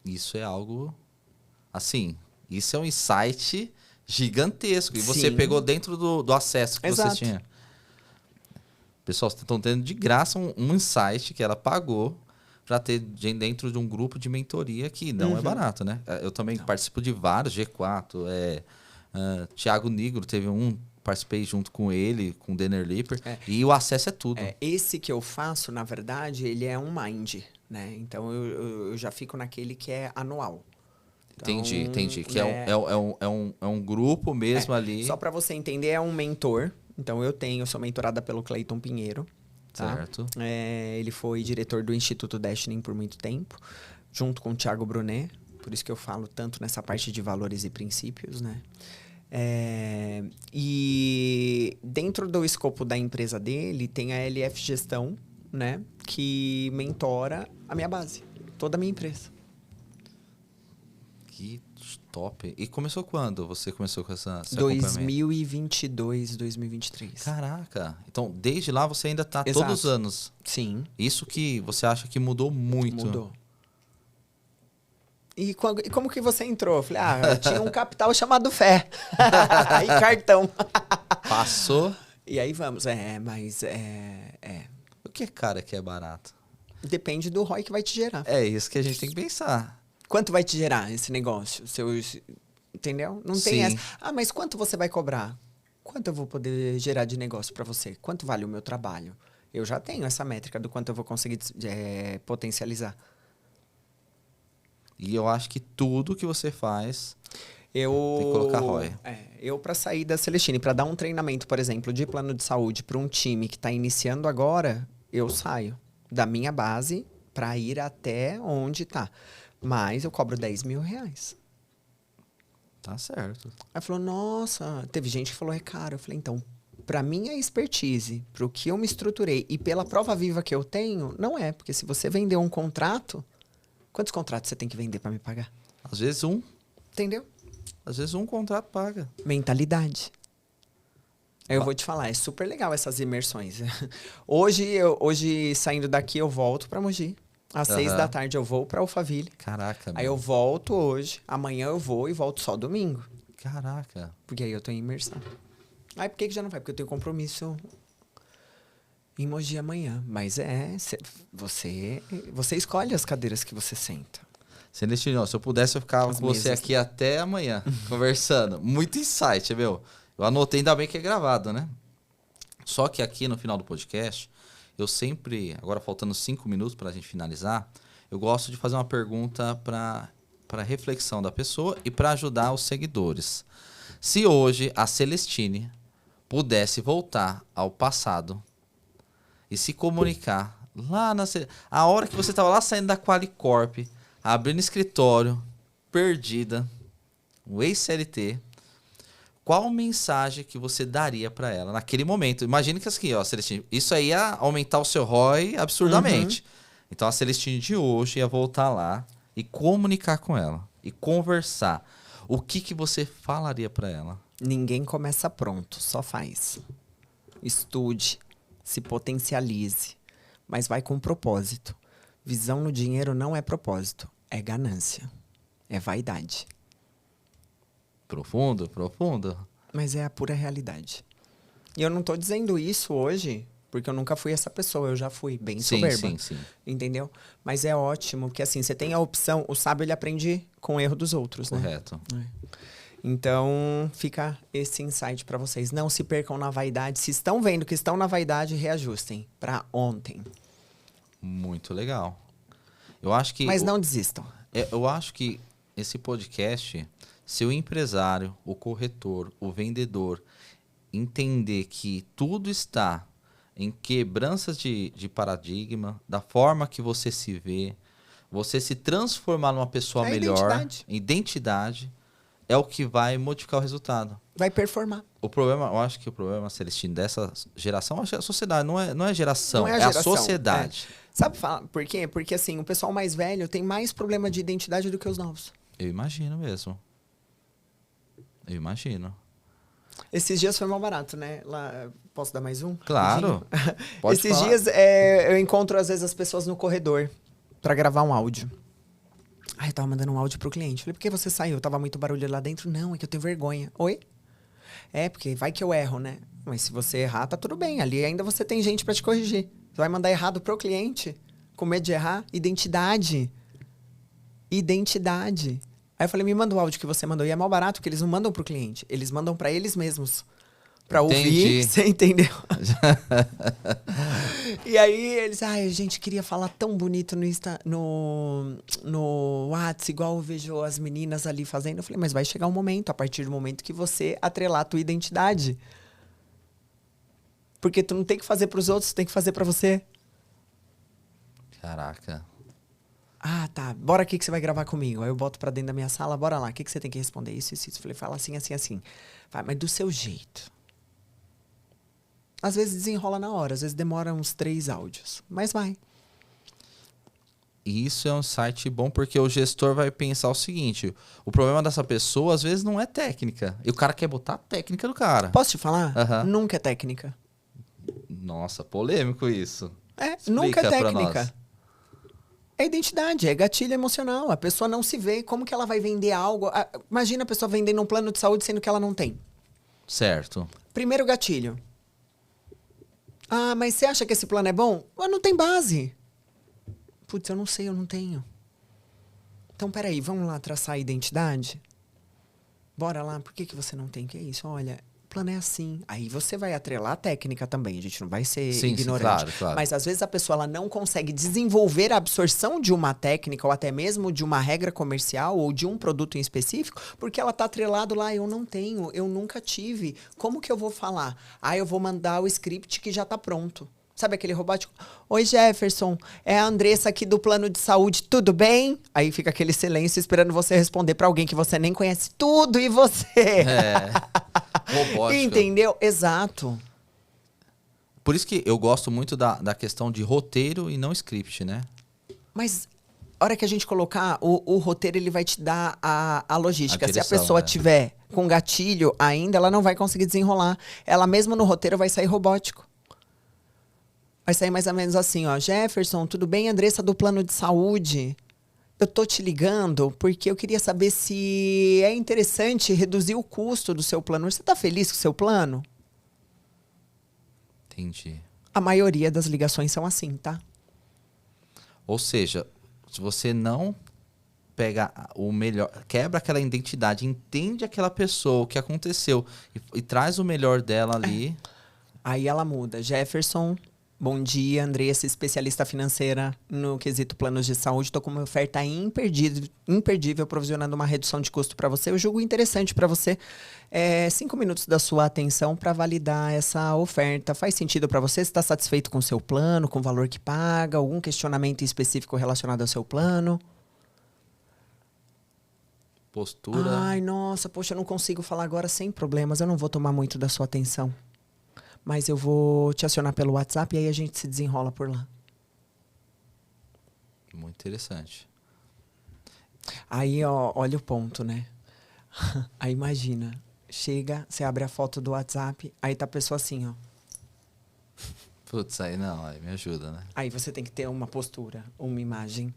Isso é algo... Assim, isso é um insight gigantesco. E você
Sim.
pegou dentro do acesso que
Exato.
você tinha. Pessoal, vocês estão tendo de graça um insight que ela pagou para ter dentro de um grupo de mentoria que não é barato, né? Eu também participo de vários, G4, Thiago Nigro teve participei junto com ele, com o Denner Lipper, e o acesso é tudo.
Esse que eu faço, na verdade, ele é um mind, né? Então, eu já fico naquele que é anual. Então,
Entendi. Que
né,
é um grupo mesmo ali.
Só para você entender, é um mentor. Então, eu sou mentorada pelo Cleiton Pinheiro. Tá?
Certo.
Ele foi diretor do Instituto Destiny por muito tempo, junto com o Thiago Brunet. Por isso que eu falo tanto nessa parte de valores e princípios, né? E dentro do escopo da empresa dele, tem a LF Gestão, né? Que mentora a minha base, toda a minha empresa.
Que top. E começou quando você começou com esse
2022, 2023.
Caraca. Então, desde lá você ainda tá
Exato.
todos os anos.
Sim.
Isso que você acha que mudou muito.
Mudou. E como que você entrou? Eu falei, eu tinha um capital chamado fé. E cartão.
Passou.
E aí vamos. Mas
O que é cara que é barato?
Depende do ROI que vai te gerar.
É isso que a gente tem que pensar.
Quanto vai te gerar esse negócio? Entendeu? Não tem
Sim.
essa. Mas quanto você vai cobrar? Quanto eu vou poder gerar de negócio para você? Quanto vale o meu trabalho? Eu já tenho essa métrica do quanto eu vou conseguir potencializar.
E eu acho que tudo que você faz
tem
que colocar ROI.
Eu, para sair da Celestine, para dar um treinamento, por exemplo, de plano de saúde para um time que está iniciando agora, eu saio da minha base para ir até onde está. Mas eu cobro R$10.000.
Tá certo.
Aí falou, nossa, teve gente que falou, é caro. Eu falei, então, para minha expertise, para o que eu me estruturei e pela prova viva que eu tenho, não é. Porque se você vender um contrato, quantos contratos você tem que vender para me pagar?
Às vezes
Entendeu?
Às vezes um contrato paga.
Mentalidade. Eu vou te falar, é super legal essas imersões. Hoje, saindo daqui, eu volto para Mogi. Às 6 da tarde eu vou para Alphaville.
Caraca,
Aí eu volto hoje, amanhã eu vou e volto só domingo.
Caraca.
Porque aí eu tô em imersão. Aí por que já não vai? Porque eu tenho compromisso em Mogi amanhã. Mas você escolhe as cadeiras que você senta.
Celestino, se eu pudesse, eu ficava com você aqui até amanhã, conversando. Muito insight, meu. Eu anotei, ainda bem que é gravado, né? Só que aqui no final do podcast, eu sempre, agora faltando 5 minutos para a gente finalizar, eu gosto de fazer uma pergunta para reflexão da pessoa e para ajudar os seguidores. Se hoje a Celestine pudesse voltar ao passado e se comunicar lá a hora que você estava lá saindo da Qualicorp, abrindo escritório, perdida, um ex-CLT, qual mensagem que você daria para ela naquele momento? Imagine que assim, ó, Celestine, isso aí ia aumentar o seu ROI absurdamente. Então a Celestine de hoje ia voltar lá e comunicar com ela e conversar. O que você falaria para ela?
Ninguém começa pronto, só faz. Estude, se potencialize, mas vai com propósito. Visão no dinheiro não é propósito, é ganância, é vaidade.
Profundo, profundo.
Mas é a pura realidade. E eu não tô dizendo isso hoje Porque eu nunca fui essa pessoa, eu já fui bem
Sim,
soberba.
sim.
Entendeu? Mas é ótimo que assim, você tem a opção, o sábio ele aprende com o erro dos outros, né?
Correto.
Então, fica esse insight pra vocês. Não se percam na vaidade. Se estão vendo que estão na vaidade, reajustem pra ontem.
Muito legal. Eu acho que
Mas não desistam.
eu acho que esse podcast, se o empresário, o corretor, o vendedor entender que tudo está em quebranças de paradigma, da forma que você se vê, você se transformar numa pessoa melhor, identidade, é o que vai modificar o resultado.
Vai performar.
O problema, eu acho que o problema, Celestino, dessa geração, eu acho que é a sociedade, não é geração,
Não é a
é
geração,
a sociedade.
Sabe por quê? Porque assim, o pessoal mais velho tem mais problema de identidade do que os novos.
Eu imagino mesmo. Eu imagino.
Esses dias foi mal barato, né? Lá, posso dar mais um?
Claro. Pode
Esses
falar.
dias eu encontro às vezes as pessoas no corredor pra gravar um áudio. Ai, eu tava mandando um áudio pro cliente. Falei, por que você saiu? Tava muito barulho lá dentro? Não, é que eu tenho vergonha. Oi? É, porque vai que eu erro, né? Mas se você errar, tá tudo bem. Ali ainda você tem gente pra te corrigir. Você vai mandar errado pro cliente? Com medo de errar? Identidade. Aí eu falei, me manda o áudio que você mandou. E é mal barato, porque eles não mandam pro cliente. Eles mandam pra eles mesmos. Pra ouvir, você entendeu? E aí eles, a gente queria falar tão bonito no WhatsApp, igual eu vejo as meninas ali fazendo. Eu falei, mas vai chegar um momento, a partir do momento que você atrelar a tua identidade. Porque tu não tem que fazer pros outros, tu tem que fazer pra você.
Caraca.
Ah, tá. Bora aqui que você vai gravar comigo. Aí eu boto pra dentro da minha sala, bora lá. O que você tem que responder? Isso. Eu falei, fala assim, assim, assim. Vai, mas do seu jeito. Às vezes desenrola na hora, às vezes demora uns 3 áudios. Mas vai.
E isso é um site bom porque o gestor vai pensar o seguinte: o problema dessa pessoa às vezes não é técnica. E o cara quer botar a técnica do cara.
Posso te falar?
Aham.
Nunca é técnica.
Nossa, polêmico isso.
Nunca é
Explica pra
técnica.
nós.
É identidade, é gatilho emocional. A pessoa não se vê. Como que ela vai vender algo? Imagina a pessoa vendendo um plano de saúde sendo que ela não tem.
Certo.
Primeiro gatilho. Ah, mas você acha que esse plano é bom? Mas não tem base. Putz, eu não sei, eu não tenho. Então, peraí, vamos lá traçar a identidade? Bora lá, por que você não tem? Que é isso? Olha, o plano é assim. Aí você vai atrelar a técnica também, a gente não vai ser ignorante.
Sim, claro.
Mas às vezes a pessoa ela não consegue desenvolver a absorção de uma técnica ou até mesmo de uma regra comercial ou de um produto em específico, porque ela tá atrelado lá, eu não tenho, eu nunca tive. Como que eu vou falar? Ah, eu vou mandar o script que já tá pronto. Sabe aquele robótico? Oi, Jefferson, é a Andressa aqui do plano de saúde, tudo bem? Aí fica aquele silêncio esperando você responder pra alguém que você nem conhece tudo e você.
Robótica.
Entendeu? Exato.
Por isso que eu gosto muito da questão de roteiro e não script, né?
Mas a hora que a gente colocar, o roteiro ele vai te dar a logística.
A direção,
se a pessoa
né?
tiver com gatilho ainda, ela não vai conseguir desenrolar. Ela mesmo no roteiro vai sair robótico. Vai sair mais ou menos assim, ó. Jefferson, tudo bem? Andressa do plano de saúde. Eu tô te ligando porque eu queria saber se é interessante reduzir o custo do seu plano. Você tá feliz com o seu plano?
Entendi.
A maioria das ligações são assim, tá?
Ou seja, se você não pega o melhor, quebra aquela identidade, entende aquela pessoa, o que aconteceu e traz o melhor dela ali.
Aí ela muda. Jefferson, bom dia. Andressa, especialista financeira no quesito planos de saúde. Estou com uma oferta imperdível, provisionando uma redução de custo para você. Eu julgo interessante para você 5 minutos da sua atenção para validar essa oferta. Faz sentido para você? Você está satisfeito com o seu plano, com o valor que paga? Algum questionamento específico relacionado ao seu plano?
Postura.
Ai, nossa, poxa, eu não consigo falar agora sem problemas. Eu não vou tomar muito da sua atenção. Mas eu vou te acionar pelo WhatsApp e aí a gente se desenrola por lá.
Muito interessante.
Aí, ó, olha o ponto, né? Aí imagina, chega, você abre a foto do WhatsApp, aí tá a pessoa assim, ó.
Putz, aí não, aí me ajuda, né?
Aí você tem que ter uma postura, uma imagem,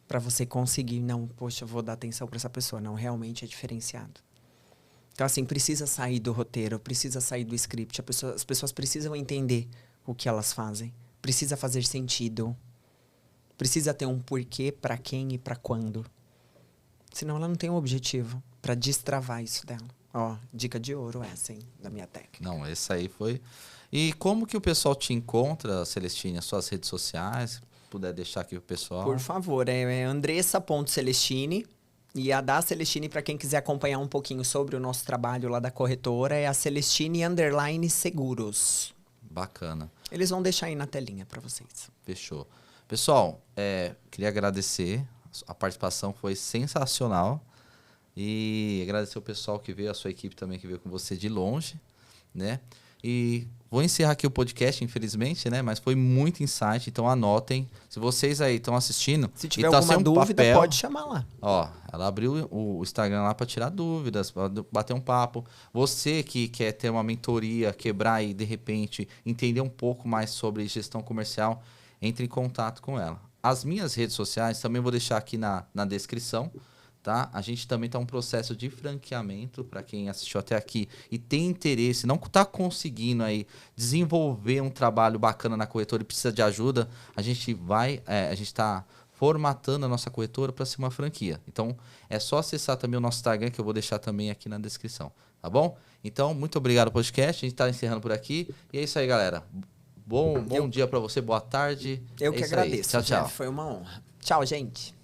pra você conseguir, não, poxa, eu vou dar atenção pra essa pessoa. Não, realmente é diferenciado. Então, assim, precisa sair do roteiro, precisa sair do script. As pessoas precisam entender o que elas fazem. Precisa fazer sentido. Precisa ter um porquê, pra quem e pra quando. Senão ela não tem um objetivo pra destravar isso dela. Ó, dica de ouro essa, hein, da minha técnica.
Não, esse aí foi... E como que o pessoal te encontra, Celestine, as suas redes sociais? Se puder deixar aqui pro pessoal.
Por favor, é Andressa.Celestine. E a da Celestine, para quem quiser acompanhar um pouquinho sobre o nosso trabalho lá da corretora, é a Celestine_Seguros.
Bacana.
Eles vão deixar aí na telinha para vocês.
Fechou. Pessoal, queria agradecer. A participação foi sensacional. E agradecer o pessoal que veio, a sua equipe também que veio com você de longe, né? E vou encerrar aqui o podcast, infelizmente, né? Mas foi muito insight, então anotem. Se vocês aí estão assistindo...
Se tiver alguma dúvida, pode chamar lá.
Ó, ela abriu o Instagram lá para tirar dúvidas, para bater um papo. Você que quer ter uma mentoria, quebrar e, de repente, entender um pouco mais sobre gestão comercial, entre em contato com ela. As minhas redes sociais também vou deixar aqui na descrição. Tá? A gente também está em um processo de franqueamento para quem assistiu até aqui e tem interesse, não está conseguindo aí desenvolver um trabalho bacana na corretora e precisa de ajuda, a gente está formatando a nossa corretora para ser uma franquia. Então, é só acessar também o nosso Instagram, que eu vou deixar também aqui na descrição, tá bom? Então, muito obrigado pelo podcast, a gente está encerrando por aqui e é isso aí, galera. Bom dia para você, boa tarde.
Eu que agradeço.
Tchau, tchau.
Foi uma honra. Tchau, gente.